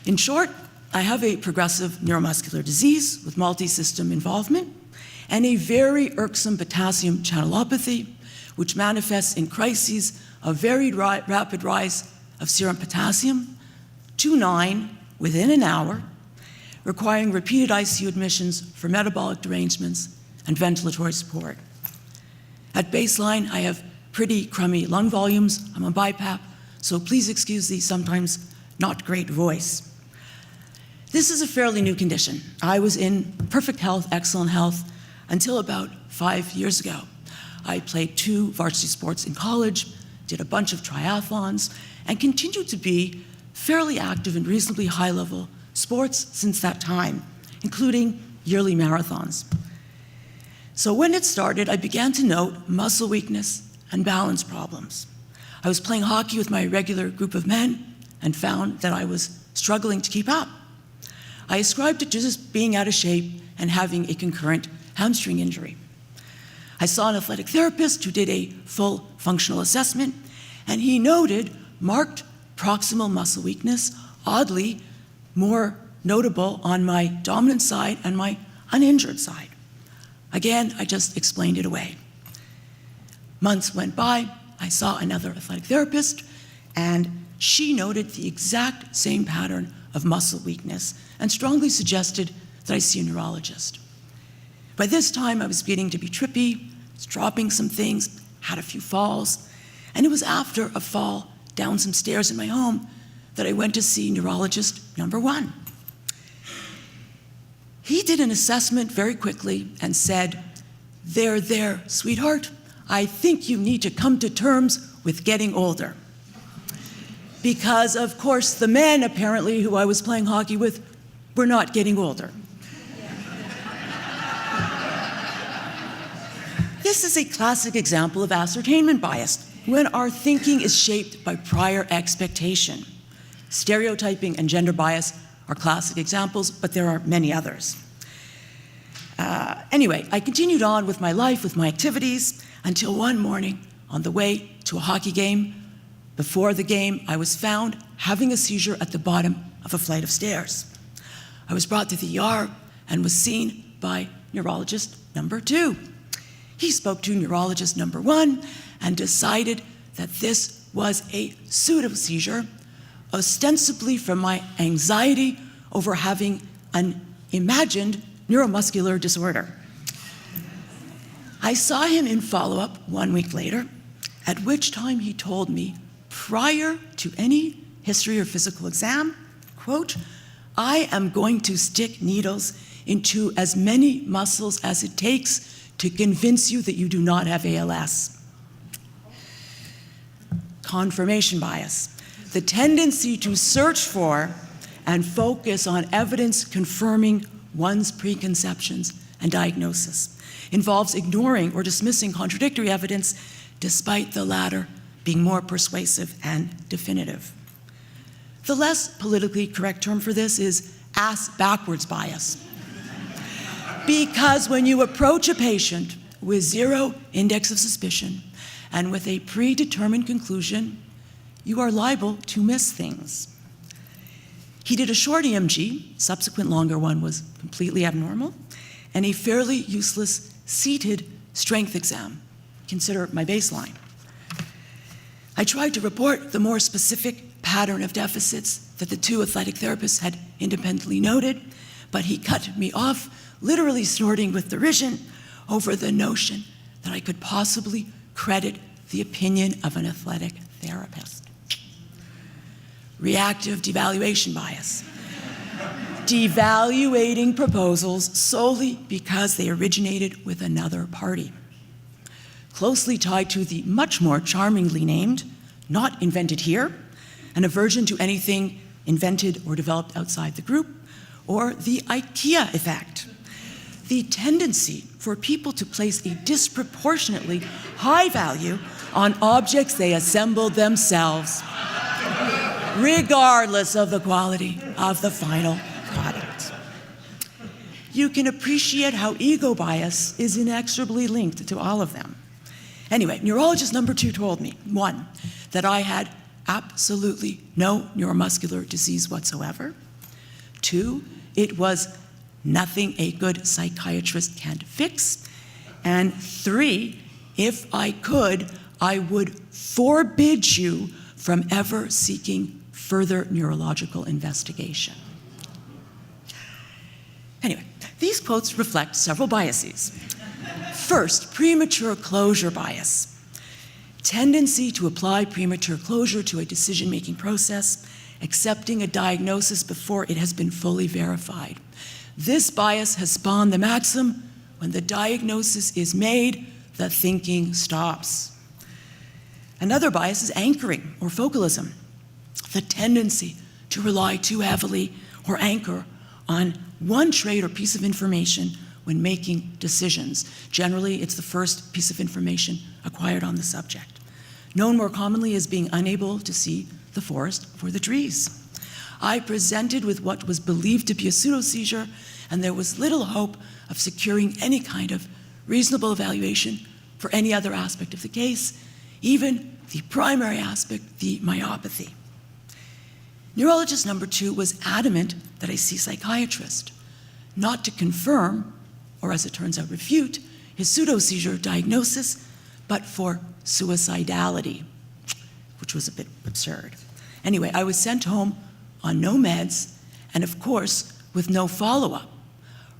K: In short, I have a progressive neuromuscular disease with multi-system involvement and a very irksome potassium channelopathy, which manifests in crises of very rapid rise of serum potassium to 9 within an hour, requiring repeated ICU admissions for metabolic derangements and ventilatory support. At baseline, I have pretty crummy lung volumes. I'm on BiPAP, so please excuse the sometimes not great voice. This is a fairly new condition. I was in perfect health, excellent health, until about 5 years ago. I played 2 varsity sports in college, did a bunch of triathlons, and continued to be fairly active in reasonably high-level sports since that time, including yearly marathons. So when it started, I began to note muscle weakness and balance problems. I was playing hockey with my regular group of men and found that I was struggling to keep up. I ascribed it to just being out of shape and having a concurrent hamstring injury. I saw an athletic therapist who did a full functional assessment, and he noted marked proximal muscle weakness, oddly more notable on my dominant side and my uninjured side. Again, I just explained it away. Months went by, I saw another athletic therapist, and she noted the exact same pattern of muscle weakness and strongly suggested that I see a neurologist. By this time, I was beginning to be trippy, was dropping some things, had a few falls, and it was after a fall down some stairs in my home that I went to see neurologist number 1. He did an assessment very quickly and said, there, sweetheart, I think you need to come to terms with getting older. Because, of course, the men, apparently, who I was playing hockey with, were not getting older. This is a classic example of ascertainment bias, when our thinking is shaped by prior expectation. Stereotyping and gender bias are classic examples, but there are many others. Anyway, I continued on with my life, with my activities, until one morning, on the way to a hockey game, before the game, I was found having a seizure at the bottom of a flight of stairs. I was brought to the ER and was seen by neurologist number 2. He spoke to neurologist number 1 and decided that this was a pseudo-seizure, ostensibly from my anxiety over having an imagined neuromuscular disorder. I saw him in follow-up 1 week later, at which time he told me, prior to any history or physical exam, quote, I am going to stick needles into as many muscles as it takes to convince you that you do not have ALS. Confirmation bias, the tendency to search for and focus on evidence confirming one's preconceptions and diagnosis, involves ignoring or dismissing contradictory evidence despite the latter being more persuasive and definitive. The less politically correct term for this is ass-backwards bias. Because when you approach a patient with 0 index of suspicion and with a predetermined conclusion, you are liable to miss things. He did a short EMG, subsequent longer one was completely abnormal, and a fairly useless seated strength exam. Consider my baseline. I tried to report the more specific pattern of deficits that the two athletic therapists had independently noted, but he cut me off, literally snorting with derision over the notion that I could possibly credit the opinion of an athletic therapist. Reactive devaluation bias. Devaluating proposals solely because they originated with another party. Closely tied to the much more charmingly named, not invented here, an aversion to anything invented or developed outside the group, or the IKEA effect. The tendency for people to place a disproportionately high value on objects they assembled themselves, regardless of the quality of the final product. You can appreciate how ego bias is inexorably linked to all of them. Anyway, neurologist number 2 told me, 1, that I had absolutely no neuromuscular disease whatsoever. 2, it was nothing a good psychiatrist can't fix. And 3, if I could, I would forbid you from ever seeking further neurological investigation. Anyway, these quotes reflect several biases. First, premature closure bias. Tendency to apply premature closure to a decision-making process, accepting a diagnosis before it has been fully verified. This bias has spawned the maxim, when the diagnosis is made, the thinking stops. Another bias is anchoring or focalism, the tendency to rely too heavily or anchor on one trait or piece of information when making decisions. Generally, it's the first piece of information acquired on the subject. Known more commonly as being unable to see the forest for the trees. I presented with what was believed to be a pseudo-seizure, and there was little hope of securing any kind of reasonable evaluation for any other aspect of the case, even the primary aspect, the myopathy. Neurologist number 2 was adamant that I see a psychiatrist, not to confirm, or as it turns out, refute his pseudo-seizure diagnosis, but for suicidality, which was a bit absurd. Anyway, I was sent home on no meds, and of course, with no follow-up.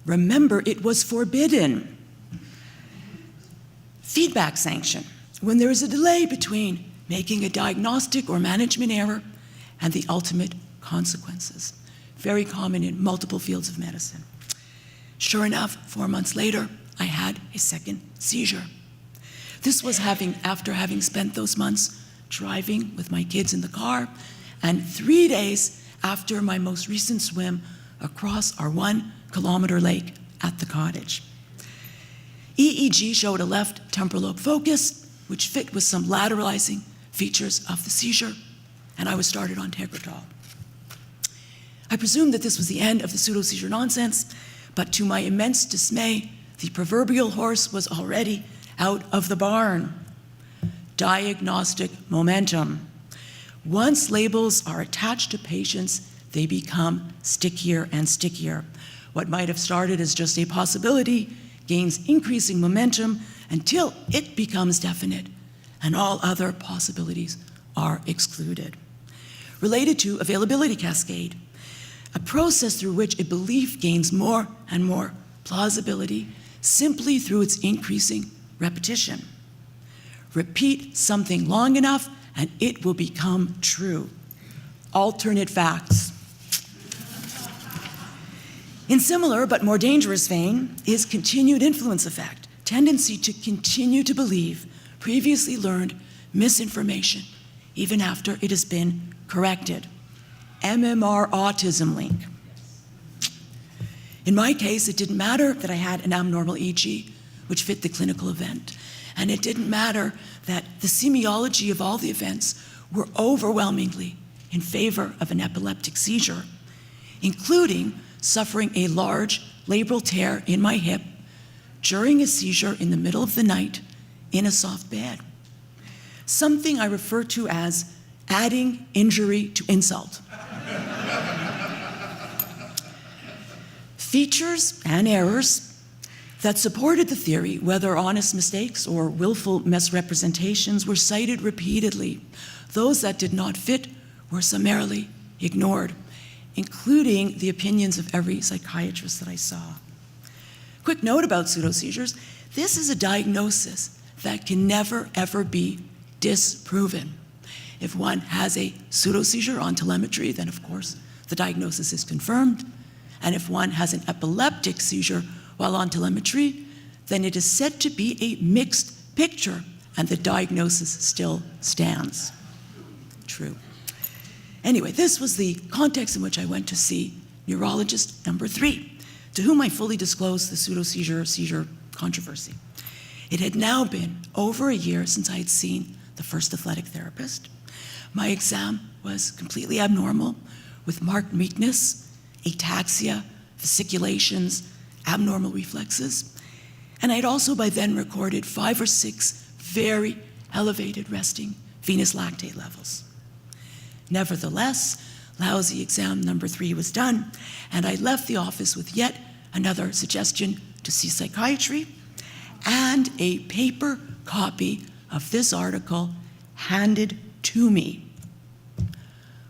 K: Remember, it was forbidden. Feedback sanction. When there is a delay between making a diagnostic or management error and the ultimate consequences. Very common in multiple fields of medicine. Sure enough, 4 months later, I had a second seizure. This was after having spent those months driving with my kids in the car, and 3 days after my most recent swim across our 1-kilometer lake at the cottage. EEG showed a left temporal lobe focus, which fit with some lateralizing features of the seizure, and I was started on Tegretol. I presumed that this was the end of the pseudo-seizure nonsense, but to my immense dismay, the proverbial horse was already out of the barn. Diagnostic momentum. Once labels are attached to patients, they become stickier and stickier. What might have started as just a possibility gains increasing momentum until it becomes definite, and all other possibilities are excluded. Related to availability cascade, a process through which a belief gains more and more plausibility simply through its increasing repetition. Repeat something long enough and it will become true. Alternate facts. In similar but more dangerous vein is continued influence effect, tendency to continue to believe previously learned misinformation even after it has been corrected. MMR autism link. In my case, it didn't matter that I had an abnormal EEG, which fit the clinical event. And it didn't matter that the semiology of all the events were overwhelmingly in favor of an epileptic seizure, including suffering a large labral tear in my hip during a seizure in the middle of the night in a soft bed. Something I refer to as adding injury to insult. Features and errors. that supported the theory, whether honest mistakes or willful misrepresentations, were cited repeatedly. Those that did not fit were summarily ignored, including the opinions of every psychiatrist that I saw. Quick note about pseudoseizures: this is a diagnosis that can never, ever be disproven. If one has a pseudoseizure on telemetry, then of course the diagnosis is confirmed. And if one has an epileptic seizure while on telemetry, then it is said to be a mixed picture, and the diagnosis still stands. True. Anyway, this was the context in which I went to see neurologist number 3, to whom I fully disclosed the pseudoseizure controversy. It had now been over a year since I had seen the first athletic therapist. My exam was completely abnormal, with marked weakness, ataxia, fasciculations, abnormal reflexes, and I'd also by then recorded 5 or 6 very elevated resting venous lactate levels. Nevertheless, lousy exam number 3 was done, and I left the office with yet another suggestion to see psychiatry and a paper copy of this article handed to me: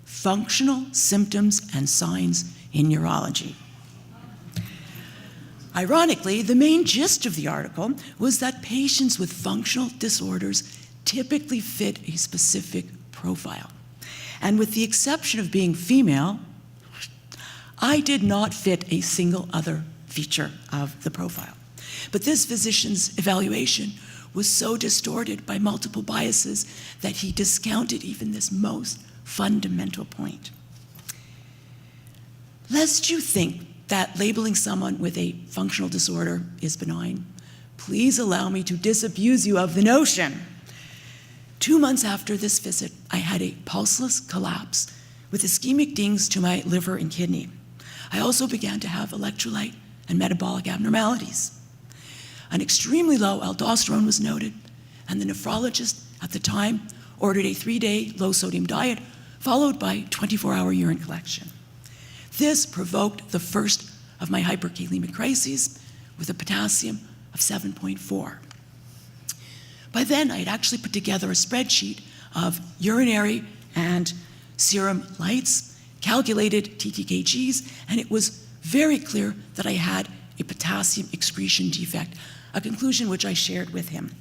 K: Functional Symptoms and Signs in Neurology. Ironically, the main gist of the article was that patients with functional disorders typically fit a specific profile. And with the exception of being female, I did not fit a single other feature of the profile. But this physician's evaluation was so distorted by multiple biases that he discounted even this most fundamental point. Lest you think that labeling someone with a functional disorder is benign, please allow me to disabuse you of the notion. 2 months after this visit, I had a pulseless collapse with ischemic dings to my liver and kidney. I also began to have electrolyte and metabolic abnormalities. An extremely low aldosterone was noted, and the nephrologist at the time ordered a 3-day low-sodium diet followed by 24-hour urine collection. This provoked the first of my hyperkalemic crises with a potassium of 7.4. By then, I had actually put together a spreadsheet of urinary and serum lights, calculated TTKGs, and it was very clear that I had a potassium excretion defect, a conclusion which I shared with him.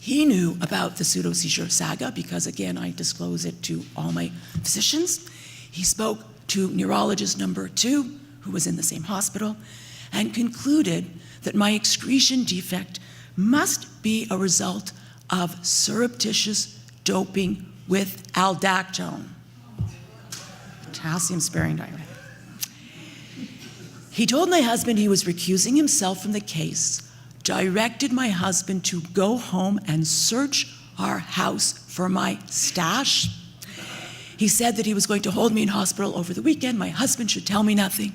K: He knew about the pseudoseizure saga because, again, I disclose it to all my physicians. He spoke to neurologist number 2, who was in the same hospital, and concluded that my excretion defect must be a result of surreptitious doping with aldactone, potassium-sparing diuretic. He told my husband he was recusing himself from the case, directed my husband to go home and search our house for my stash. He said that he was going to hold me in hospital over the weekend. My husband should tell me nothing.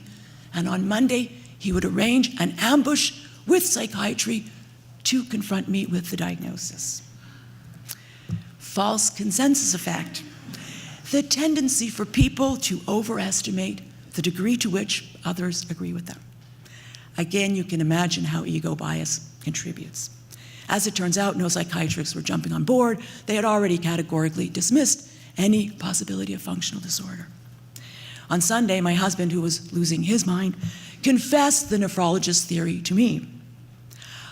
K: And on Monday, he would arrange an ambush with psychiatry to confront me with the diagnosis. False consensus effect. The tendency for people to overestimate the degree to which others agree with them. Again, you can imagine how ego bias contributes. As it turns out, no psychiatrists were jumping on board. They had already categorically dismissed any possibility of functional disorder. On Sunday, my husband, who was losing his mind, confessed the nephrologist theory to me.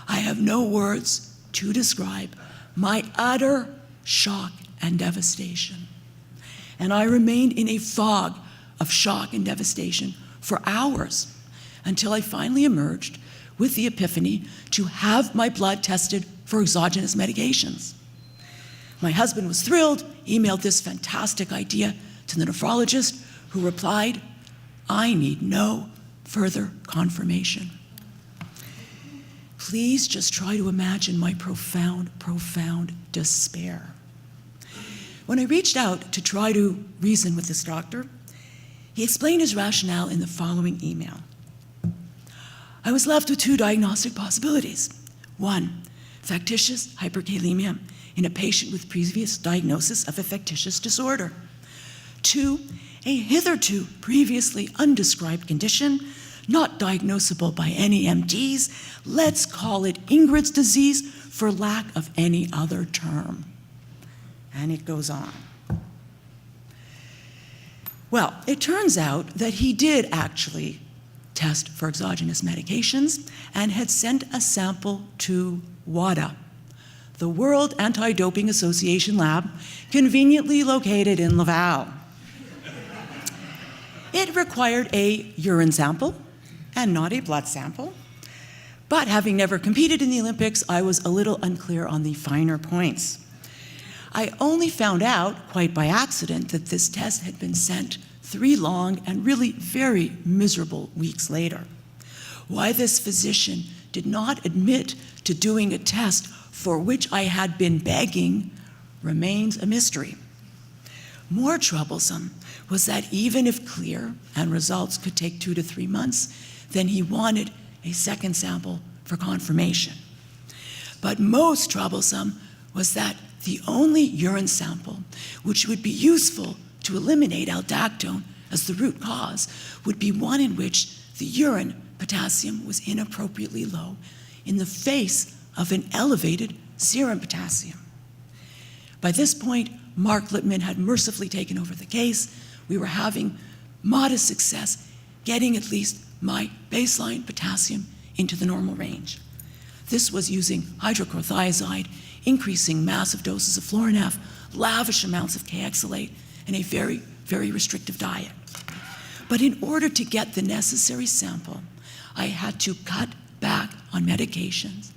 K: I have no words to describe my utter shock and devastation. And I remained in a fog of shock and devastation for hours until I finally emerged with the epiphany to have my blood tested for exogenous medications. My husband was thrilled, emailed this fantastic idea to the nephrologist, who replied, "I need no further confirmation." Please just try to imagine my profound, profound despair. When I reached out to try to reason with this doctor, he explained his rationale in the following email. I was left with 2 diagnostic possibilities. 1, factitious hyperkalemia in a patient with previous diagnosis of a factitious disorder. 2, a hitherto previously undescribed condition, not diagnosable by any MDs. Let's call it Ingrid's disease for lack of any other term. And it goes on. Well, it turns out that he did actually test for exogenous medications and had sent a sample to WADA, the World Anti-Doping Association lab, conveniently located in Laval. It required a urine sample and not a blood sample. But having never competed in the Olympics, I was a little unclear on the finer points. I only found out, quite by accident, that this test had been sent 3 long and really very miserable weeks later. Why this physician did not admit to doing a test for which I had been begging remains a mystery. More troublesome was that even if clear and results could take 2 to 3 months, then he wanted a second sample for confirmation. But most troublesome was that the only urine sample which would be useful to eliminate aldactone as the root cause would be one in which the urine potassium was inappropriately low in the face of an elevated serum potassium. By this point, Mark Lippmann had mercifully taken over the case. We were having modest success getting at least my baseline potassium into the normal range. This was using hydrochlorothiazide, increasing massive doses of Florinef, lavish amounts of K-exalate, and a very, very restrictive diet. But in order to get the necessary sample, I had to cut back on medications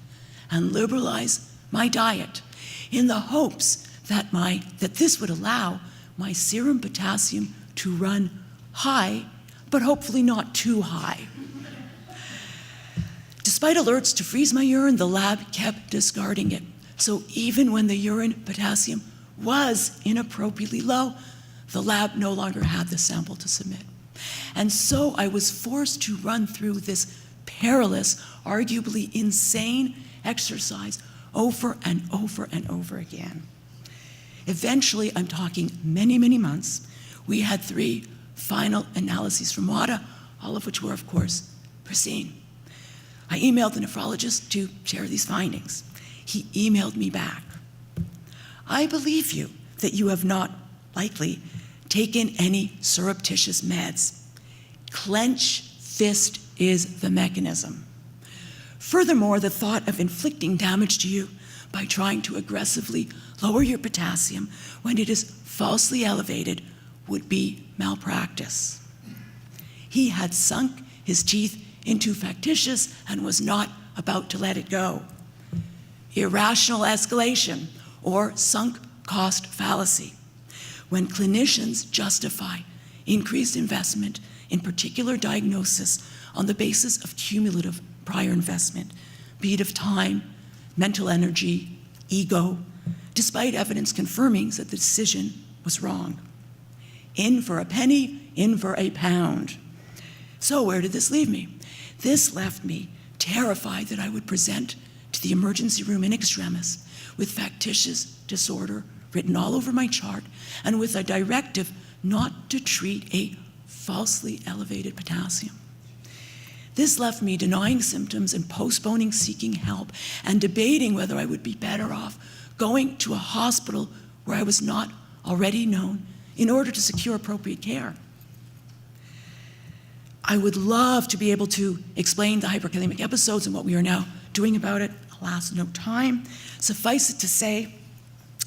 K: and liberalize my diet in the hopes that this would allow my serum potassium to run high, but hopefully not too high. Despite alerts to freeze my urine, the lab kept discarding it. So even when the urine potassium was inappropriately low, the lab no longer had the sample to submit. And so I was forced to run through this perilous, arguably insane exercise over and over and over again. Eventually, I'm talking many, many months, we had 3 final analyses from WADA, all of which were, of course, pristine. I emailed the nephrologist to share these findings. He emailed me back. I believe you that you have not likely taken any surreptitious meds. Clench fist is the mechanism. Furthermore, the thought of inflicting damage to you by trying to aggressively lower your potassium when it is falsely elevated would be malpractice. He had sunk his teeth into factitious and was not about to let it go. Irrational escalation, or sunk cost fallacy, when clinicians justify increased investment in particular diagnosis on the basis of cumulative prior investment, be it of time, mental energy, ego, despite evidence confirming that the decision was wrong. In for a penny, in for a pound. So where did this leave me? This left me terrified that I would present to the emergency room in extremis with factitious disorder written all over my chart and with a directive not to treat a falsely elevated potassium. This left me denying symptoms and postponing seeking help and debating whether I would be better off going to a hospital where I was not already known in order to secure appropriate care. I would love to be able to explain the hyperkalemic episodes and what we are now doing about it. Alas, no time. Suffice it to say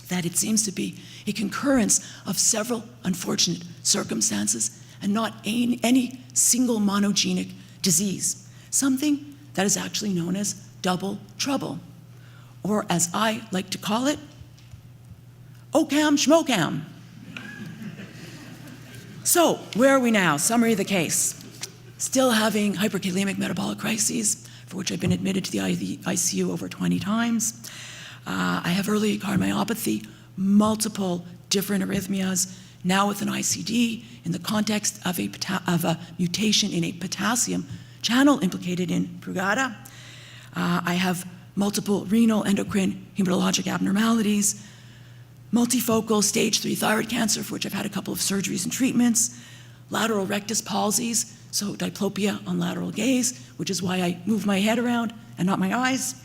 K: that it seems to be a concurrence of several unfortunate circumstances and not any single monogenic disease, something that is actually known as double trouble, or as I like to call it, OCAM schmocam. So, where are we now? Summary of the case. Still having hyperkalemic metabolic crises, for which I've been admitted to the ICU over 20 times. I have early cardiomyopathy, multiple different arrhythmias, now with an ICD in the context of a mutation in a potassium channel implicated in Brugada. I have multiple renal, endocrine, hematologic abnormalities, multifocal stage 3 thyroid cancer, for which I've had a couple of surgeries and treatments, lateral rectus palsies, so diplopia on lateral gaze, which is why I move my head around and not my eyes,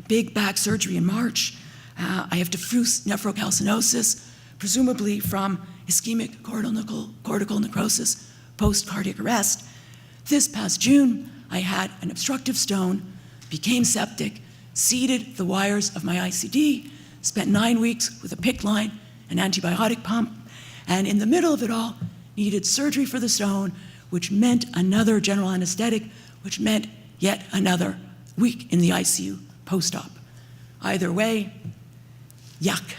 K: big back surgery in March. I have diffuse nephrocalcinosis, presumably from ischemic cortical necrosis post-cardiac arrest. This past June, I had an obstructive stone, became septic, seeded the wires of my ICD, spent 9 weeks with a PICC line, an antibiotic pump, and in the middle of it all, needed surgery for the stone, which meant another general anesthetic, which meant yet another week in the ICU post-op. Either way, yuck.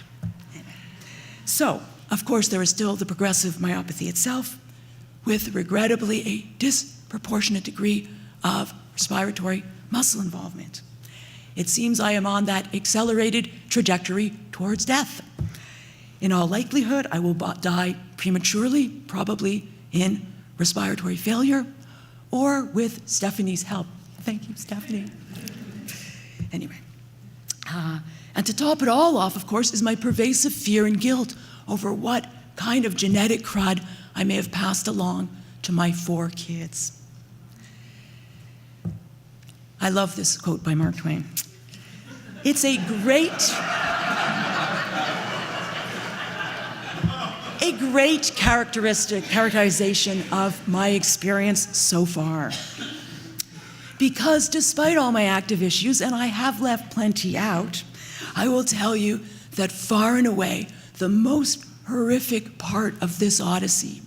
K: So, of course, there is still the progressive myopathy itself, with regrettably a disproportionate degree of respiratory muscle involvement. It seems I am on that accelerated trajectory towards death. In all likelihood, I will die prematurely, probably in respiratory failure, or with Stephanie's help. Thank you, Stephanie. Anyway, and to top it all off, of course, is my pervasive fear and guilt over what kind of genetic crud I may have passed along to my 4 kids. I love this quote by Mark Twain. It's a great characterization of my experience so far. Because despite all my active issues, and I have left plenty out, I will tell you that far and away, the most horrific part of this odyssey,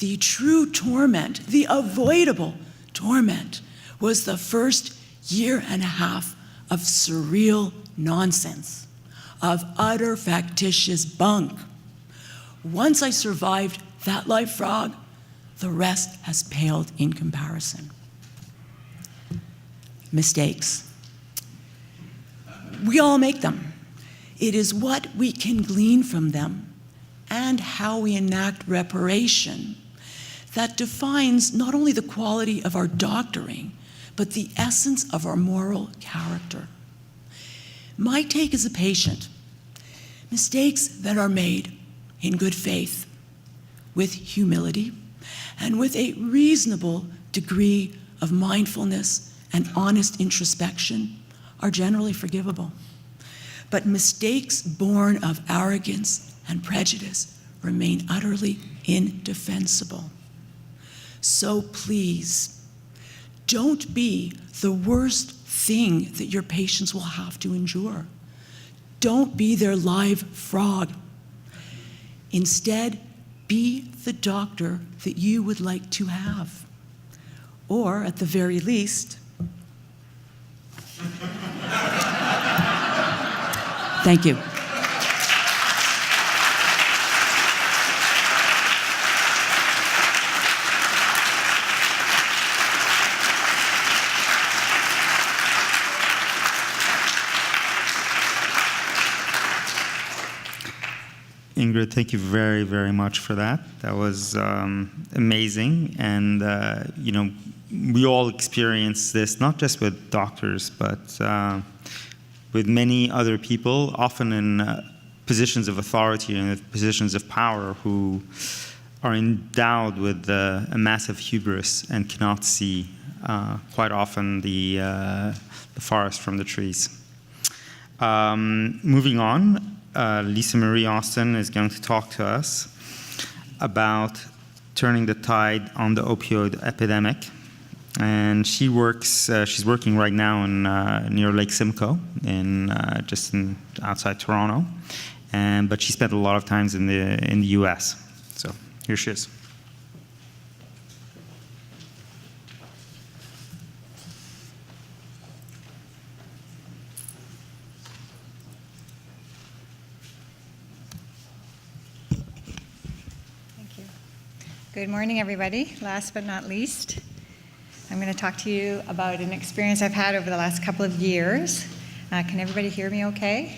K: the true torment, the avoidable torment, was the first year and a half of surreal nonsense, of utter factitious bunk. Once I survived that live frog, the rest has paled in comparison. Mistakes. We all make them. It is what we can glean from them and how we enact reparation that defines not only the quality of our doctoring, but the essence of our moral character. My take as a patient, mistakes that are made in good faith, with humility, and with a reasonable degree of mindfulness and honest introspection are generally forgivable. But mistakes born of arrogance and prejudice remain utterly indefensible. So please, don't be the worst thing that your patients will have to endure. Don't be their live frog. Instead, be the doctor that you would like to have. Or, at the very least, thank you.
A: Ingrid, thank you very, very much for that. That was amazing. And, you know, we all experience this, not just with doctors, but with many other people, often in positions of authority and positions of power, who are endowed with a massive hubris and cannot see quite often the forest from the trees. Moving on. Lisa Marie Austin is going to talk to us about turning the tide on the opioid epidemic. And she's working right now in near Lake Simcoe, outside Toronto. But she spent a lot of times in the US. So here she is.
D: Good morning, everybody. Last but not least, I'm going to talk to you about an experience I've had over the last couple of years. Can everybody hear me okay?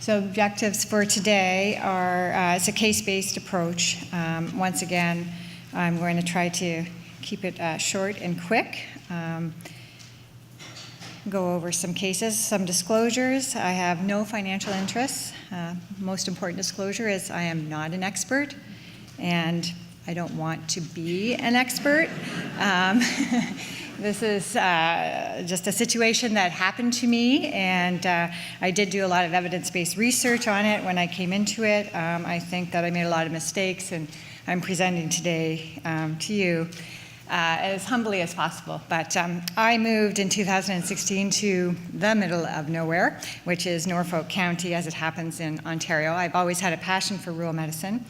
D: So objectives for today are, it's a case-based approach. Once again, I'm going to try to keep it short and quick. Go over some cases, some disclosures. I have no financial interests. Most important disclosure is I am not an expert, and I don't want to be an expert. This is just a situation that happened to me, and I did do a lot of evidence-based research on it when I came into it. I think that I made a lot of mistakes, and I'm presenting today to you as humbly as possible. But I moved in 2016 to the middle of nowhere, which is Norfolk County, as it happens in Ontario. I've always had a passion for rural medicine,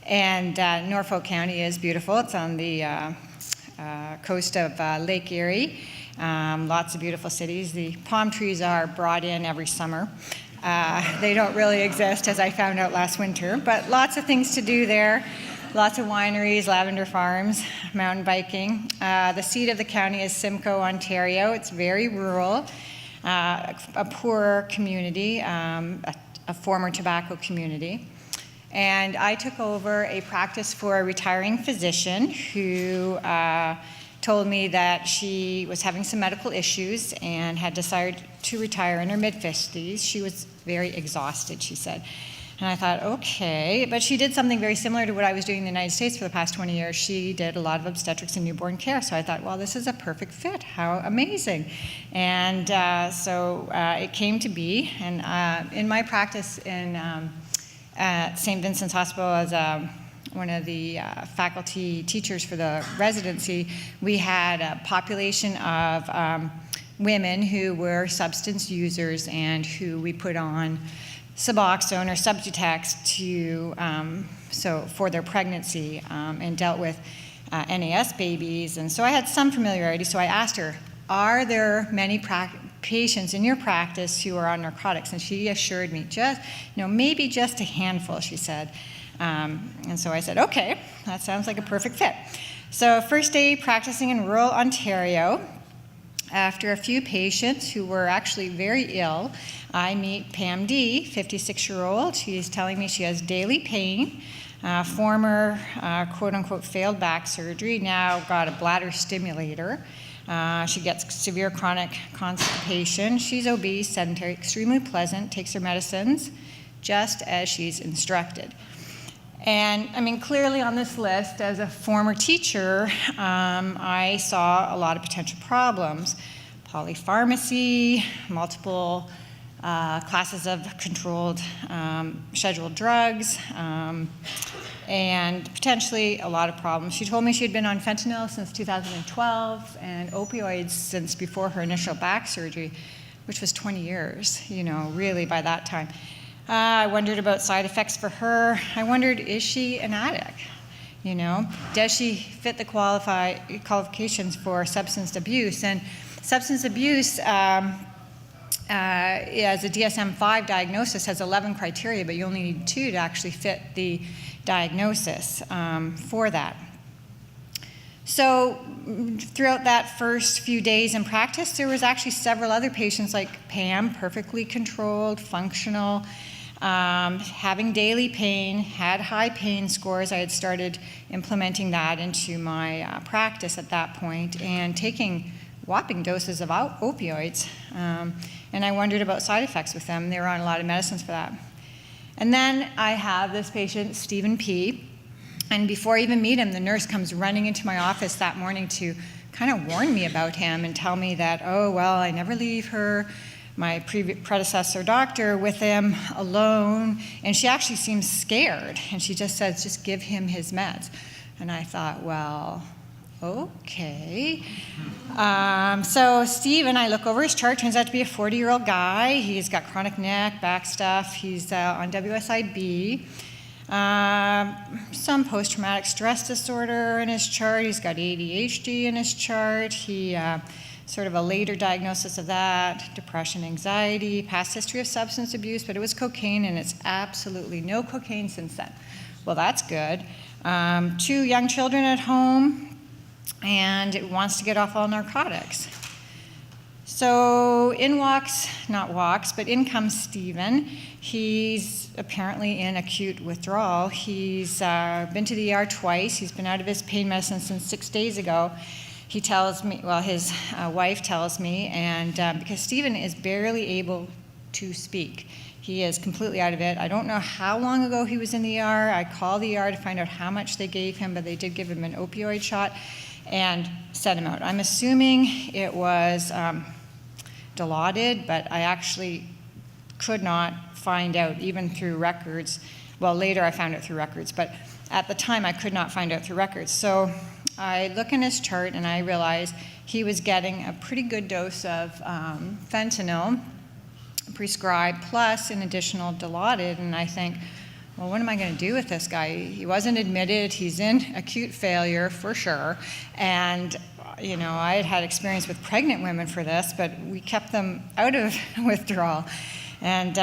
D: and Norfolk County is beautiful. It's on the coast of Lake Erie. Lots of beautiful cities. The palm trees are brought in every summer. They don't really exist, as I found out last winter, but lots of things to do there. Lots of wineries, lavender farms, mountain biking. The seat of the county is Simcoe, Ontario. It's very rural, a poor community, a former tobacco community. And I took over a practice for a retiring physician who told me that she was having some medical issues and had decided to retire in her mid-50s. She was very exhausted, she said. And I thought, okay, but she did something very similar to what I was doing in the United States for the past 20 years. She did a lot of obstetrics and newborn care. So I thought, well, this is a perfect fit. How amazing. And so it came to be. And in my practice at St. Vincent's Hospital as one of the faculty teachers for the residency, we had a population of women who were substance users and who we put on Suboxone or Subutex for their pregnancy and dealt with NAS babies. And so I had some familiarity. So I asked her, are there many patients in your practice who are on narcotics? And she assured me, maybe just a handful, she said. And so I said, okay, that sounds like a perfect fit. So first day practicing in rural Ontario, after a few patients who were actually very ill, I meet Pam D, 56-year-old. She's telling me she has daily pain, former quote-unquote failed back surgery, now got a bladder stimulator. She gets severe chronic constipation. She's obese, sedentary, extremely pleasant, takes her medicines just as she's instructed. And I mean, clearly on this list, as a former teacher, I saw a lot of potential problems. Polypharmacy, multiple classes of controlled scheduled drugs, and potentially a lot of problems. She told me she had been on fentanyl since 2012 and opioids since before her initial back surgery, which was 20 years, really by that time. I wondered about side effects for her. I wondered, is she an addict? Does she fit the qualifications for substance abuse? And substance abuse, as a DSM-5 diagnosis, has 11 criteria, but you only need 2 to actually fit the diagnosis for that. So throughout that first few days in practice, there was actually several other patients like Pam, perfectly controlled, functional, having daily pain, had high pain scores. I had started implementing that into my practice at that point and taking whopping doses of opioids. And I wondered about side effects with them. They were on a lot of medicines for that. And then I have this patient, Stephen P., and before I even meet him, the nurse comes running into my office that morning to kind of warn me about him and tell me that, oh, well, I never leave my predecessor doctor with him alone. And she actually seems scared. And she just says, just give him his meds. And I thought, well, okay. So Steve and I look over his chart. Turns out to be a 40-year-old guy. He's got chronic neck, back stuff. He's on WSIB. Some post-traumatic stress disorder in his chart. He's got ADHD in his chart. He sort of a later diagnosis of that, depression, anxiety, past history of substance abuse, but it was cocaine, and it's absolutely no cocaine since then. Well, that's good. 2 young children at home, and it wants to get off all narcotics. So So in comes Stephen. He's apparently in acute withdrawal. He's been to the ER twice. He's been out of his pain medicine since 6 days ago. He tells me, well, his wife tells me, and because Stephen is barely able to speak. He is completely out of it. I don't know how long ago he was in the ER. I called the ER to find out how much they gave him, but they did give him an opioid shot and sent him out. I'm assuming it was Dilaudid, but I actually could not find out even through records. Well, later I found it through records, but at the time I could not find out through records. So I look in his chart and I realize he was getting a pretty good dose of fentanyl prescribed plus an additional Dilaudid, and I think, well, what am I going to do with this guy? He wasn't admitted. He's in acute failure for sure, and you know, I had experience with pregnant women for this, but we kept them out of withdrawal, and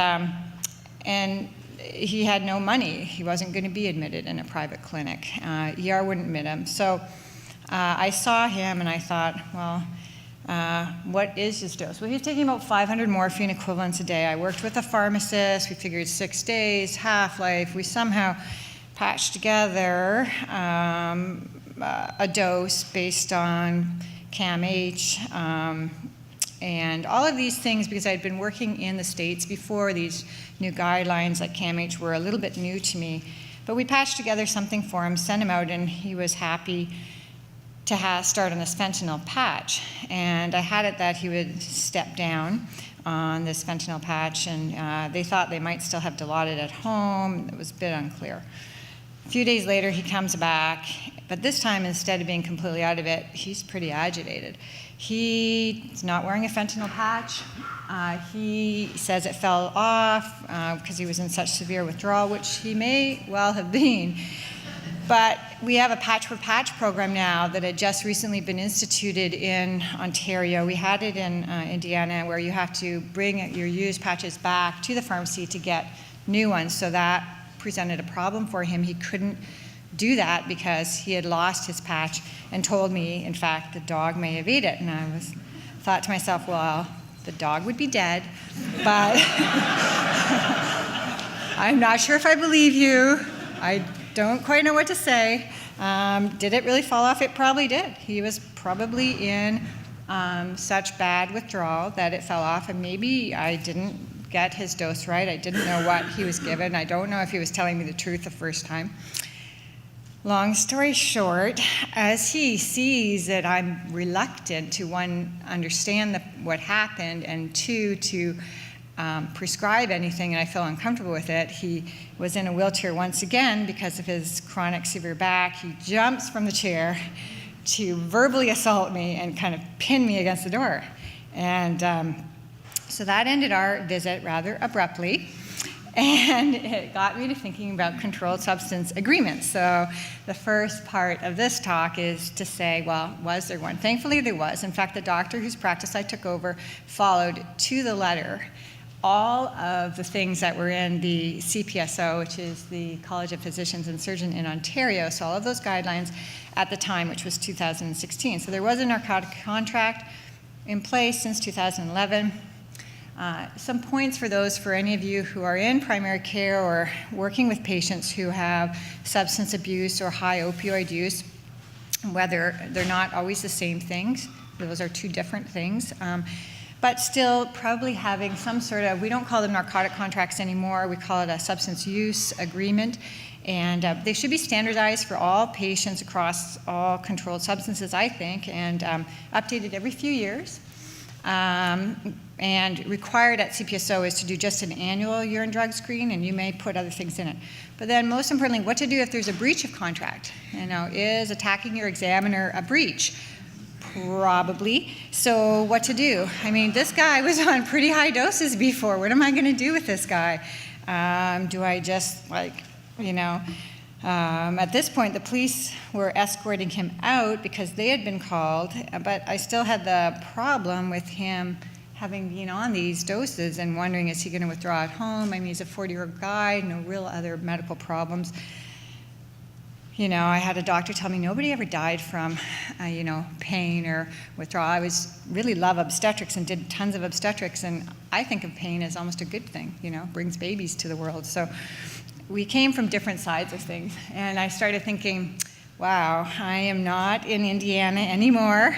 D: he had no money. He wasn't going to be admitted in a private clinic. ER wouldn't admit him. So I saw him and I thought, well, what is his dose? Well, he's taking about 500 morphine equivalents a day. I worked with a pharmacist. We figured 6 days, half-life. We somehow patched together a dose based on CAMH and all of these things because I'd been working in the States before. These new guidelines like CAMH were a little bit new to me. But we patched together something for him, sent him out, and he was happy to start on this fentanyl patch. And I had it that he would step down on this fentanyl patch, and they thought they might still have Dilaudid at home. It was a bit unclear. A few days later, he comes back, but this time, instead of being completely out of it, he's pretty agitated. He's not wearing a fentanyl patch. He says it fell off because he was in such severe withdrawal, which he may well have been. But we have a patch for patch program now that had just recently been instituted in Ontario. We had it in Indiana where you have to bring your used patches back to the pharmacy to get new ones. So that presented a problem for him. He couldn't do that because he had lost his patch and told me, in fact, the dog may have ate it. And I thought to myself, well, the dog would be dead, but I'm not sure if I believe you. I don't quite know what to say. Did it really fall off? It probably did. He was probably in such bad withdrawal that it fell off, and maybe I didn't get his dose right. I didn't know what he was given. I don't know if he was telling me the truth the first time. Long story short, as he sees that I'm reluctant to, one, understand what happened, and two, to prescribe anything, and I feel uncomfortable with it, he was in a wheelchair once again because of his chronic severe back. He jumps from the chair to verbally assault me and kind of pin me against the door. And so that ended our visit rather abruptly. And it got me to thinking about controlled substance agreements. So the first part of this talk is to say, well, was there one? Thankfully, there was. In fact, the doctor whose practice I took over followed to the letter all of the things that were in the CPSO, which is the College of Physicians and Surgeons in Ontario. So all of those guidelines at the time, which was 2016. So there was a narcotic contract in place since 2011. Some points for any of you who are in primary care or working with patients who have substance abuse or high opioid use, whether they're not always the same things. Those are two different things. But still probably having some sort of, we don't call them narcotic contracts anymore, we call it a substance use agreement. And they should be standardized for all patients across all controlled substances, I think, and updated every few years. And required at CPSO is to do just an annual urine drug screen, and you may put other things in it. But then most importantly, what to do if there's a breach of contract. You know, is attacking your examiner a breach? Probably. So what to do? I mean, this guy was on pretty high doses before. What am I going to do with this guy? Do I just, at this point, the police were escorting him out because they had been called, but I still had the problem with him having been on these doses and wondering, is he going to withdraw at home? I mean, he's a 40-year-old guy, no real other medical problems. I had a doctor tell me nobody ever died from, pain or withdrawal. I really love obstetrics and did tons of obstetrics, and I think of pain as almost a good thing, brings babies to the world. So we came from different sides of things, and I started thinking, wow, I am not in Indiana anymore.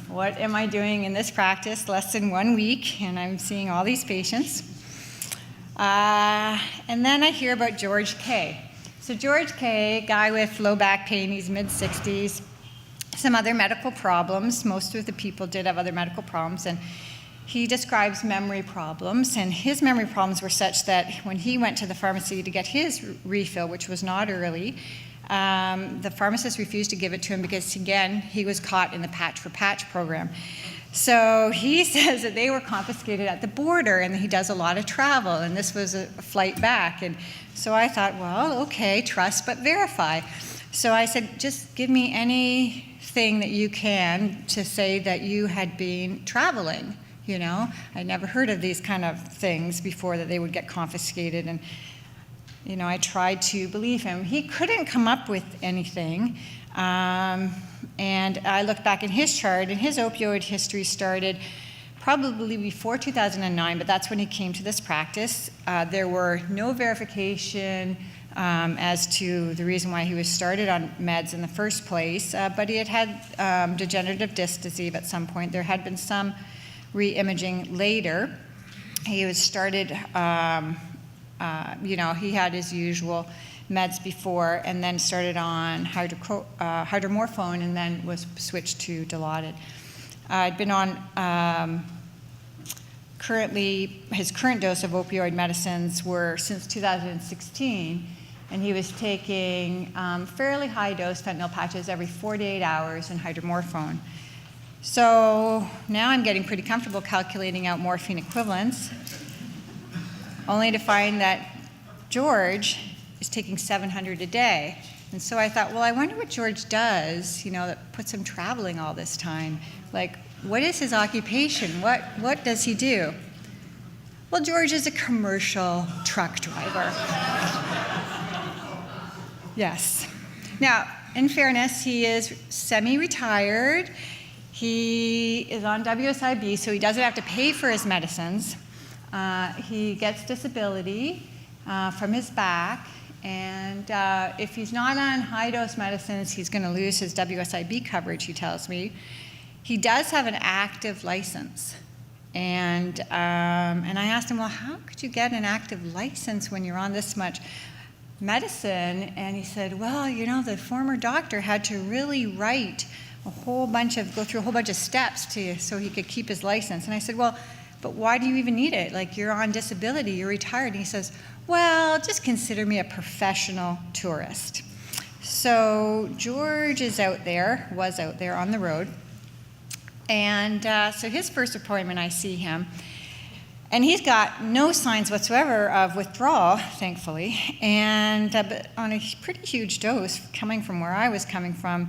D: What am I doing in this practice? Less than 1 week, and I'm seeing all these patients. And then I hear about George K. So George K., guy with low back pain, he's mid-60s, some other medical problems. Most of the people did have other medical problems, and he describes memory problems, and his memory problems were such that when he went to the pharmacy to get his refill, which was not early, the pharmacist refused to give it to him because, again, he was caught in the patch for patch program. So he says that they were confiscated at the border, and he does a lot of travel, and this was a flight back. And so I thought, well, okay, trust but verify. So I said, just give me anything that you can to say that you had been traveling. I'd never heard of these kind of things before, that they would get confiscated. And I tried to believe him. He couldn't come up with anything. And I looked back in his chart, and his opioid history started probably before 2009, but that's when he came to this practice. There were no verification as to the reason why he was started on meds in the first place, but he had degenerative disc disease at some point. There had been some re-imaging later. He was started, he had his usual meds before, and then started on hydromorphone, and then was switched to Dilaudid. I'd been on his current dose of opioid medicines were since 2016, and he was taking fairly high dose fentanyl patches every 48 hours and hydromorphone. So now I'm getting pretty comfortable calculating out morphine equivalents, only to find that George is taking 700 a day. And so I thought, well, I wonder what George does, that puts him traveling all this time. Like, what is his occupation? What does he do? Well, George is a commercial truck driver. Yes. Now, in fairness, he is semi-retired. He is on WSIB, so he doesn't have to pay for his medicines. He gets disability from his back. And if he's not on high-dose medicines, he's going to lose his WSIB coverage, he tells me. He does have an active license. And I asked him, well, how could you get an active license when you're on this much medicine? And he said, well, the former doctor had to really write go through a whole bunch of steps so he could keep his license. And I said, well, but why do you even need it? Like, you're on disability, you're retired. And he says, well, just consider me a professional tourist. So George was out there on the road. And so his first appointment, I see him. And he's got no signs whatsoever of withdrawal, thankfully. And but on a pretty huge dose, coming from where I was coming from,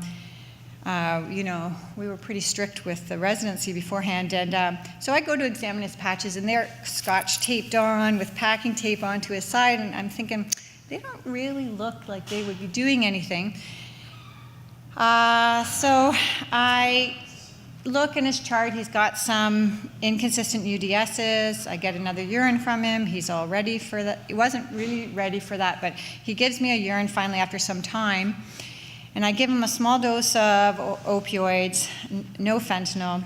D: we were pretty strict with the residency beforehand. And so I go to examine his patches, and they're scotch taped on with packing tape onto his side. And I'm thinking, they don't really look like they would be doing anything. So I look in his chart. He's got some inconsistent UDSs. I get another urine from him. He's all ready for that. He wasn't really ready for that, but he gives me a urine finally after some time. And I give him a small dose of opioids, no fentanyl,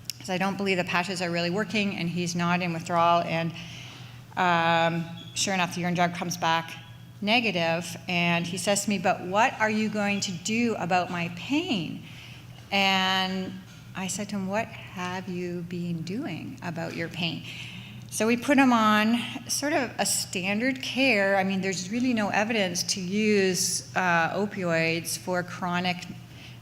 D: because I don't believe the patches are really working, and he's not in withdrawal. And sure enough, the urine drug comes back negative, and he says to me, but what are you going to do about my pain? And I said to him, what have you been doing about your pain? So we put him on sort of a standard care. I mean, there's really no evidence to use opioids for chronic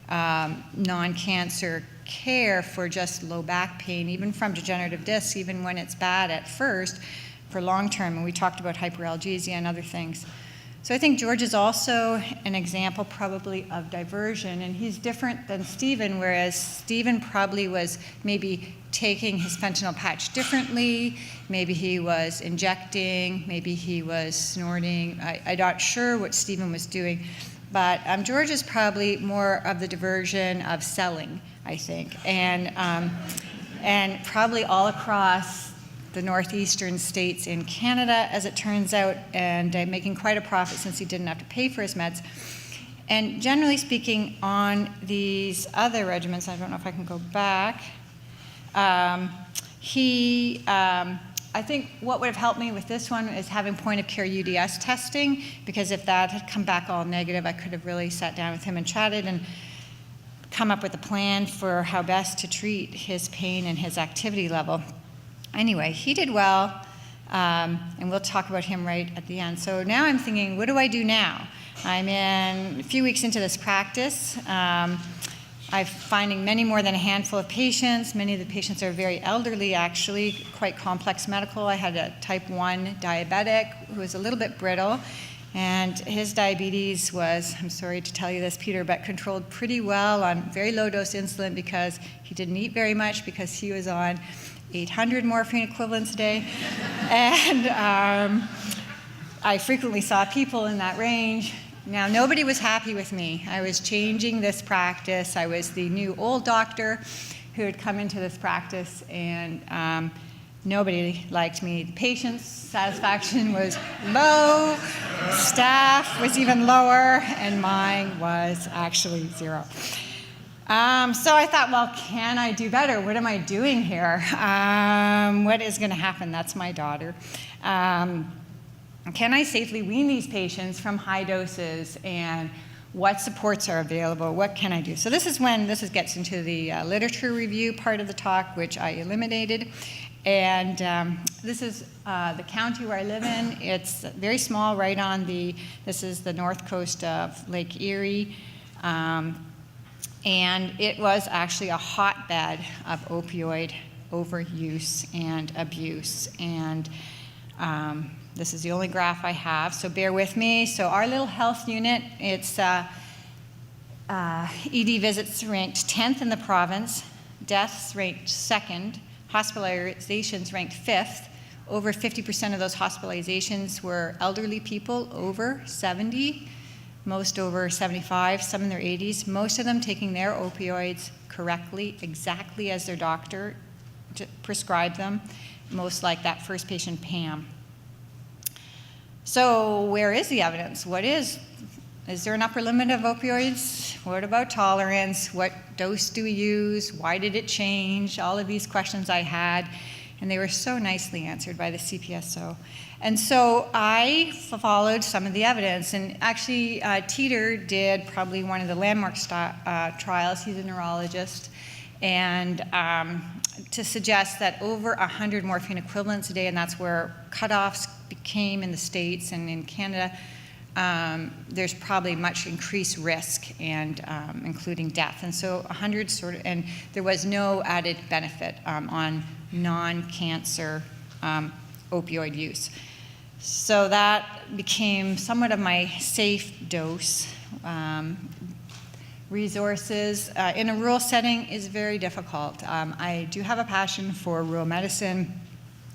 D: non-cancer care for just low back pain, even from degenerative disc, even when it's bad at first, for long term. And we talked about hyperalgesia and other things. So I think George is also an example probably of diversion, and he's different than Stephen, whereas Stephen probably was maybe taking his fentanyl patch differently, maybe he was injecting, maybe he was snorting. I'm not sure what Stephen was doing, But George is probably more of the diversion of selling, I think, and probably all across the northeastern states in Canada, as it turns out, and making quite a profit since he didn't have to pay for his meds. And generally speaking, on these other regimens, I don't know if I can go back, I think what would have helped me with this one is having point-of-care UDS testing, because if that had come back all negative, I could have really sat down with him and chatted and come up with a plan for how best to treat his pain and his activity level. Anyway, he did well, and we'll talk about him right at the end. So now I'm thinking, what do I do now? I'm in a few weeks into this practice. I'm finding many more than a handful of patients. Many of the patients are very elderly, actually, quite complex medical. I had a type 1 diabetic who was a little bit brittle, and his diabetes was, I'm sorry to tell you this, Peter, but controlled pretty well on very low dose insulin because he didn't eat very much, because he was on 800 morphine equivalents a day. And I frequently saw people in that range. Now, nobody was happy with me. I was changing this practice. I was the new old doctor who had come into this practice, and nobody liked me. The patient's satisfaction was low, staff was even lower, and mine was actually 0. So I thought, well, can I do better? What am I doing here? What is going to happen? That's my daughter. Can I safely wean these patients from high doses, and what supports are available? What can I do? So this is when this gets into the literature review part of the talk, which I eliminated. And this is the county where I live in. It's very small, right on this is the north coast of Lake Erie. And it was actually a hotbed of opioid overuse and abuse. And this is the only graph I have, so bear with me. So our little health unit, it's ED visits ranked 10th in the province, deaths ranked 2nd, hospitalizations ranked 5th. Over 50% of those hospitalizations were elderly people over 70. Most over 75, some in their 80s, most of them taking their opioids correctly, exactly as their doctor prescribed them, most like that first patient, Pam. So where is the evidence? Is there an upper limit of opioids? What about tolerance? What dose do we use? Why did it change? All of these questions I had, and they were so nicely answered by the CPSO. And so I followed some of the evidence, and actually Teeter did probably one of the landmark trials. He's a neurologist, and to suggest that over 100 morphine equivalents a day, and that's where cutoffs became in the States and in Canada, there's probably much increased risk, and including death. And so 100 and there was no added benefit on non-cancer opioid use. So that became somewhat of my safe dose. Resources in a rural setting is very difficult. I do have a passion for rural medicine.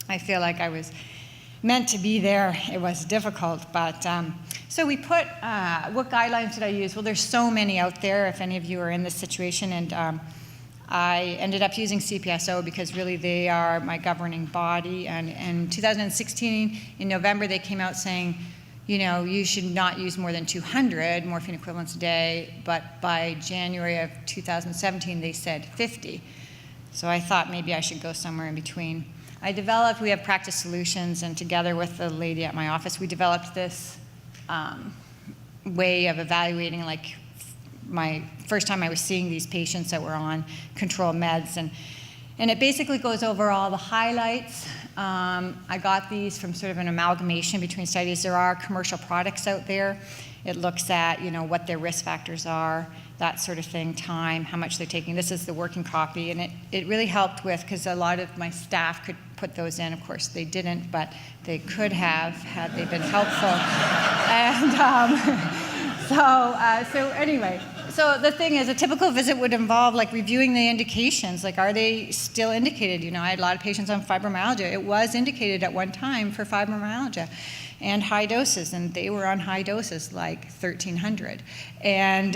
D: I feel like I was meant to be there. It was difficult, but so we put, what guidelines did I use? Well, there's so many out there if any of you are in this situation, and I ended up using CPSO because really they are my governing body. And in 2016, in November, they came out saying, you should not use more than 200 morphine equivalents a day, but by January of 2017, they said 50. So I thought maybe I should go somewhere in between. We have Practice Solutions, and together with the lady at my office, we developed this way of evaluating, like, my first time I was seeing these patients that were on controlled meds, and it basically goes over all the highlights. I got these from sort of an amalgamation between studies. There are commercial products out there. It looks at, what their risk factors are, that sort of thing, time, how much they're taking. This is the working copy, and it really helped with, because a lot of my staff could put those in. Of course, they didn't, but they could have had they been helpful. And so anyway, so the thing is, a typical visit would involve like reviewing the indications, like are they still indicated? I had a lot of patients on fibromyalgia. It was indicated at one time for fibromyalgia. and high doses, and they were on high doses like 1,300. And,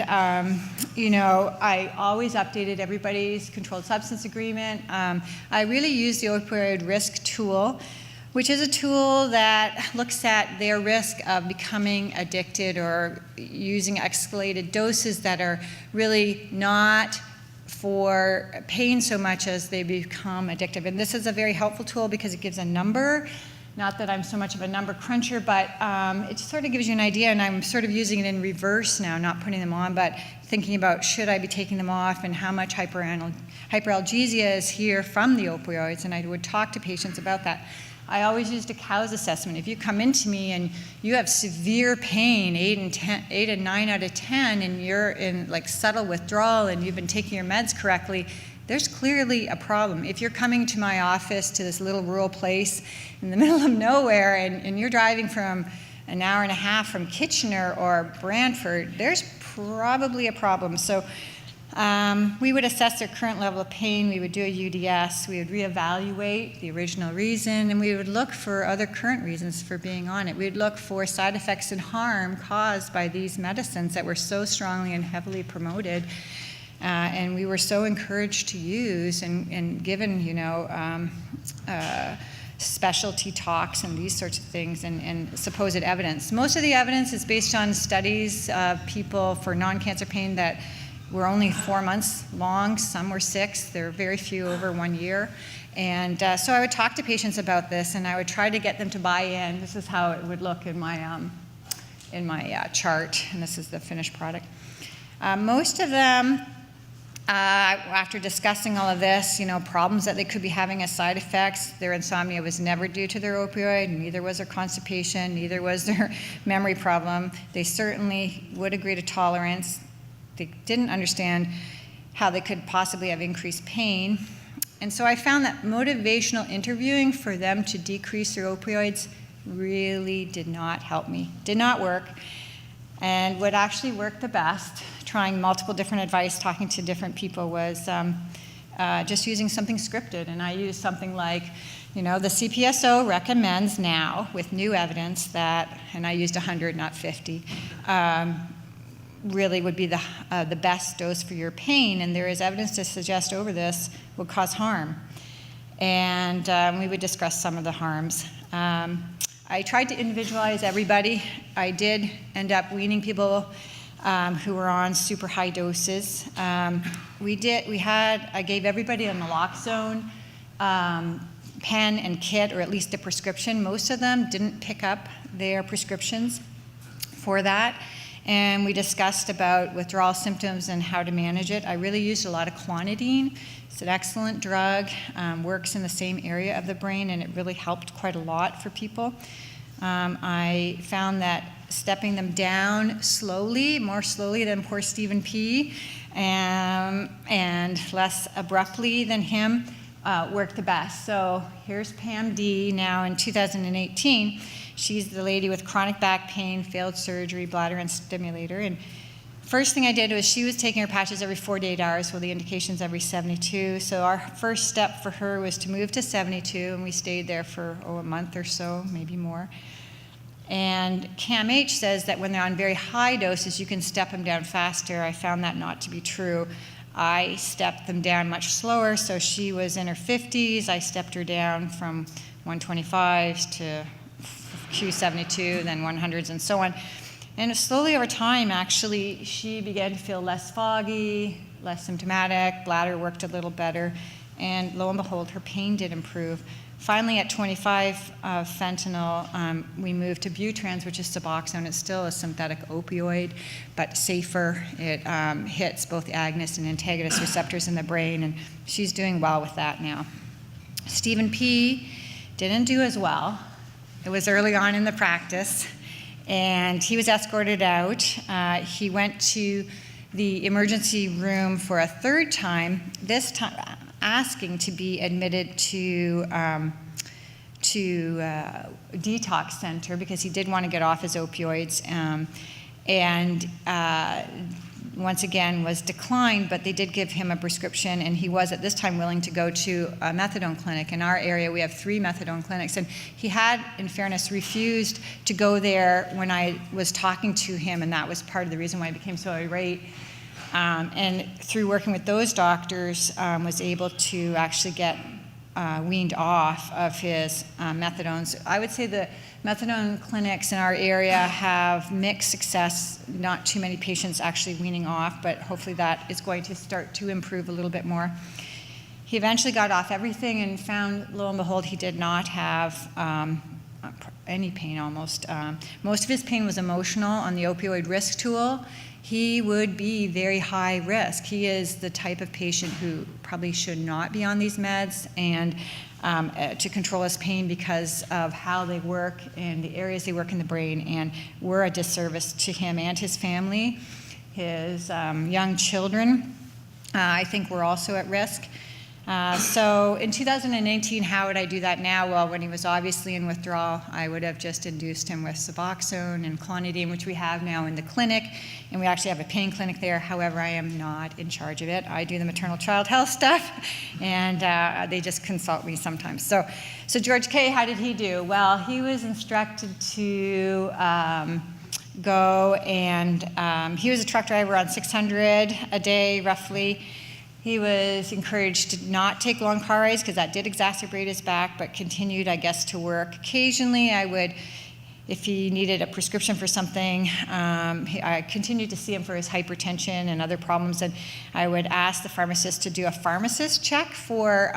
D: you know, I always updated everybody's controlled substance agreement. I really used the opioid risk tool, which is a tool that looks at their risk of becoming addicted or using escalated doses that are really not for pain so much as they become addictive. And this is a very helpful tool because it gives a number. Not that I'm so much of a number cruncher, but it sort of gives you an idea, and I'm sort of using it in reverse now, not putting them on, but thinking about should I be taking them off and how much hyperalgesia is here from the opioids, and I would talk to patients about that. I always used a COWS assessment. If you come into me and you have severe pain, 8 and 9 out of 10, and you're in like subtle withdrawal and you've been taking your meds correctly, there's clearly a problem. If you're coming to my office to this little rural place in the middle of nowhere and you're driving from an hour and a half from Kitchener or Brantford, there's probably a problem. So we would assess their current level of pain, we would do a UDS, we would reevaluate the original reason, and we would look for other current reasons for being on it. We would look for side effects and harm caused by these medicines that were so strongly and heavily promoted, and we were so encouraged to use and given, you know, specialty talks and these sorts of things and supposed evidence. Most of the evidence is based on studies of people for non-cancer pain that were only 4 months long, some were 6, there were very few over 1 year. And so I would talk to patients about this, and I would try to get them to buy in. This is how it would look in my chart, and this is the finished product. Most of them, after discussing all of this, you know, problems that they could be having as side effects, their insomnia was never due to their opioid, neither was their constipation, neither was their memory problem. They certainly would agree to tolerance. They didn't understand how they could possibly have increased pain. And so I found that motivational interviewing for them to decrease their opioids really did not help me, did not work. And what actually worked the best, trying multiple different advice, talking to different people, was just using something scripted. And I used something like, you know, the CPSO recommends now, with new evidence, that, and I used 100, not 50, really would be the best dose for your pain, and there is evidence to suggest over this will cause harm. And we would discuss some of the harms. I tried to individualize everybody. I did end up weaning people who were on super high doses. I gave everybody a naloxone pen and kit, or at least a prescription. Most of them didn't pick up their prescriptions for that. And we discussed about withdrawal symptoms and how to manage it. I really used a lot of clonidine. It's an excellent drug, works in the same area of the brain, and it really helped quite a lot for people. I found that stepping them down slowly, more slowly than poor Stephen P., and less abruptly than him, worked the best. So here's Pam D. now in 2018. She's the lady with chronic back pain, failed surgery, bladder and stimulator. And first thing I did was she was taking her patches every 48 hours, well, the indication's every 72. So our first step for her was to move to 72, and we stayed there for a month or so, maybe more. And CAMH says that when they're on very high doses, you can step them down faster. I found that not to be true. I stepped them down much slower, so she was in her 50s. I stepped her down from 125s to Q72, then 100s, and so on. And slowly over time, actually, she began to feel less foggy, less symptomatic, bladder worked a little better, and lo and behold, her pain did improve. Finally, at 25 fentanyl, we moved to Butrans, which is Suboxone. It's still a synthetic opioid, but safer. It hits both agonist and antagonist receptors in the brain, and she's doing well with that now. Stephen P. didn't do as well. It was early on in the practice, and he was escorted out. He went to the emergency room for a third time, this time asking to be admitted to detox center because he did want to get off his opioids.
L: once again was declined, but they did give him a prescription, and he was at this time willing to go to a methadone clinic. In our area, we have 3 methadone clinics, and he had, in fairness, refused to go there when I was talking to him, and that was part of the reason why he became so irate. And through working with those doctors, was able to actually get weaned off of his methadones. I would say the methadone clinics in our area have mixed success, not too many patients actually weaning off, but hopefully that is going to start to improve a little bit more. He eventually got off everything and found, lo and behold, he did not have any pain almost. Most of his pain was emotional on the opioid risk tool. He would be very high risk. He is the type of patient who probably should not be on these meds, and to control his pain because of how they work and the areas they work in the brain, and were a disservice to him and his family. His young children, I think, were also at risk. So in 2019, how would I do that now? Well, when he was obviously in withdrawal, I would have just induced him with Suboxone and Clonidine, which we have now in the clinic, and we actually have a pain clinic there. However, I am not in charge of it. I do the maternal child health stuff, and they just consult me sometimes. So George K., how did he do? Well, he was instructed to go, and he was a truck driver on 600 a day, roughly. He was encouraged to not take long car rides because that did exacerbate his back, but continued, I guess, to work. Occasionally, I would, if he needed a prescription for something, I continued to see him for his hypertension and other problems, and I would ask the pharmacist to do a pharmacist check for,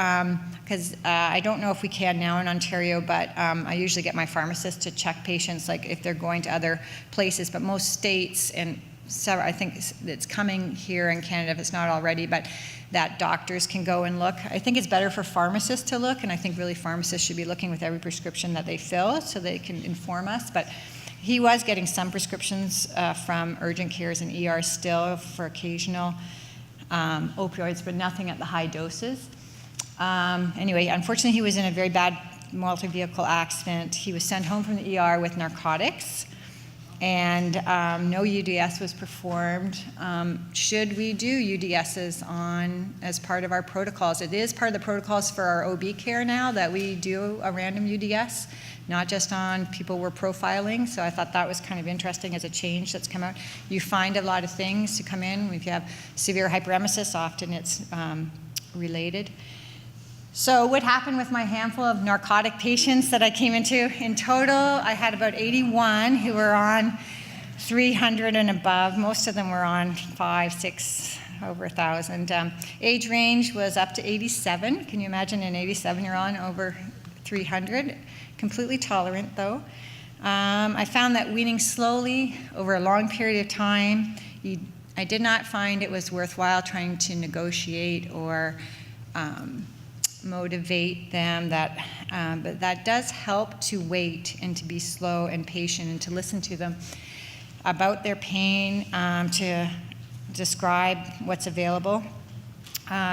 L: because I don't know if we can now in Ontario, but I usually get my pharmacist to check patients, like if they're going to other places, but most states, and so I think it's coming here in Canada if it's not already, but that doctors can go and look. I think it's better for pharmacists to look, and I think really pharmacists should be looking with every prescription that they fill so they can inform us. But he was getting some prescriptions from urgent cares and ER still for occasional opioids, but nothing at the high doses. Anyway, unfortunately, he was in a very bad multi-vehicle accident. He was sent home from the ER with narcotics, and no UDS was performed. Should we do UDSs as part of our protocols? It is part of the protocols for our OB care now that we do a random UDS, not just on people we're profiling. So I thought that was kind of interesting as a change that's come out. You find a lot of things to come in. If you have severe hyperemesis, often it's related. So what happened with my handful of narcotic patients that I came into? In total, I had about 81 who were on 300 and above. Most of them were on 5, 6, over 1,000. Age range was up to 87. Can you imagine an 87-year-old on over 300? Completely tolerant, though. I found that weaning slowly over a long period of time, I did not find it was worthwhile trying to negotiate or motivate them, but that does help to wait and to be slow and patient and to listen to them about their pain, to describe what's available.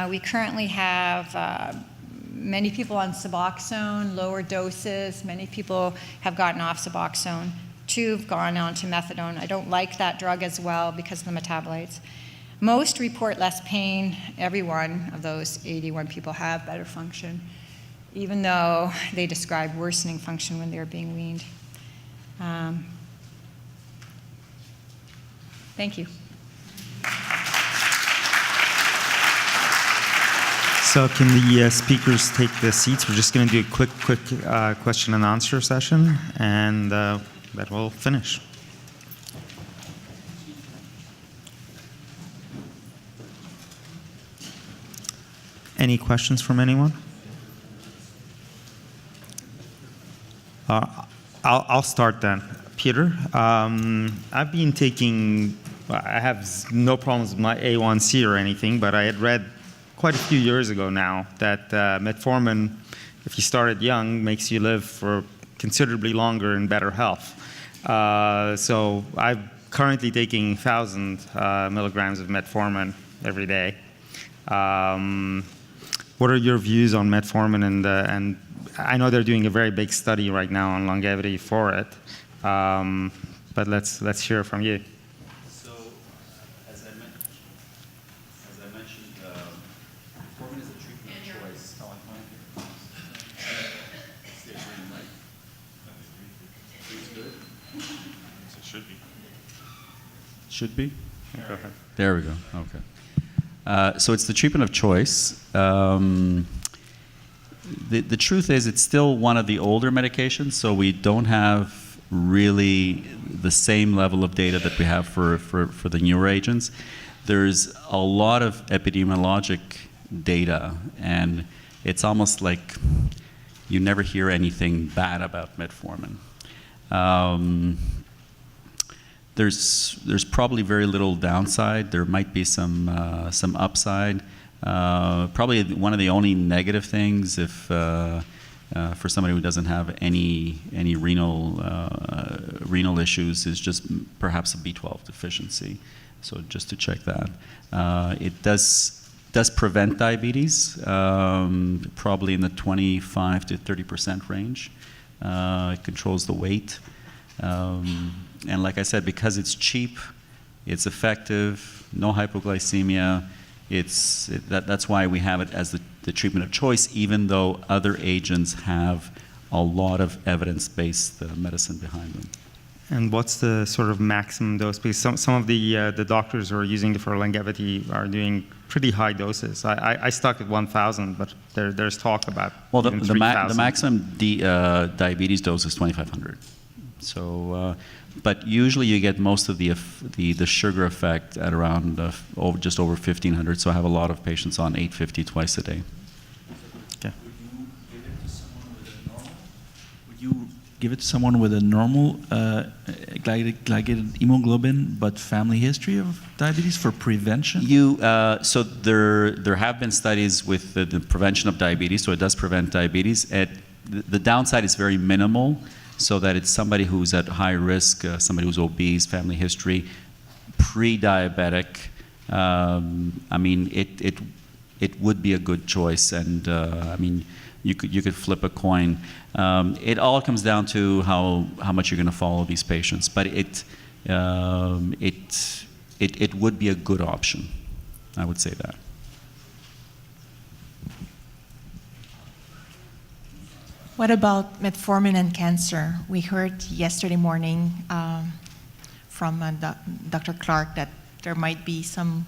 L: We currently have many people on Suboxone, lower doses. Many people have gotten off Suboxone. 2 have gone on to methadone. I don't like that drug as well because of the metabolites. Most report less pain. Every one of those 81 people have better function, even though they describe worsening function when they're being weaned. Thank you.
A: So can the speakers take the seats? We're just going to do a quick question and answer session, and that will finish. Any questions from anyone? I'll start then. Peter, I've been taking, I have no problems with my A1C or anything, but I had read quite a few years ago now that metformin, if you start it young, makes you live for considerably longer and better health. So I'm currently taking 1,000 milligrams of metformin every day. What are your views on metformin? And I know they're doing a very big study right now on longevity for it, but let's hear from you.
J: So, as I Should be? Go ahead. There we go. Okay. So it's the treatment of choice. The truth is it's still one of the older medications, so we don't have really the same level of data that we have for the newer agents. There's a lot of epidemiologic data, and it's almost like you never hear anything bad about metformin. There's probably very little downside. There might be some upside. Probably one of the only negative things, if for somebody who doesn't have any renal issues, is just perhaps a B12 deficiency. So just to check that. It does prevent diabetes, probably in the 25 to 30% range. It controls the weight. And like I said, because it's cheap, it's effective, no hypoglycemia, that's why we have it as the treatment of choice, even though other agents have a lot of evidence-based medicine behind them.
A: And what's the sort of maximum dose? Because some of the doctors who are using it for longevity are doing pretty high doses. I stuck at 1,000, but there's talk about
J: the
A: 3,000.
J: maximum diabetes dose is 2,500. So, but usually you get most of the sugar effect at around just over 1,500. So I have a lot of patients on 850 twice a day.
A: Okay.
M: Would you give it to someone with a normal glycated hemoglobin but family history of diabetes for prevention?
J: So there have been studies with the prevention of diabetes, so it does prevent diabetes. The downside is very minimal, so that it's somebody who's at high risk, somebody who's obese, family history, pre-diabetic. I mean, it would be a good choice, and I mean, you could flip a coin. It all comes down to how much you're going to follow these patients, but it would be a good option. I would say that.
F: What about metformin and cancer? We heard yesterday morning from Dr. Clark that there might be some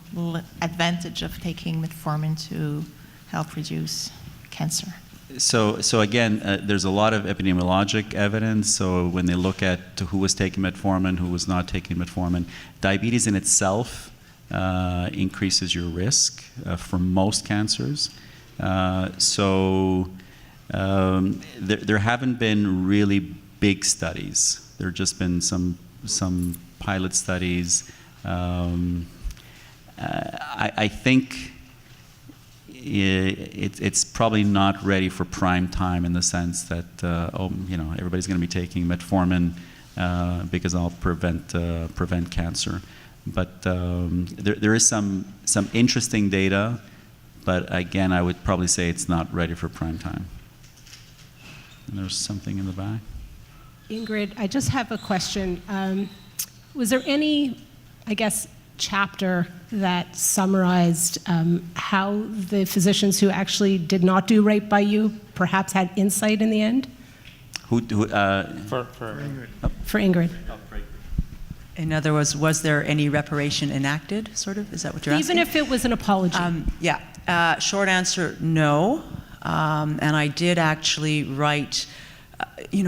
F: advantage of taking metformin to help reduce cancer.
J: So again, there's a lot of epidemiologic evidence. So when they look at who was taking metformin, who was not taking metformin, diabetes in itself increases your risk for most cancers. There haven't been really big studies. There have just been some pilot studies. I think it's probably not ready for prime time in the sense that everybody's going to be taking metformin because I'll prevent cancer. But there is some interesting data, but again, I would probably say it's not ready for prime time. And there's something in the back.
N: Ingrid, I just have a question. Was there any, chapter that summarized how the physicians who actually did not do right by you perhaps had insight in the end?
A: For Ingrid.
N: For Ingrid.
K: In other words, was there any reparation enacted, sort of? Is that what you're asking?
N: Even if it was an apology?
K: Short answer, no. And I did actually write,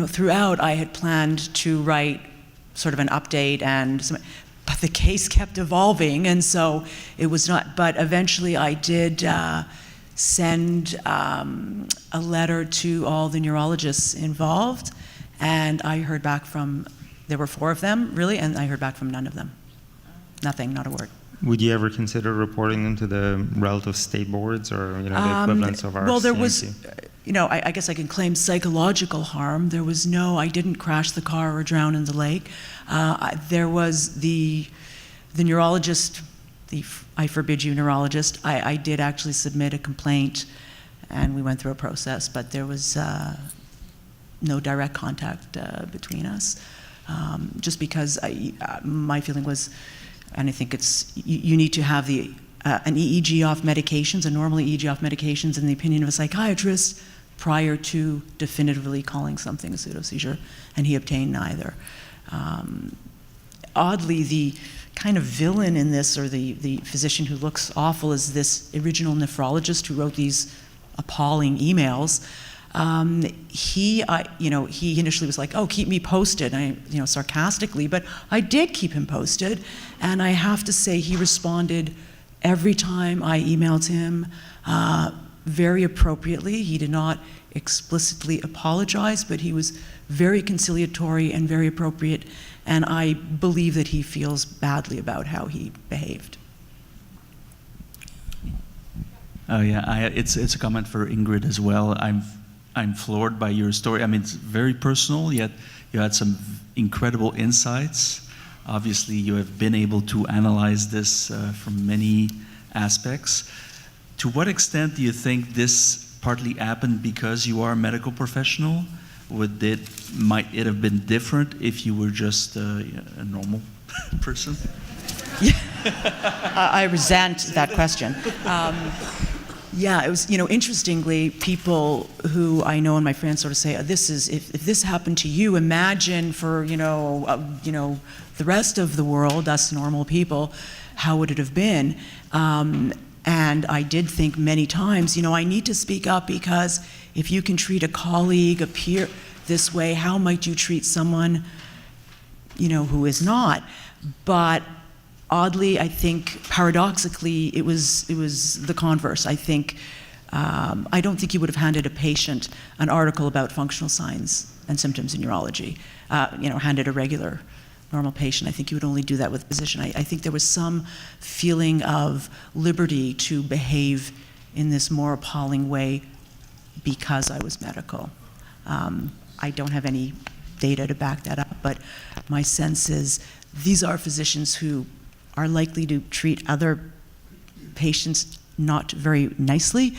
K: throughout I had planned to write sort of an update but the case kept evolving, and so it was not, but eventually I did send a letter to all the neurologists involved, and I heard back there were 4 of them, really, and I heard back from none of them. Nothing, not a word.
A: Would you ever consider reporting them to the relative state boards or the equivalents of our
K: Well, there
A: CMC?
K: was, I guess I can claim psychological harm. There was I didn't crash the car or drown in the lake. There was the neurologist, I forbid you neurologist. I did actually submit a complaint, and we went through a process, but there was no direct contact between us, just because my feeling was, and I think you need to have an EEG off medications, a normal EEG off medications, in the opinion of a psychiatrist prior to definitively calling something a pseudoseizure, and he obtained neither. Oddly, kind of villain in this, or the physician who looks awful, is this original nephrologist who wrote these appalling emails. He initially was like, "Oh, keep me posted," sarcastically, but I did keep him posted, and I have to say he responded every time I emailed him very appropriately. He did not explicitly apologize, but he was very conciliatory and very appropriate, and I believe that he feels badly about how he behaved.
M: Oh yeah, it's a comment for Ingrid as well. I'm floored by your story. I mean, it's very personal, yet you had some incredible insights. Obviously, you have been able to analyze this from many aspects. To what extent do you think this partly happened because you are a medical professional? Might it have been different if you were just a normal person?
K: Yeah. I resent that question. Yeah, it was, interestingly, people who I know and my friends sort of say, if this happened to you, imagine for, the rest of the world, us normal people, how would it have been? And I did think many times, I need to speak up, because if you can treat a colleague, a peer this way, how might you treat someone, who is not? But oddly, I think paradoxically, it was the converse. I think I don't think you would have handed a patient an article about functional signs and symptoms in neurology. Handed a regular, normal patient. I think you would only do that with a physician. I think there was some feeling of liberty to behave in this more appalling way because I was medical. I don't have any data to back that up, but my sense is these are physicians who are likely to treat other patients not very nicely,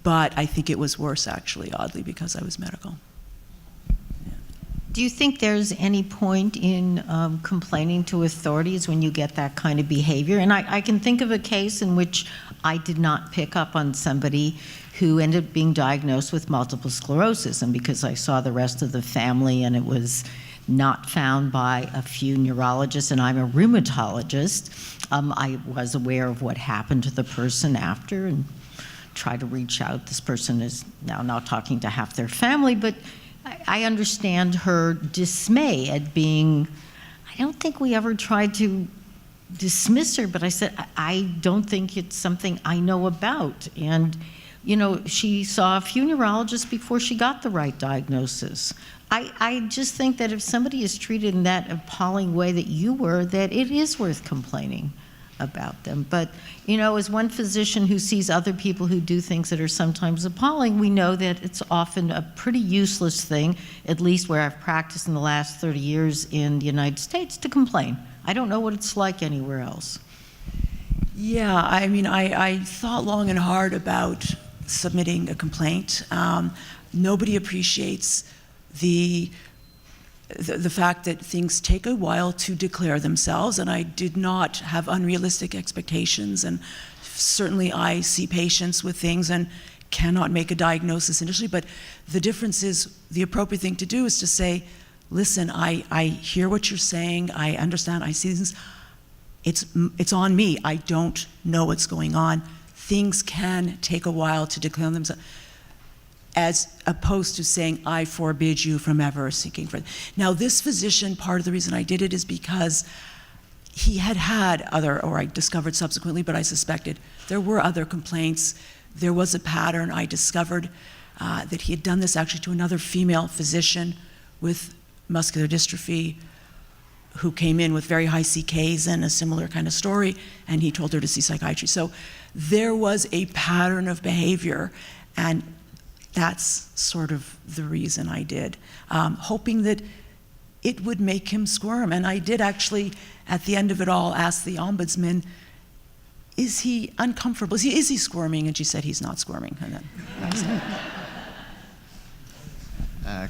K: but I think it was worse, actually, oddly, because I was medical.
O: Do you think there's any point in complaining to authorities when you get that kind of behavior? And I can think of a case in which I did not pick up on somebody who ended up being diagnosed with multiple sclerosis, and because I saw the rest of the family and it was not found by a few neurologists, and I'm a rheumatologist, I was aware of what happened to the person after and tried to reach out. This person is now not talking to half their family, but I understand her dismay at being, I don't think we ever tried to dismiss her, but I said, I don't think it's something I know about. And, she saw a few neurologists before she got the right diagnosis. I just think that if somebody is treated in that appalling way that you were, that it is worth complaining about them. But, as one physician who sees other people who do things that are sometimes appalling, we know that it's often a pretty useless thing, at least where I've practiced in the last 30 years in the United States, to complain. I don't know what it's like anywhere else.
K: Yeah, I mean, I thought long and hard about submitting a complaint. Nobody appreciates the fact that things take a while to declare themselves, and I did not have unrealistic expectations, and certainly I see patients with things and cannot make a diagnosis initially, but the difference is the appropriate thing to do is to say, listen, I hear what you're saying, I understand, I see things, it's on me, I don't know what's going on. Things can take a while to declare themselves, as opposed to saying, I forbid you from ever seeking for it. Now, this physician, part of the reason I did it is because he had other, or I discovered subsequently, but I suspected there were other complaints. There was a pattern. I discovered that he had done this actually to another female physician with muscular dystrophy who came in with very high CKs and a similar kind of story, and he told her to see psychiatry. So there was a pattern of behavior, and that's sort of the reason I did, hoping that it would make him squirm. And I did actually, at the end of it all, ask the ombudsman, is he uncomfortable? Is he squirming? And she said, he's not squirming. And then that was it.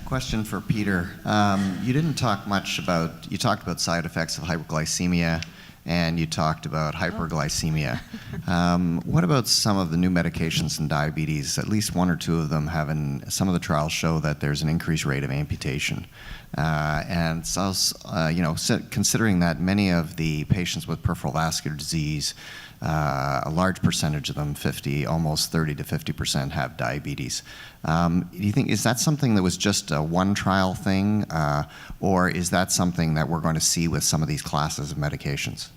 P: Question for Peter. You didn't talk much about, you talked about side effects of hypoglycemia and you talked about hyperglycemia. What about some of the new medications in diabetes? At least one or two of them some of the trials show that there's an increased rate of amputation. And so, considering that many of the patients with peripheral vascular disease, a large percentage of them, almost 30 to 50%, have diabetes. Do you think, is that something that was just a one trial thing, or is that something that we're going to see with some of these classes of medications?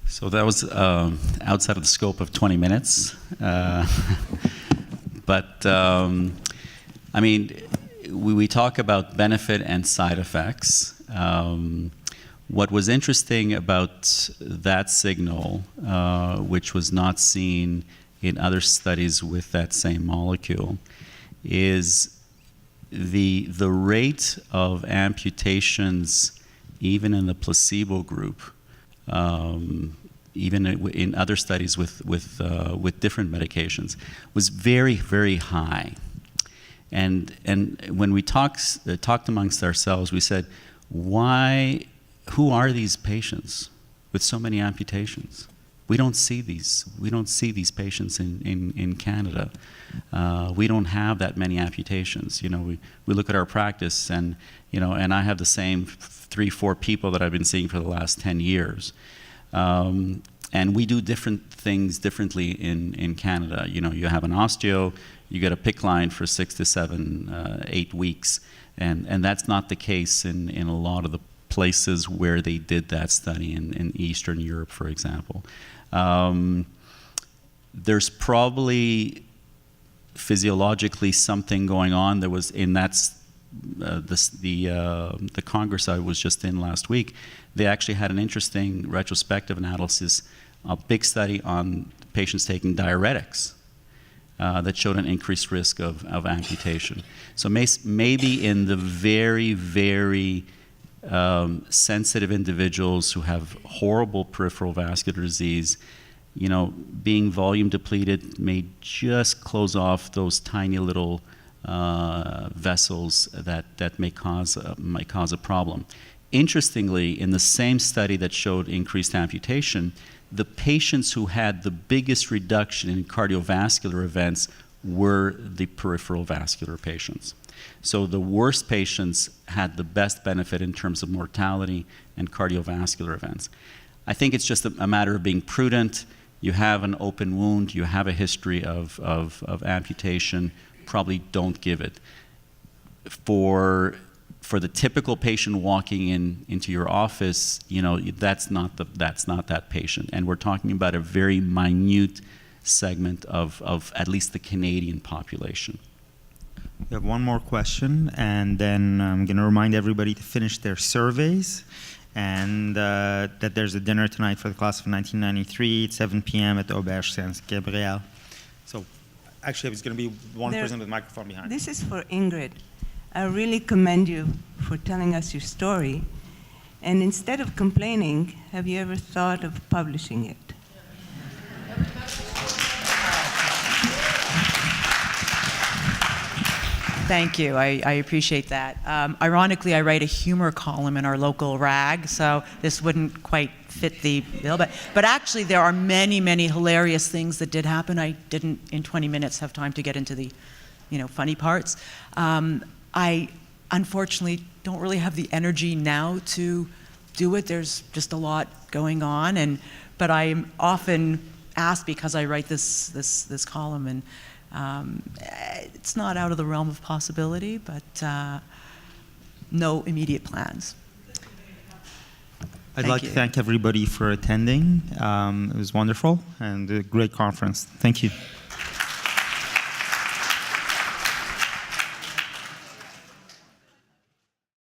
J: So that was outside of the scope of 20 minutes. But, I mean, we talk about benefit and side effects. What was interesting about that signal, which was not seen in other studies with that same molecule, is the rate of amputations, even in the placebo group, even in other studies with different medications, was very, very high. And when we talked amongst ourselves, we said, who are these patients with so many amputations? We don't see these patients in Canada. We don't have that many amputations. We look at our practice, and I have the same 3-4 people that I've been seeing for the last 10 years. And we do different things differently in Canada. You have an osteo, you get a PICC line for 6 to 7, 8 weeks, and that's not the case in a lot of the places where they did that study in Eastern Europe, for example. There's probably physiologically something going on. There was in that the Congress I was just in last week, they actually had an interesting retrospective analysis, a big study on patients taking diuretics that showed an increased risk of amputation. So maybe in the very, very sensitive individuals who have horrible peripheral vascular disease, being volume depleted may just close off those tiny little vessels that might cause a problem. Interestingly, in the same study that showed increased amputation, the patients who had the biggest reduction in cardiovascular events were the peripheral vascular patients. So the worst patients had the best benefit in terms of mortality and cardiovascular events. I think it's just a matter of being prudent. You have an open wound, you have a history of amputation, probably don't give it. For the typical patient walking into your office, that's not that patient. And we're talking about a very minute segment of at least the Canadian population.
A: We have one more question, and then I'm going to remind everybody to finish their surveys, and that there's a dinner tonight for the class of 1993 at 7 p.m. at Auberge Saint-Gabriel. So actually, there's going to be one person with a microphone behind.
I: This is for Ingrid. I really commend you for telling us your story. And instead of complaining, have you ever thought of publishing it?
K: Thank you. I appreciate that. Ironically, I write a humor column in our local rag, so this wouldn't quite fit the bill. But actually, there are many, many hilarious things that did happen. I didn't, in 20 minutes, have time to get into the, funny parts. I unfortunately don't really have the energy now to do it. There's just a lot going on, but I'm often asked because I write this column, and it's not out of the realm of possibility, but no immediate plans.
A: I'd like to thank everybody for attending. It was wonderful and a great conference. Thank you.